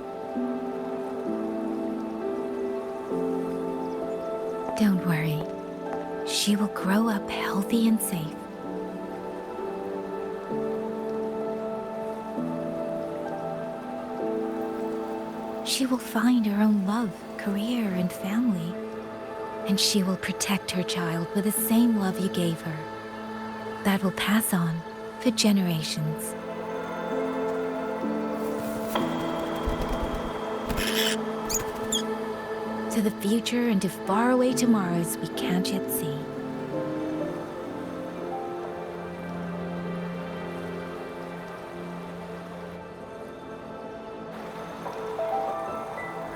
Don't worry. She will grow up healthy and safe. She will find her own love, career, and family. And she will protect her child with the same love you gave her. That will pass on for generations. To the future and to faraway tomorrows we can't yet see.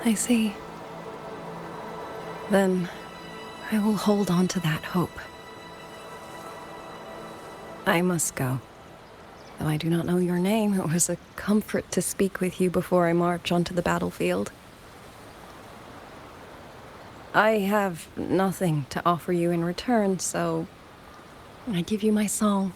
I see. Then I will hold on to that hope. I must go. Though I do not know your name, it was a comfort to speak with you before I march onto the battlefield. I have nothing to offer you in return, so I give you my song.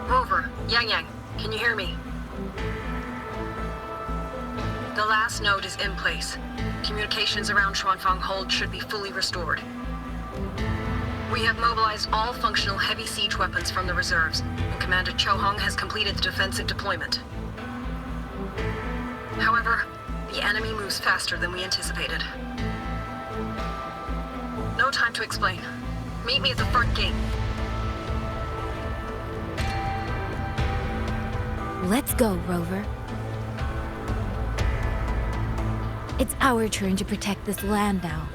Rover, Yang, can you hear me? The last node is in place. Communications around Xuanfang Hold should be fully restored. We have mobilized all functional heavy siege weapons from the reserves, and Commander Cho Hong has completed the defensive deployment. However, the enemy moves faster than we anticipated. No time to explain. Meet me at the front gate. Let's go, Rover. It's our turn to protect this land now.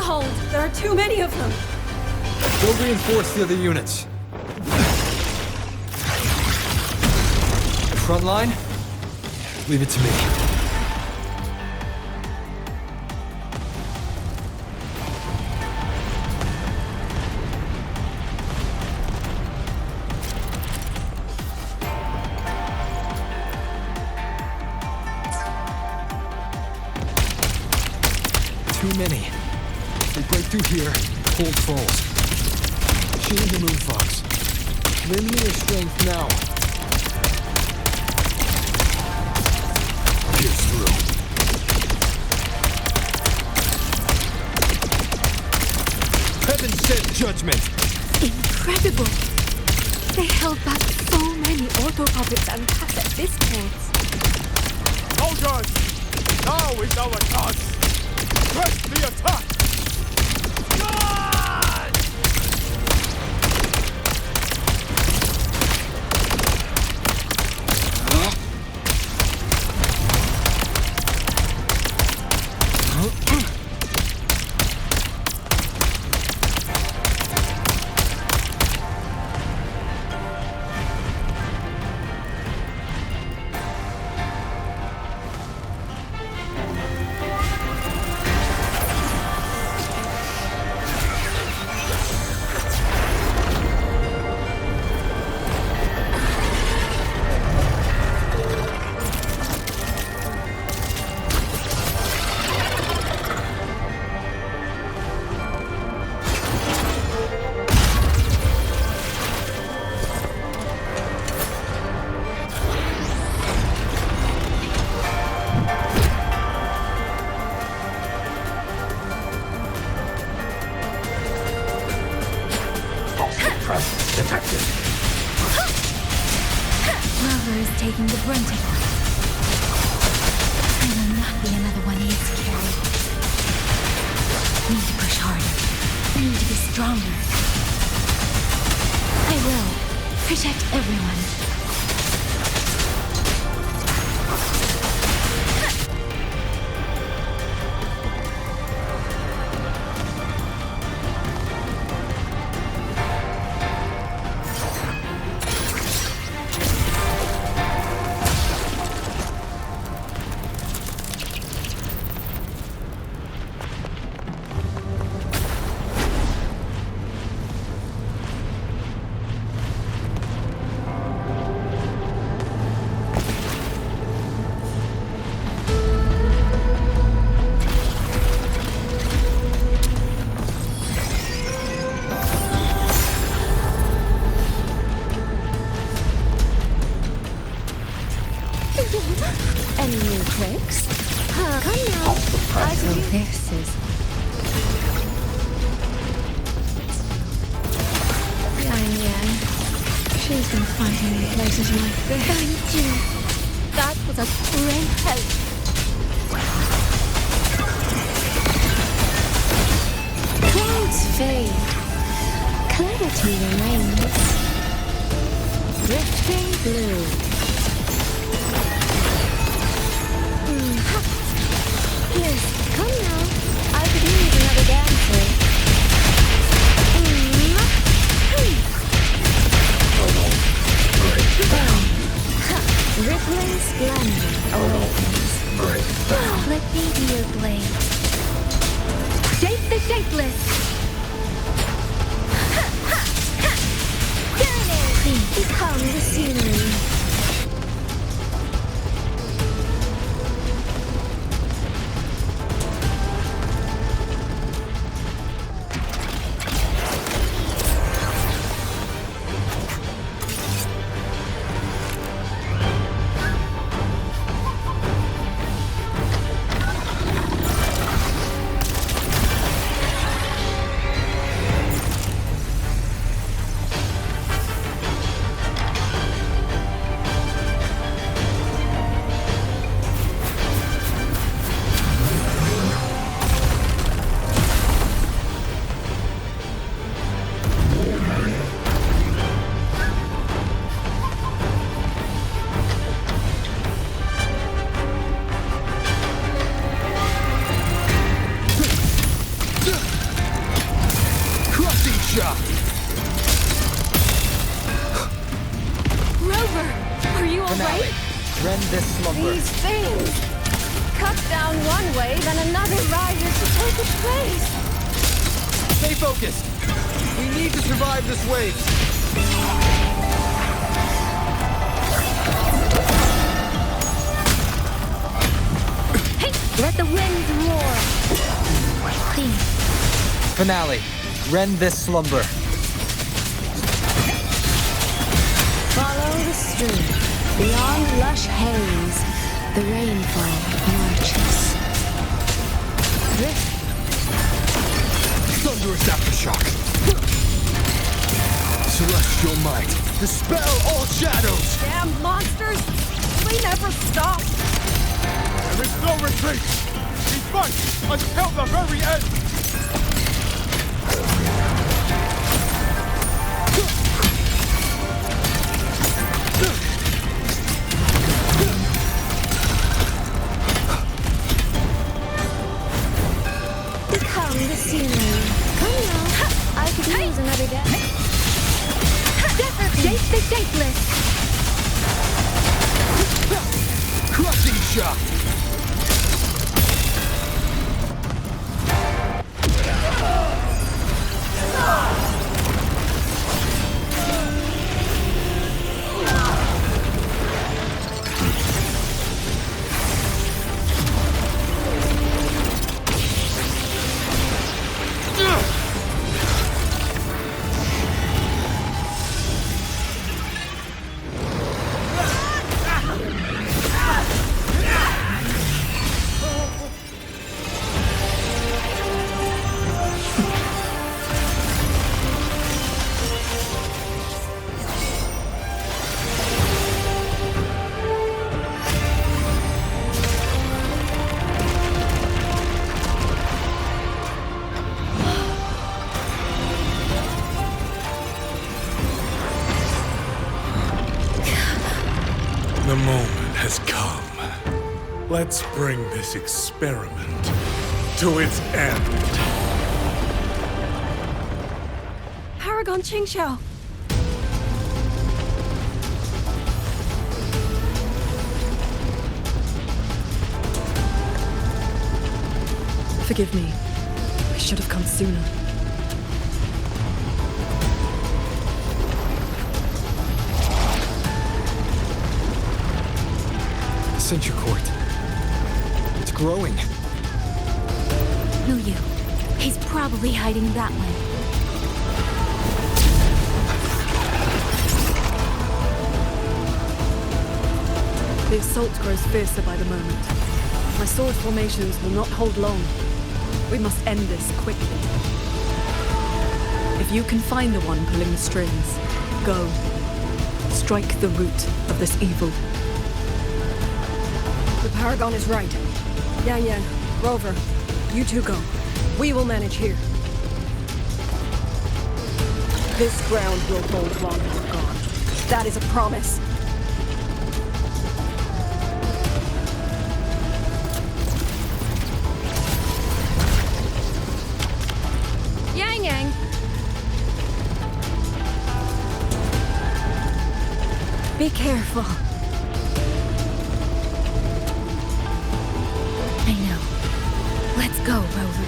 the hold! There are too many of them! Go reinforce the other units. Front line? Leave it to me. Too many. They break through here, hold falls. Shield the Moonfox. Lend me your strength now. Pierce through. Heaven sent judgment! Incredible! They held back so many auto puppets and cassette discords. Soldiers! Now is our chance! Press the attack! Rover is taking the brunt of it. I will not be another one he has carried. Need to push harder. Need to be stronger. I will protect everyone. Any new tricks? Come now. So this is Yang. She's been fighting in places like this. Thank you. That was a great help. Clouds fade. Clarity remains. Drifting blue. Yes, come now. I could use another dancer. Rippling splendor awakens. Let me be your blade. Shape the shapeless. Please become the scenery. shot! Rover, are you alright? Rend this slumber. These things cut down one wave and another rises to take its place. Stay focused. We need to survive this wave. Hey, let the winds roar. Clean. Finale. Rend this slumber. Follow the stream. Beyond lush haze, the rainfall marches. Thunderous aftershock. Celestial might. Dispel all shadows. Damn monsters! We never stop! There is no retreat! We fight until the very end! Come the ceiling. Come now. I could use another death. Desert date the dateless. Crushing shot. The moment has come. Let's bring this experiment to its end. Paragon Qingxiao! Forgive me. I should have come sooner. Censure Court. It's growing. Who you? He's probably hiding that way. The assault grows fiercer by the moment. My sword formations will not hold long. We must end this quickly. If you can find the one pulling the strings, go. Strike the root of this evil. The Paragon is right. Yang Yang, Rover, you two go. We will manage here. This ground will hold while you're gone. That is a promise. Yang Yang! Be careful. I know. Let's go, Rover.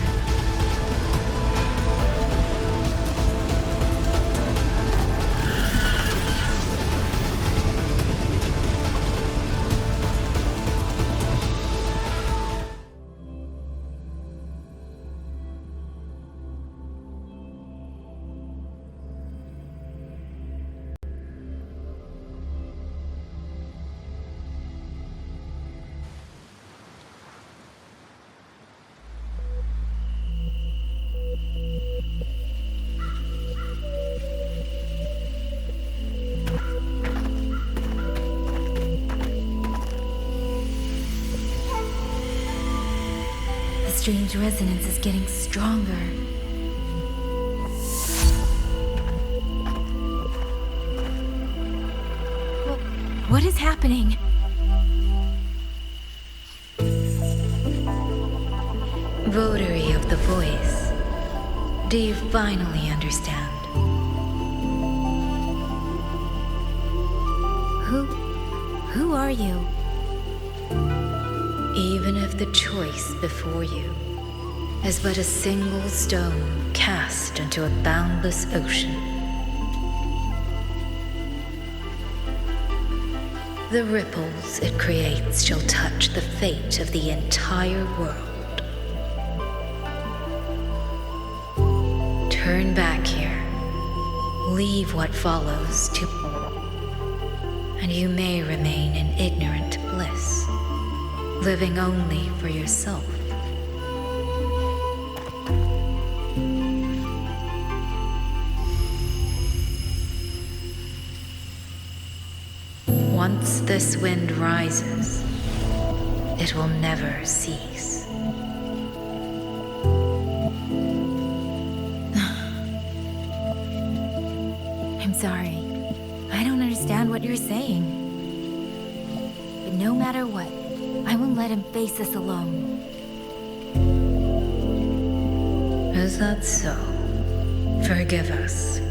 The strange resonance is getting stronger. What is happening? Votary of the Voice, do you finally understand? Who are you? Even if the choice before you is but a single stone cast into a boundless ocean, the ripples it creates shall touch the fate of the entire world. Turn back here, leave what follows to, and you may remain in ignorant bliss, living only for yourself. Once this wind rises, it will never cease. I'm sorry. I don't understand what you're saying. But no matter what, I won't let him face us alone. Is that so? Forgive us.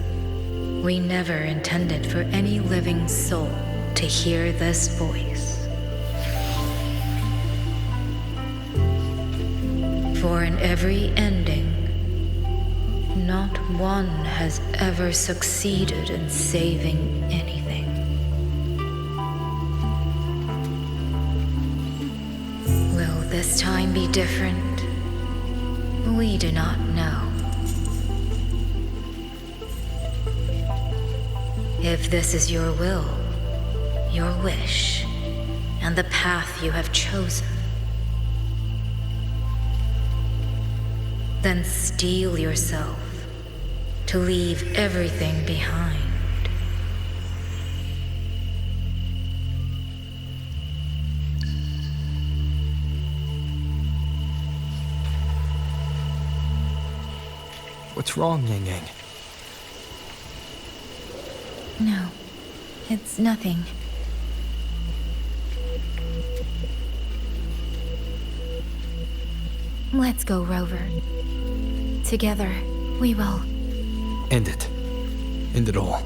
We never intended for any living soul to hear this voice. For in every ending, not one has ever succeeded in saving anything. Will this time be different? We do not know. If this is your will, your wish, and the path you have chosen, then steel yourself to leave everything behind. What's wrong, Yang Yang? No, it's nothing. Let's go, Rover. Together, we will. End it. End it all.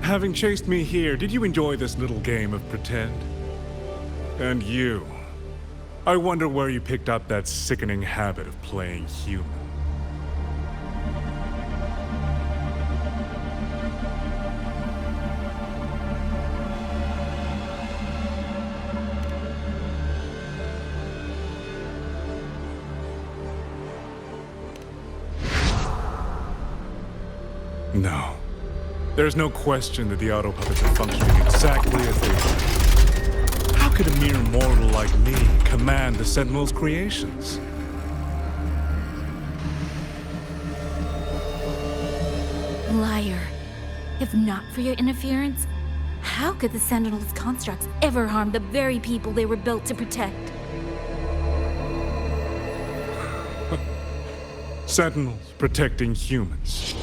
Having chased me here, did you enjoy this little game of pretend? And you? I wonder where you picked up that sickening habit of playing human. No. There's no question that the auto puppets are functioning exactly as they should. How could a mere mortal like me command the Sentinel's creations? Liar. If not for your interference, how could the Sentinel's constructs ever harm the very people they were built to protect? Sentinels protecting humans.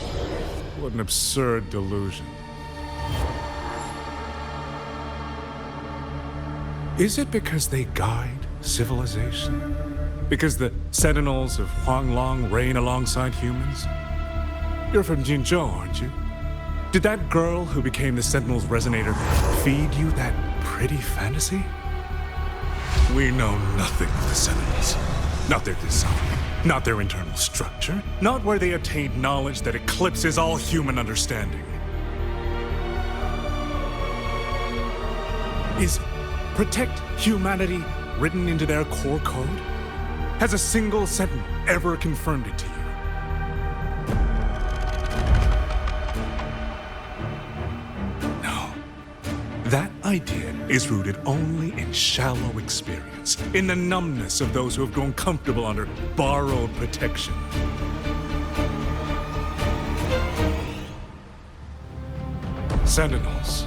What an absurd delusion. Is it because they guide civilization? Because the Sentinels of Huanglong reign alongside humans? You're from Jinzhou, aren't you? Did that girl who became the Sentinel's resonator feed you that pretty fantasy? We know nothing of the Sentinels. Not their design, not their internal structure, not where they attained knowledge that eclipses all human understanding. Is protect humanity written into their core code? Has a single Sentinel ever confirmed it to you? No. That idea is rooted only in shallow experience, in the numbness of those who have grown comfortable under borrowed protection. Sentinels.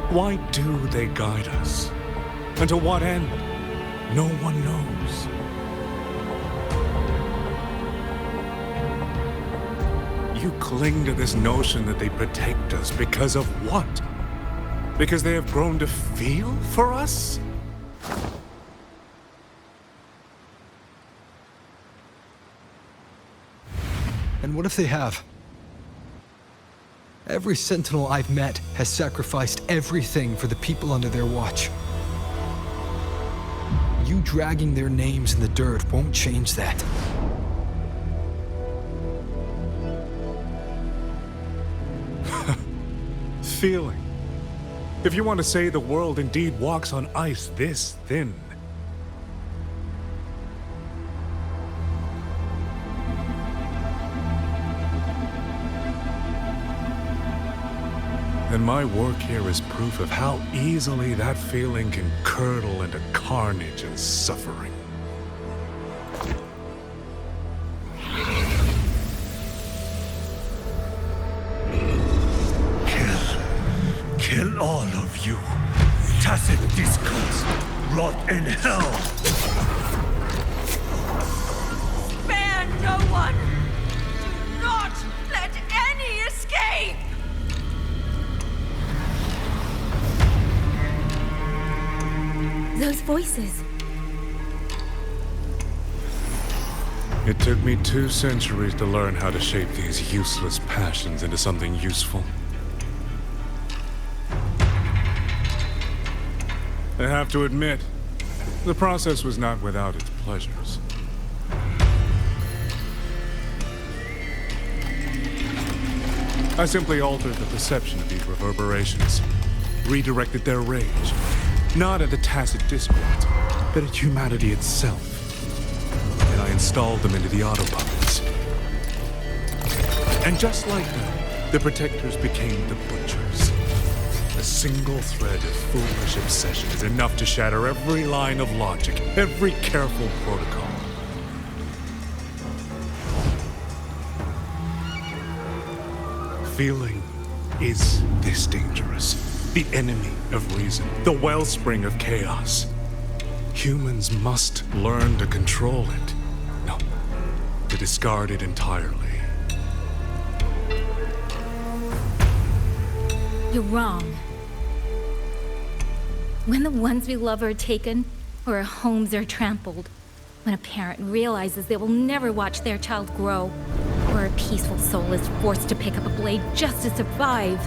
Why do they guide us? And to what end? No one knows. You cling to this notion that they protect us because of what? Because they have grown to feel for us? And what if they have? Every Sentinel I've met has sacrificed everything for the people under their watch. You dragging their names in the dirt won't change that. Feeling. If you want to say the world indeed walks on ice this thin. And my work here is proof of how easily that feeling can curdle into carnage and suffering. Kill all of you. Tacit discords, rot in hell. Spare no one! Do not let any escape! Those voices. It took me 2 centuries to learn how to shape these useless passions into something useful. I have to admit, the process was not without its pleasures. I simply altered the perception of these reverberations, redirected their rage, not at the tacit discords, but at humanity itself. And I installed them into the autopuppets. And just like them, the protectors became the butchers. A single thread of foolish obsession is enough to shatter every line of logic, every careful protocol. Feeling is this dangerous. The enemy of reason, the wellspring of chaos. Humans must learn to control it. No, to discard it entirely. You're wrong. When the ones we love are taken, or our homes are trampled, when a parent realizes they will never watch their child grow, or a peaceful soul is forced to pick up a blade just to survive.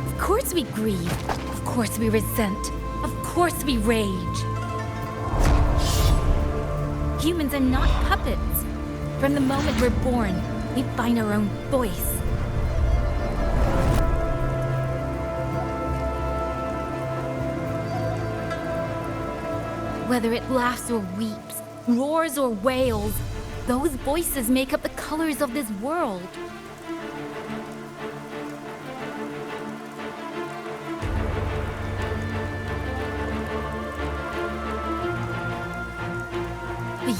Of course we grieve. Of course we resent. Of course we rage. Humans are not puppets. From the moment we're born, we find our own voice. Whether it laughs or weeps, roars or wails, those voices make up the colors of this world. But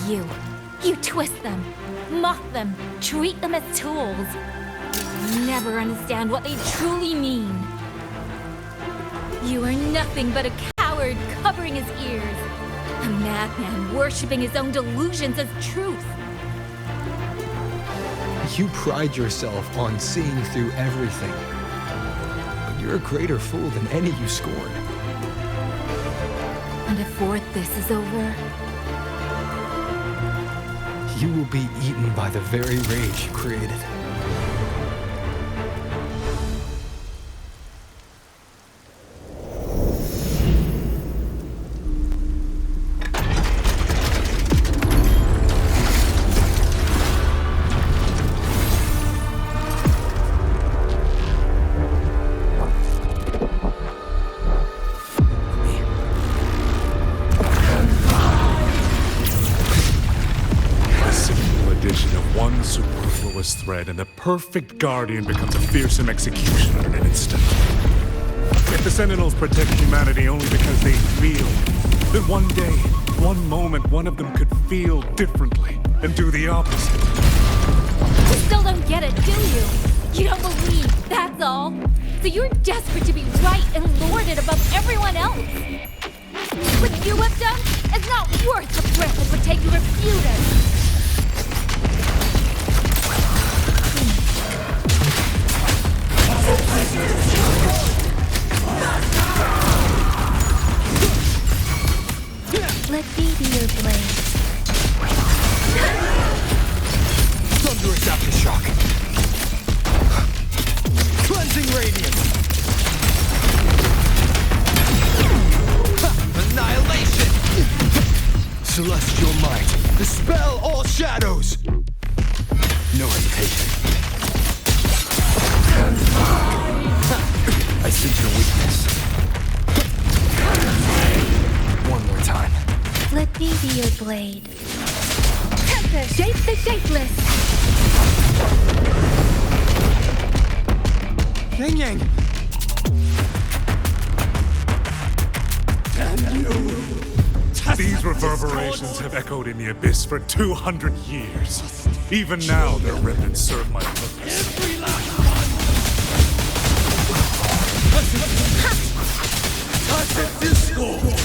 you twist them, mock them, treat them as tools. You never understand what they truly mean. You are nothing but a coward covering his ears. A madman worshipping his own delusions as truth. You pride yourself on seeing through everything. But you're a greater fool than any you scorn. And before this is over, you will be eaten by the very rage you created. Thread, and the perfect guardian becomes a fearsome executioner in an instant. If the Sentinels protect humanity only because they feel, then one day, one moment, one of them could feel differently and do the opposite. You still don't get it, do you? You don't believe, that's all. So you're desperate to be right and lorded above everyone else. What you have done is not worth the breath it would take to refute it. Let me be your blade. Thunderous aftershock. Cleansing radiance. Annihilation. Celestial might. Dispel all shadows. No hesitation. I sense your weakness. One more time. Let me be your blade. Tempest, shape the shapeless. Yang Yang! These reverberations have echoed in the abyss for 200 years. Even now, their remnants serve my purpose. Tacet Discord!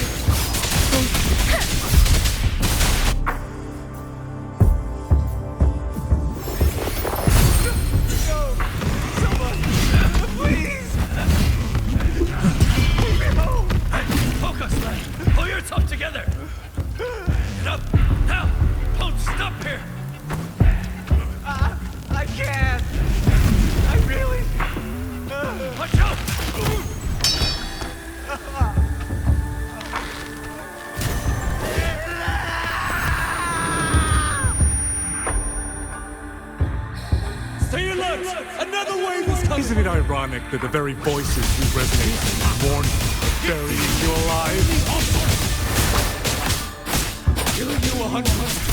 Isn't it ironic that the very voices we resonate with warn you, burying you alive? Killing you 100.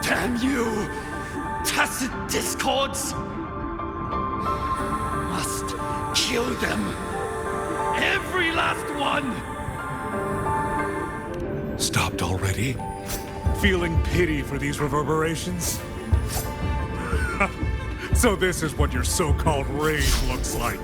Damn you! Tacet Discords! Must kill them! Every last one! Stopped already? Feeling pity for these reverberations? So this is what your so-called rage looks like.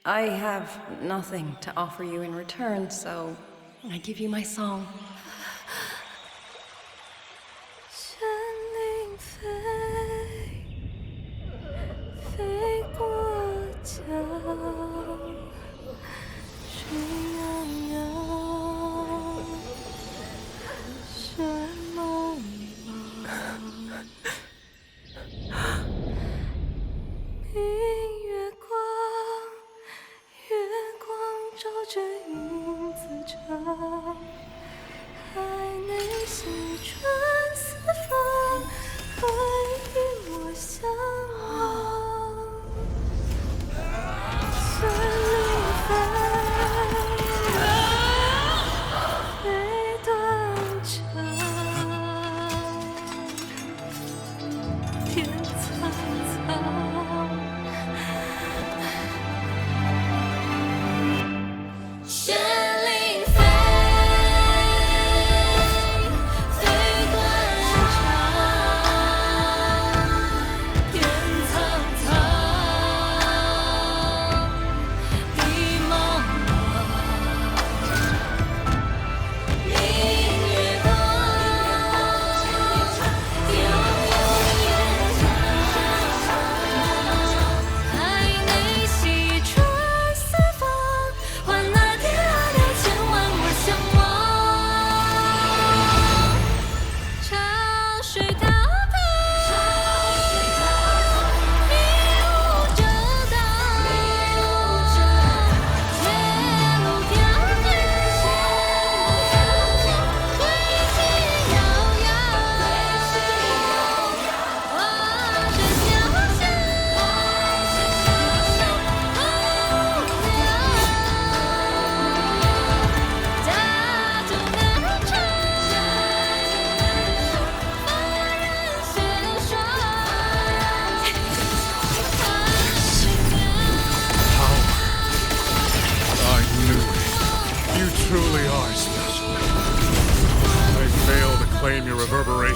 I have nothing to offer you in return, so I give you my song.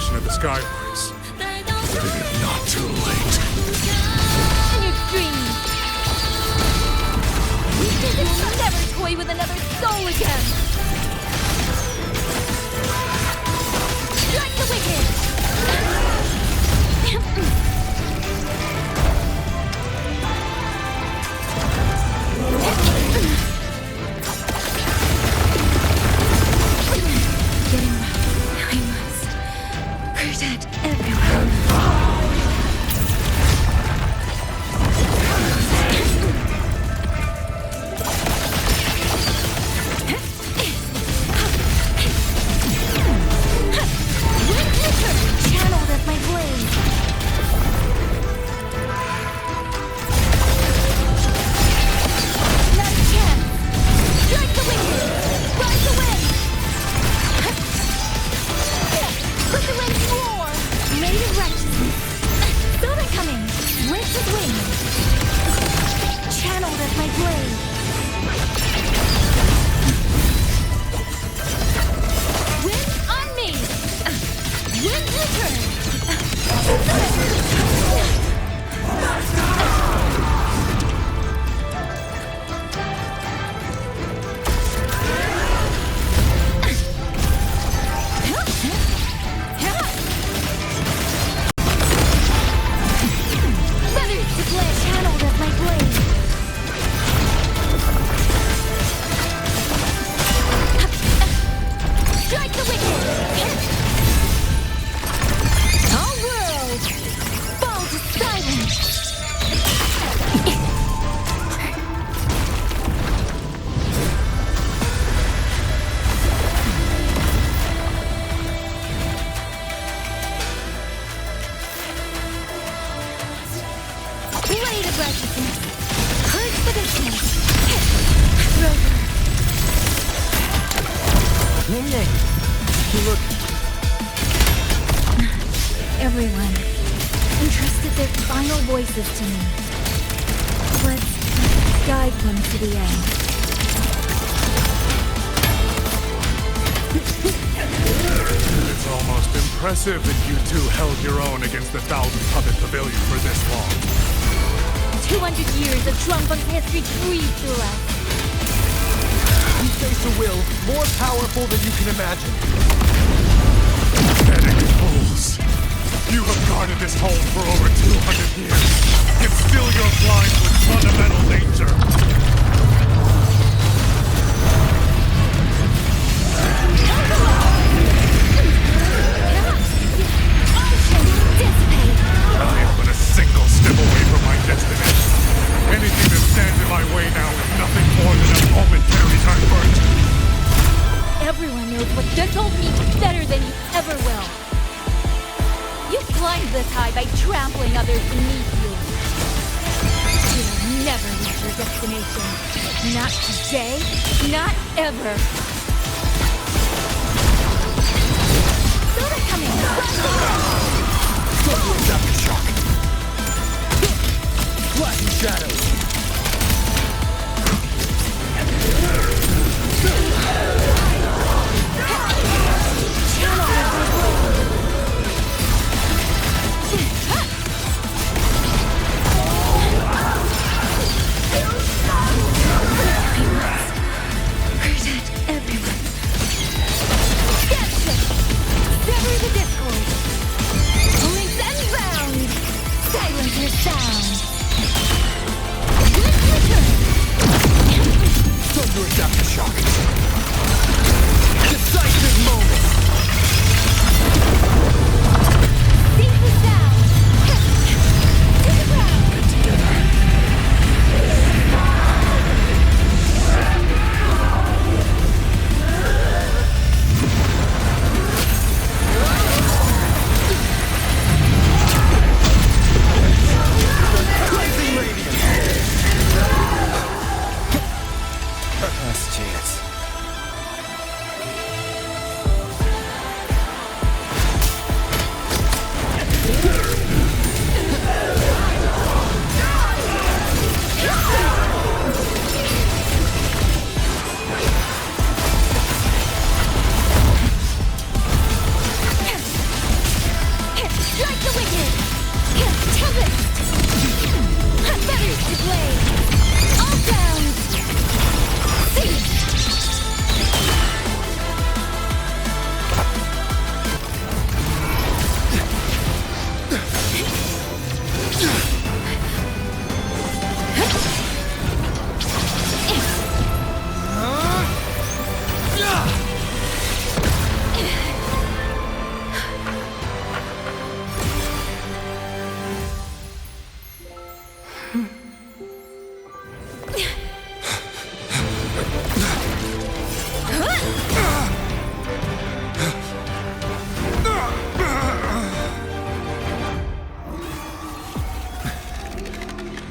restoration of the Skywise. But it is not too late. In your dreams! You'll never toy with another soul again! Strike the wicked! Getting rough. I must protect everyone. Channeled as my blade. Not a chance. Strike the wicked. Ride the wind. Let the winds roar. Made of righteousness. Saw that coming. Lift his wings. Channeled as my blade. Wind on me. Wind return. Feathers to play channeled as my blade. Strike the wicked! All worlds fall to silence! Blade of righteousness! Purge the distance! Rover! Yang, you look... Everyone entrusted their final voices to me. Let's guide them to the end. It's almost impressive that you two held your own against the 1,000-puppet pavilion for this long. 200 years of Trumbull's history breathed through us. We face a will more powerful than you can imagine. Pathetic fools. You have guarded this home for over 200 years, yet still you're blind to its fundamental danger. I am but a single step away from my destination. Anything that stands in my way now is nothing more than a momentary diversion. Everyone knows what this hold means better than you ever will. You climbed this high by trampling others beneath you. You will never reach your destination. Not today, not ever. Saw that coming! Go to a aftershock. Flash and shadows. Protect everyone. Gotcha! Sever the discord. Links unbound. Silence your sound.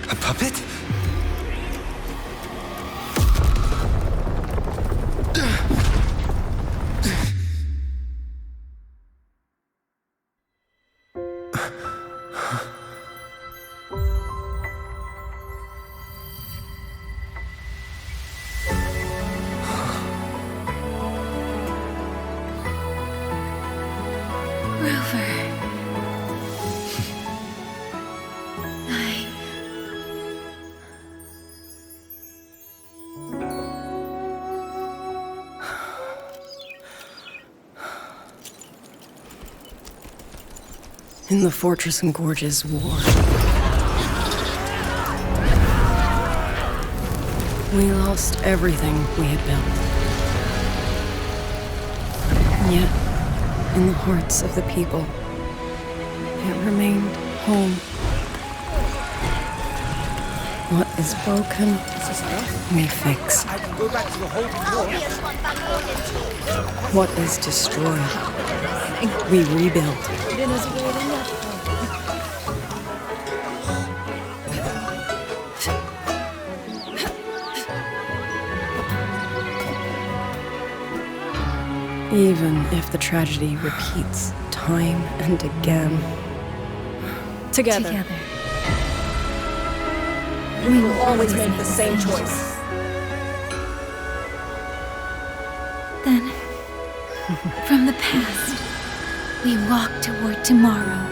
A puppet? Rover. In the Fortress and Gorges War, we lost everything we had built. And yet, in the hearts of the people, it remained home. What is broken, we fix. What is destroyed, we rebuild. Even if the tragedy repeats time and again. Together. We will always make the same choice. Then, from the past, we walk toward tomorrow.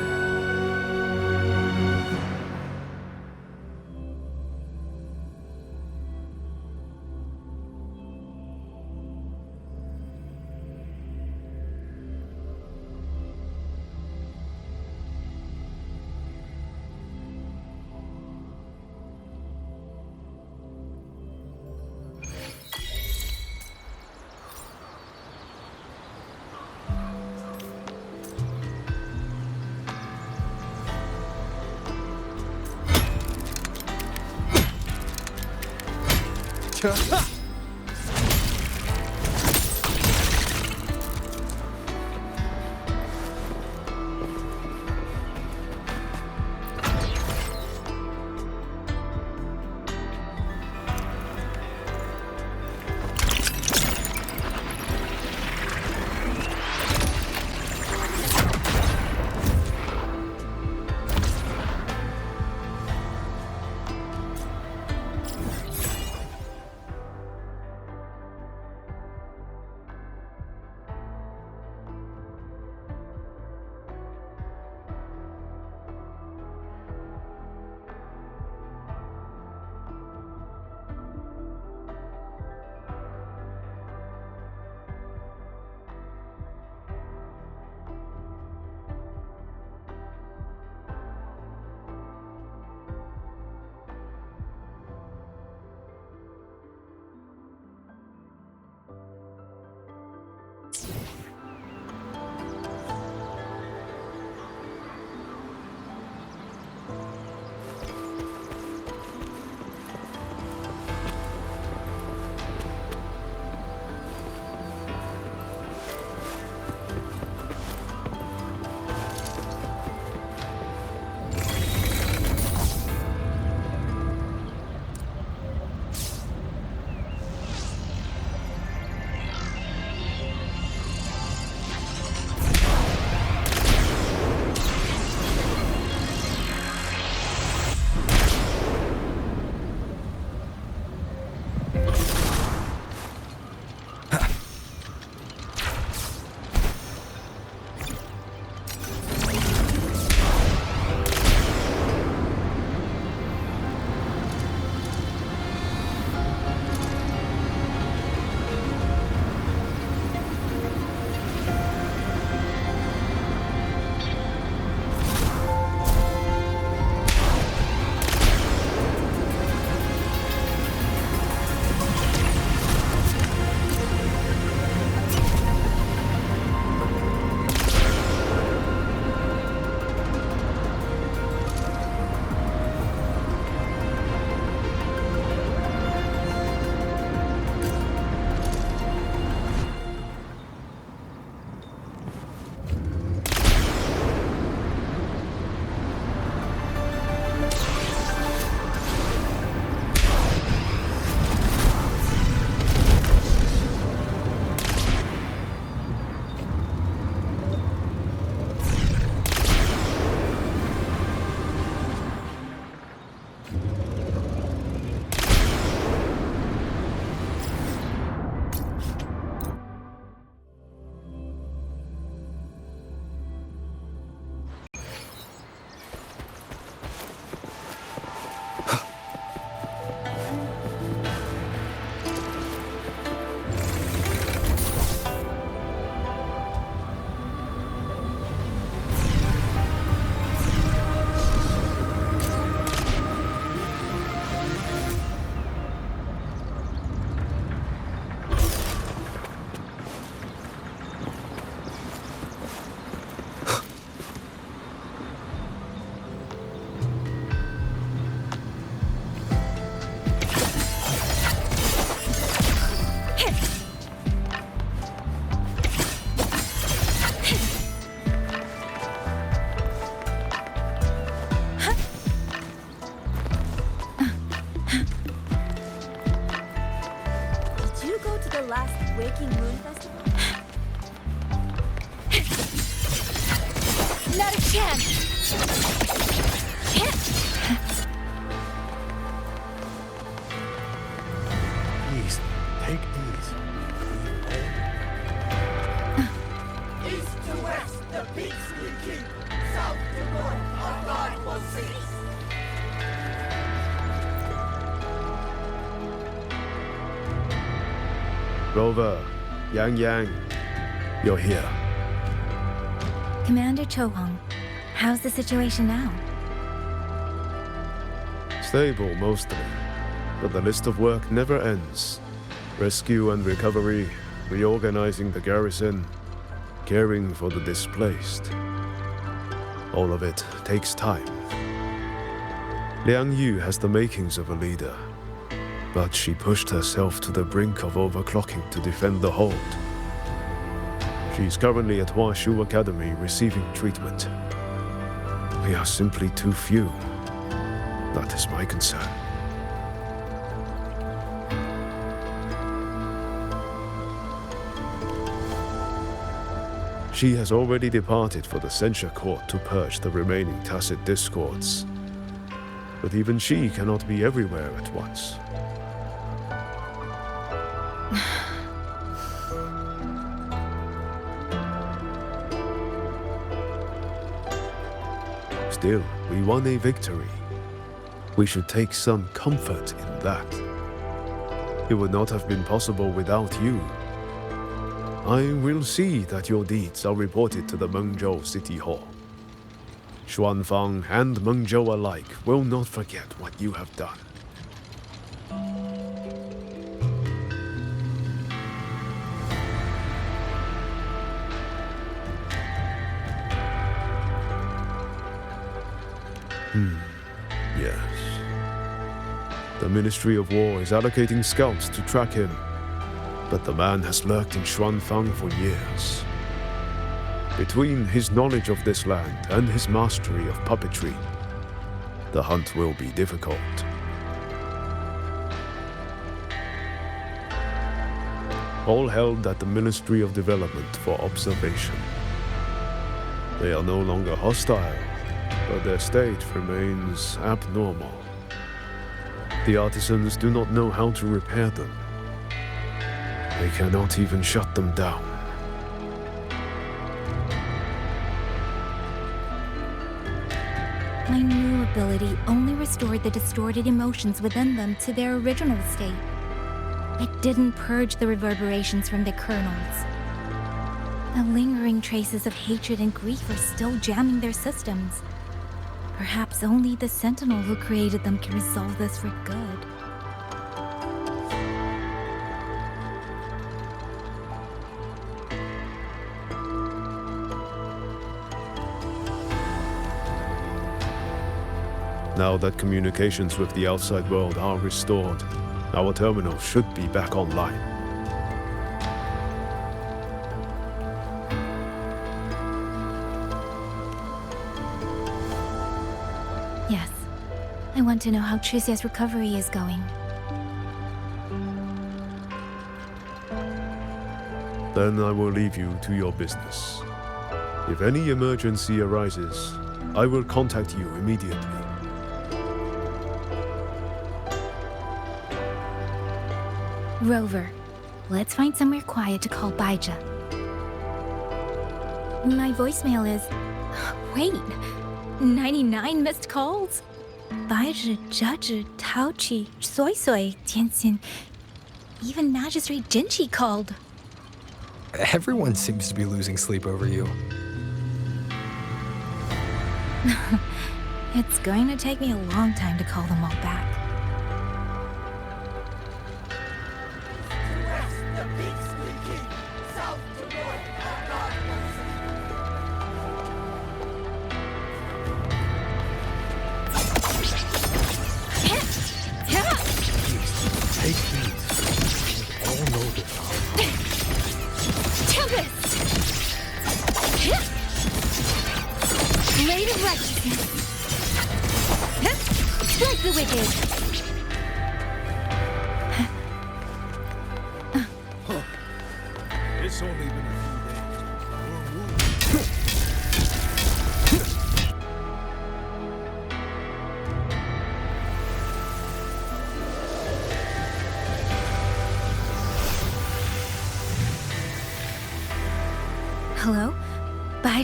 Please, take these. East to west, the peace we keep. South to north, our God will cease. Rover, Yang Yang, you're here. Commander Chohong, how's the situation now? Stable mostly, but the list of work never ends. Rescue and recovery, reorganizing the garrison, caring for the displaced. All of it takes time. Liang Yu has the makings of a leader, but she pushed herself to the brink of overclocking to defend the hold. She's currently at Huashu Academy receiving treatment. We are simply too few. That is my concern. She has already departed for the censure court to purge the remaining tacit discords. But even she cannot be everywhere at once. Still, we won a victory. We should take some comfort in that. It would not have been possible without you. I will see that your deeds are reported to the Mengzhou City Hall. Xuanfang and Mengzhou alike will not forget what you have done. Yes. The Ministry of War is allocating scouts to track him, but the man has lurked in Xuanfang for years. Between his knowledge of this land and his mastery of puppetry, the hunt will be difficult. All held at the Ministry of Development for observation. They are no longer hostile, but their state remains abnormal. The artisans do not know how to repair them. They cannot even shut them down. My new ability only restored the distorted emotions within them to their original state. It didn't purge the reverberations from the kernels. The lingering traces of hatred and grief are still jamming their systems. Perhaps only the Sentinel who created them can resolve this for good. Now that communications with the outside world are restored, our terminal should be back online. Yes. I want to know how Trucia's recovery is going. Then I will leave you to your business. If any emergency arises, I will contact you immediately. Rover, let's find somewhere quiet to call Baija. My voicemail is... Wait, 99 missed calls? Baija, Judge, Taochi, Soy Soy, Tianxin, even Magistrate Jinchi called. Everyone seems to be losing sleep over you. It's going to take me a long time to call them all back. It's only been a few days.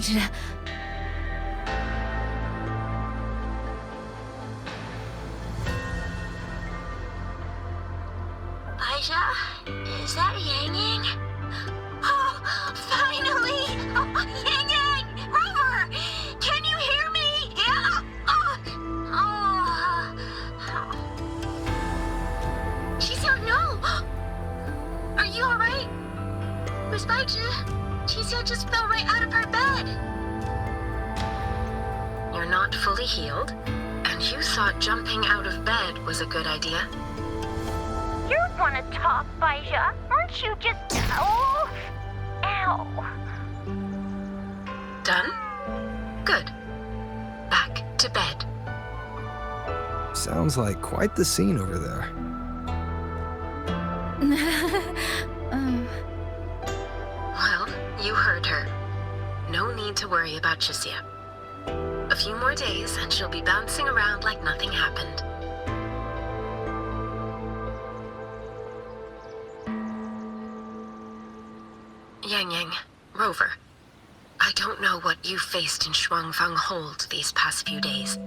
Baizhi. Baizhi, is that Yang Yang? Oh, finally! Oh, Yang Yang! Rover! Can you hear me? Yeah! Qixia, no! Are you alright? Miss Baizhi, Qixia just fell right out of her bed. You're not fully healed, and you thought jumping out of bed was a good idea? You want to talk, Baizhi? Aren't you just... Oh! Ow. Done? Good. Back to bed. Sounds like quite the scene over there. Well, you heard her. No need to worry about Qixia. A few more days and she'll be bouncing around like nothing happened. Yang Yang, Rover, I don't know what you faced in Shuangfang Hold these past few days.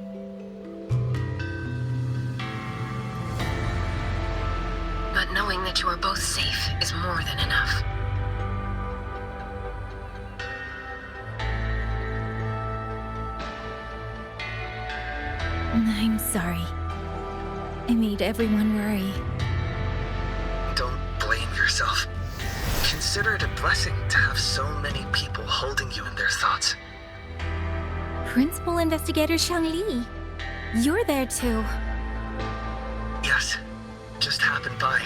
But knowing that you are both safe is more than enough. I'm sorry. I made everyone worry. Don't blame yourself. Consider it a blessing to have so many people holding you in their thoughts. Principal Investigator Shangli, you're there too. Yes, just happened by.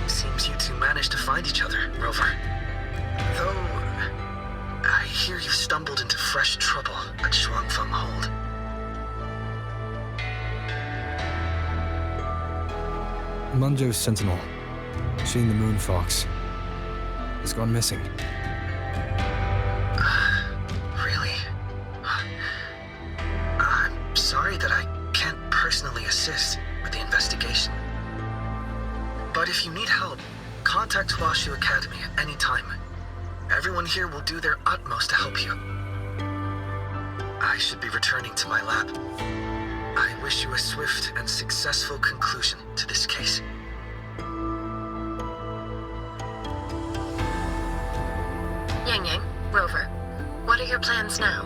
Seems you two managed to find each other, Rover. Though, I hear you stumbled into fresh trouble at Shuangfeng Hold. Munjo's sentinel, Sheen the Moon Fox, has gone missing. Really? I'm sorry that I can't personally assist with the investigation. But if you need help, contact Huashu Academy at any time. Everyone here will do their utmost to help you. I should be returning to my lab. I wish you a swift and successful conclusion to this case. Yang Yang, Rover, what are your plans now?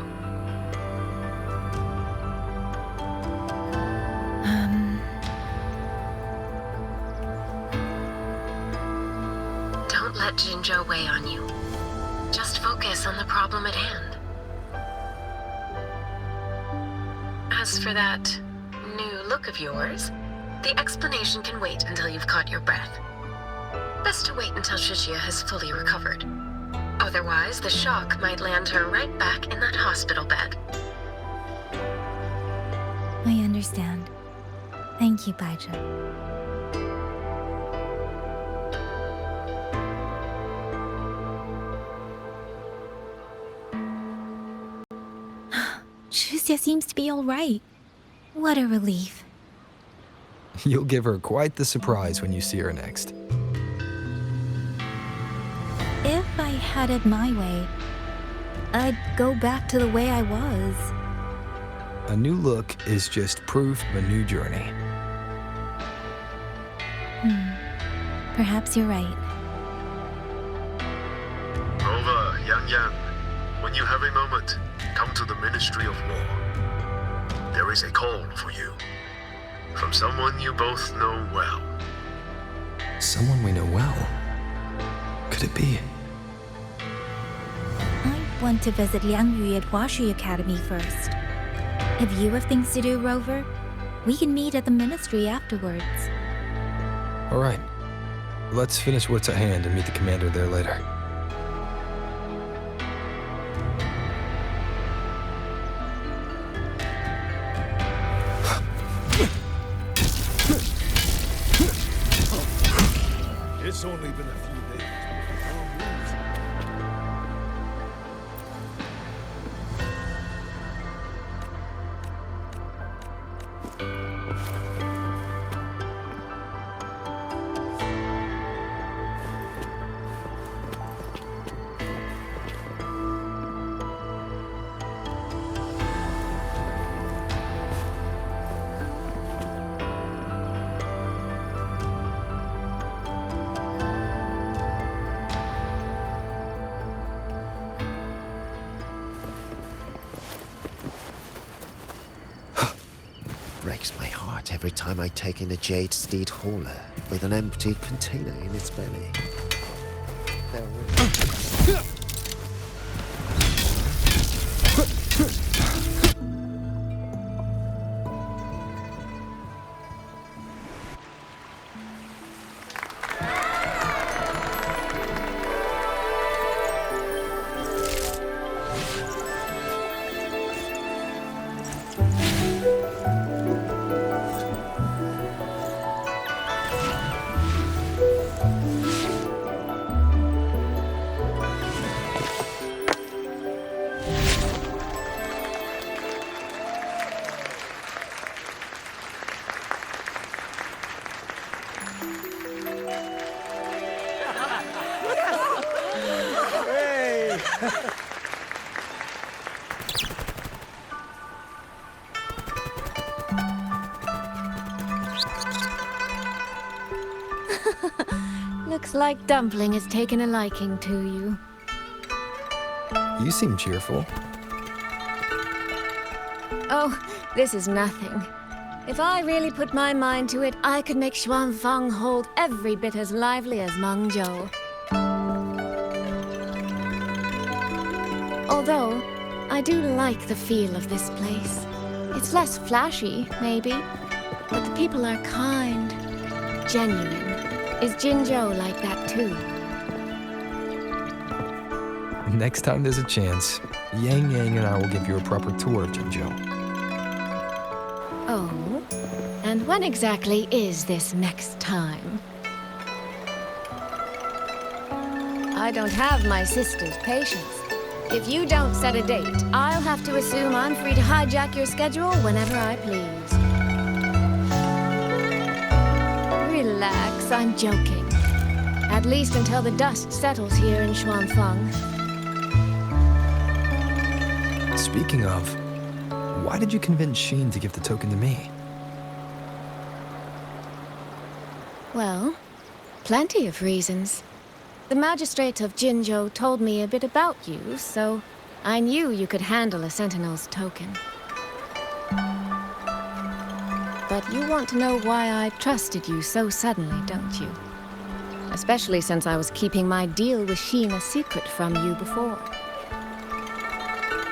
Don't let Jinzhou weigh on you. Just focus on the problem at hand. As for that new look of yours, the explanation can wait until you've caught your breath. Best to wait until Qixia has fully recovered. Otherwise, the shock might land her right back in that hospital bed. I understand. Thank you, Baizhi. Qixia seems to be all right. What a relief. You'll give her quite the surprise when you see her next. If I had it my way, I'd go back to the way I was. A new look is just proof of a new journey. Perhaps you're right. Rover, Yang Yang, when you have a moment, come to the Ministry of War. There is a call for you. From someone you both know well. Someone we know well? Could it be? I want to visit Liang Yu at Huashu Academy first. If you have things to do, Rover, we can meet at the Ministry afterwards. All right. Let's finish what's at hand and meet the commander there later. It's only been a few days. breaks my heart every time I take in a jade steed hauler with an empty container in its belly. Looks like Dumpling has taken a liking to you. You seem cheerful. Oh, this is nothing. If I really put my mind to it, I could make Xuanfang hold every bit as lively as Mengzhou. Although, I do like the feel of this place. It's less flashy, maybe, but the people are kind, genuine. Is Jinzhou like that too? Next time there's a chance, Yang Yang and I will give you a proper tour of Jinzhou. Oh? And when exactly is this next time? I don't have my sister's patience. If you don't set a date, I'll have to assume I'm free to hijack your schedule whenever I please. Relax, I'm joking. At least until the dust settles here in Xuanfang. Speaking of, why did you convince Xin to give the token to me? Well, plenty of reasons. The magistrate of Jinzhou told me a bit about you, so I knew you could handle a Sentinel's token. But you want to know why I trusted you so suddenly, don't you? Especially since I was keeping my deal with Xin a secret from you before.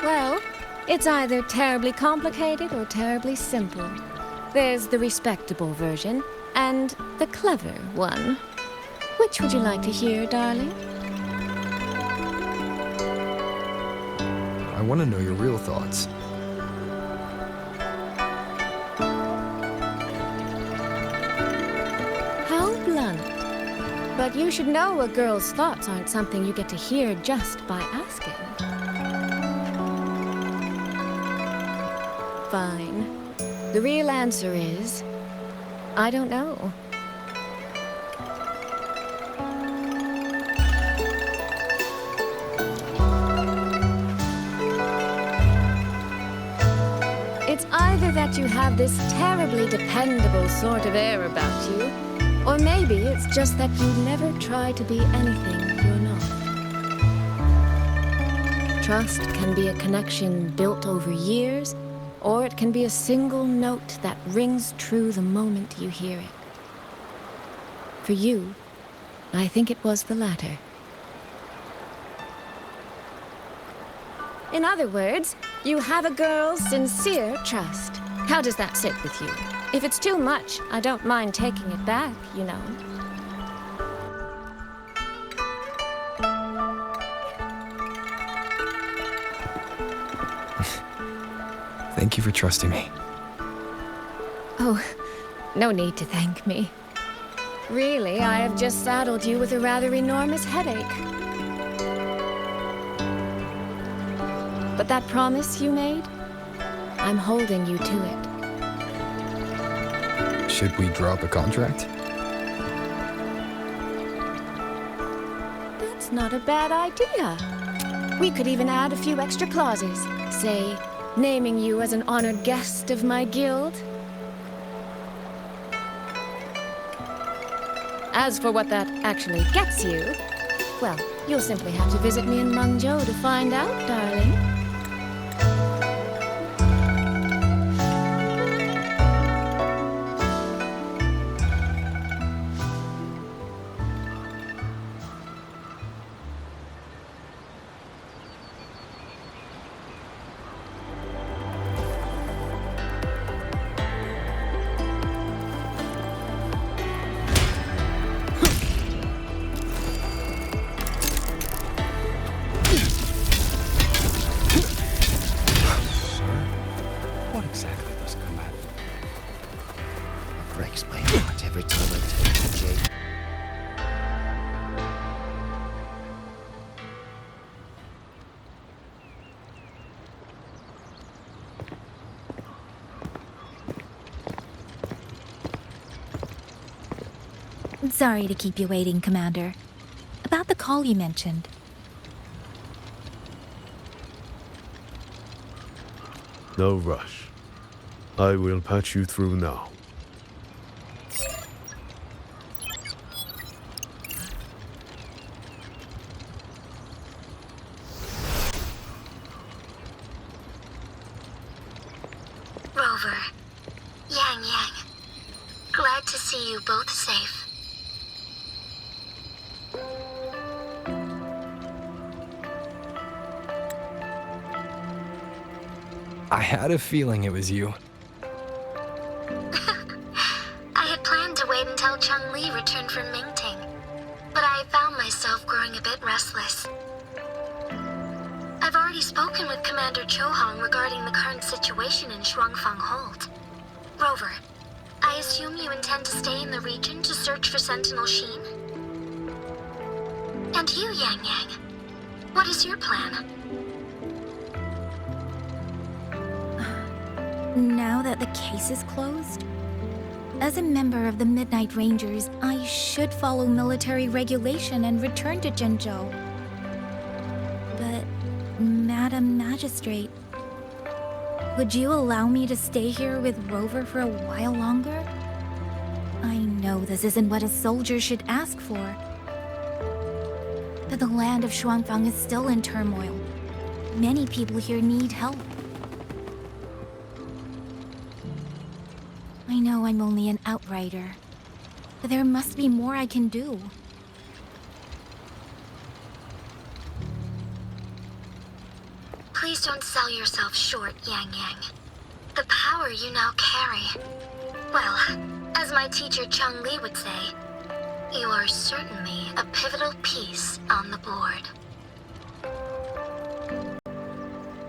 Well, it's either terribly complicated or terribly simple. There's the respectable version, and the clever one. Which would you like to hear, darling? I want to know your real thoughts. How blunt. But you should know a girl's thoughts aren't something you get to hear just by asking. Fine. The real answer is, I don't know. It's either that you have this terribly dependable sort of air about you, or maybe it's just that you never try to be anything you're not. Trust can be a connection built over years, or it can be a single note that rings true the moment you hear it. For you, I think it was the latter. In other words, you have a girl's sincere trust. How does that sit with you? If it's too much, I don't mind taking it back, you know. Thank you for trusting me. Oh, no need to thank me. Really, I have just saddled you with a rather enormous headache. But that promise you made, I'm holding you to it. Should we drop a contract? That's not a bad idea. We could even add a few extra clauses. Say, naming you as an honored guest of my guild. As for what that actually gets you, well, you'll simply have to visit me in Mengzhou to find out, darling. What exactly does combat? It breaks my heart every time I take the jade. Sorry to keep you waiting, Commander. About the call you mentioned. No rush. I will patch you through now. Rover, Yang Yang, glad to see you both safe. I had a feeling it was you. I had planned to wait until Chun-Li returned from Mingting, but I found myself growing a bit restless. I've already spoken with Commander Chohong regarding the current situation in Shuangfang Hold. Rover, I assume you intend to stay in the region to search for Sentinel Sheen? And you, Yang Yang, what is your plan? Now that the case is closed, as a member of the Midnight Rangers, I should follow military regulation and return to Zhenzhou. But, Madam Magistrate, would you allow me to stay here with Rover for a while longer? I know this isn't what a soldier should ask for, but the land of Shuangfang is still in turmoil. Many people here need help. I know I'm only an outrider, but there must be more I can do. Please don't sell yourself short, Yang Yang. The power you now carry. Well, as my teacher Chun-Li would say, you are certainly a pivotal piece on the board.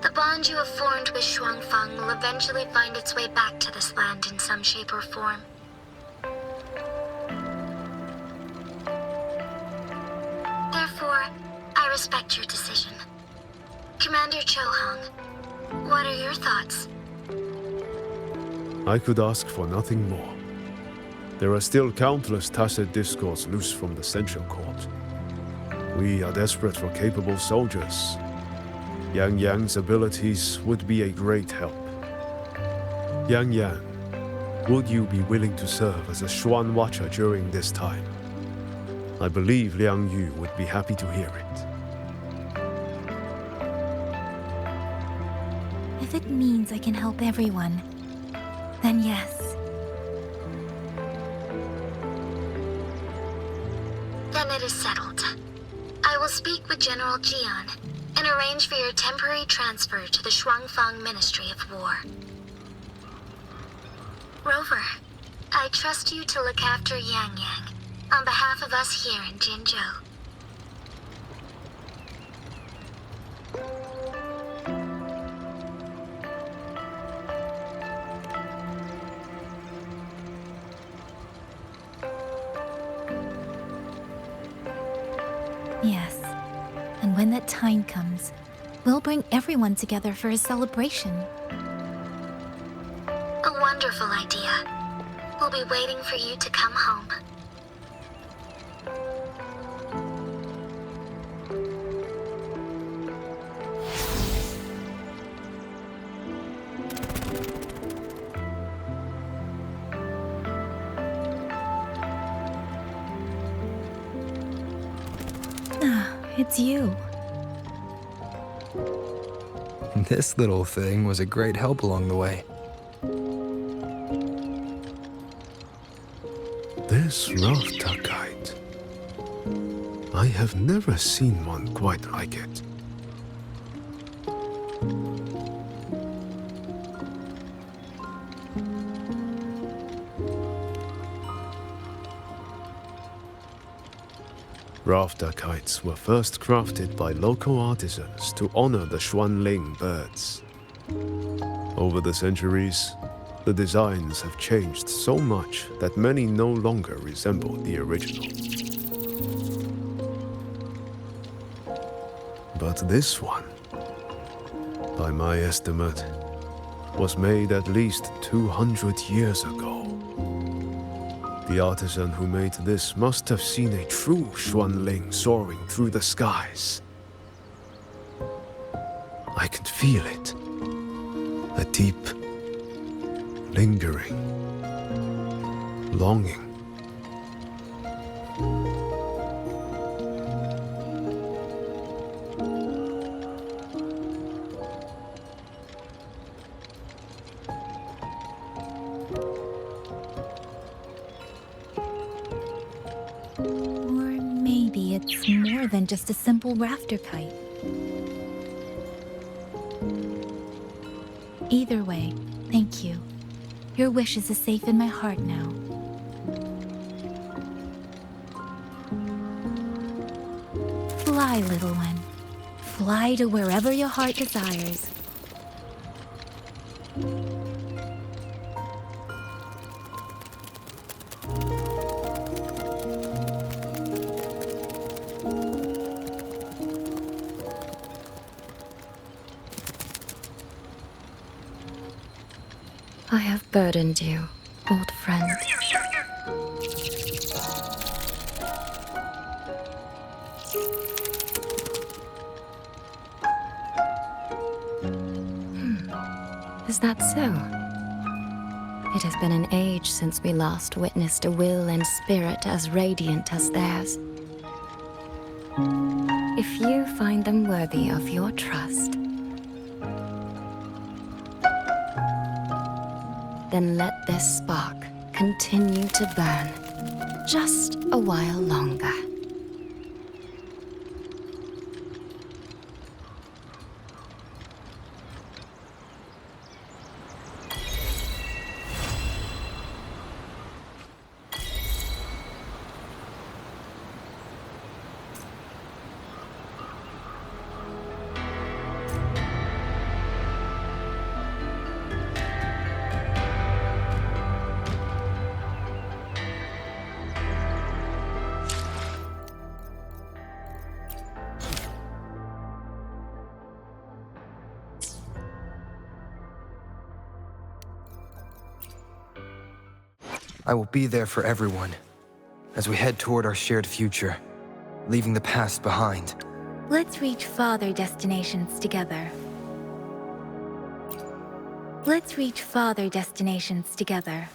The bond you have formed with Shuangfang will eventually find its way back to this land in some shape or form. Therefore, I respect your decision. Commander Chohong, what are your thoughts? I could ask for nothing more. There are still countless tacit discords loose from the Central Court. We are desperate for capable soldiers. Yang Yang's abilities would be a great help. Yang Yang, would you be willing to serve as a Xuan Watcher during this time? I believe Liang Yu would be happy to hear it. If it means I can help everyone, then yes. Then it is settled. I will speak with General Jian and arrange for your temporary transfer to the Shuangfang Ministry of War. Rover, I trust you to look after Yang Yang on behalf of us here in Jinzhou. Yes. And when that time comes, we'll bring everyone together for a celebration. A wonderful idea. We'll be waiting for you to come home. It's you. This little thing was a great help along the way. This Rafta kite. I have never seen one quite like it. Rafta kites were first crafted by local artisans to honor the Xuanling birds. Over the centuries, the designs have changed so much that many no longer resemble the original. But this one, by my estimate, was made at least 200 years ago. The artisan who made this must have seen a true Xuanling soaring through the skies. I can feel it. A deep, lingering longing. Or maybe it's more than just a simple rafter kite. Either way, thank you. Your wishes are safe in my heart now. Fly, little one. Fly to wherever your heart desires. I have burdened you, old friend. Is that so? It has been an age since we last witnessed a will and spirit as radiant as theirs. If you find them worthy of your trust, then let this spark continue to burn just a while longer. I will be there for everyone as we head toward our shared future, leaving the past behind. Let's reach farther destinations together. Let's reach farther destinations together.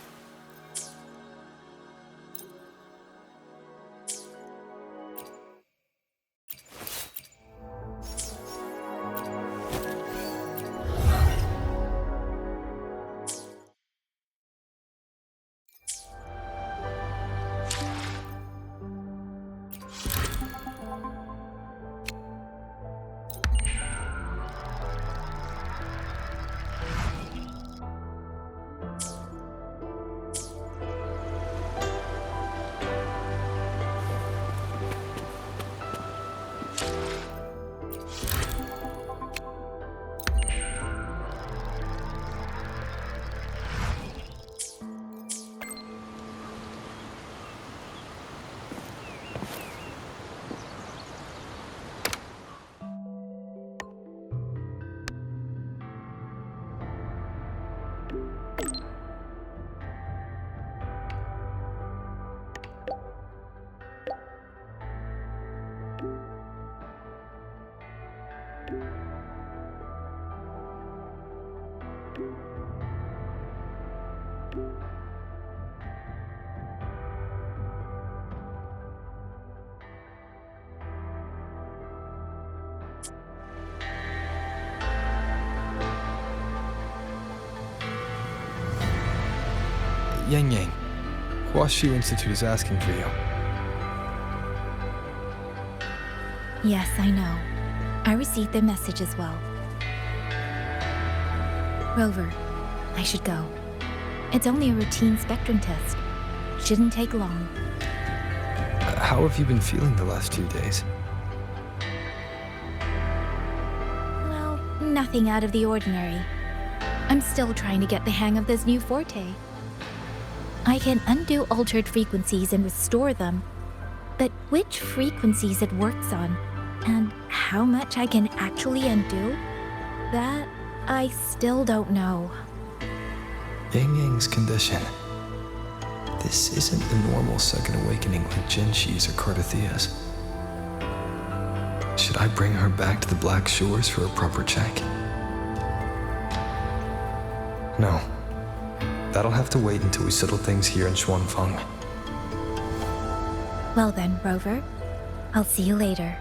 Yangyang, Huashu Institute is asking for you. Yes, I know. I received their message as well. Rover, I should go. It's only a routine spectrum test. Shouldn't take long. How have you been feeling the last few days? Well, nothing out of the ordinary. I'm still trying to get the hang of this new forte. I can undo altered frequencies and restore them, but which frequencies it works on, and how much I can actually undo, that I still don't know. Yang Yang's condition. This isn't the normal second awakening like Jinshi's or Cardathia's. Should I bring her back to the Black Shores for a proper check? No. That'll have to wait until we settle things here in Xuanfang. Well then, Rover, I'll see you later.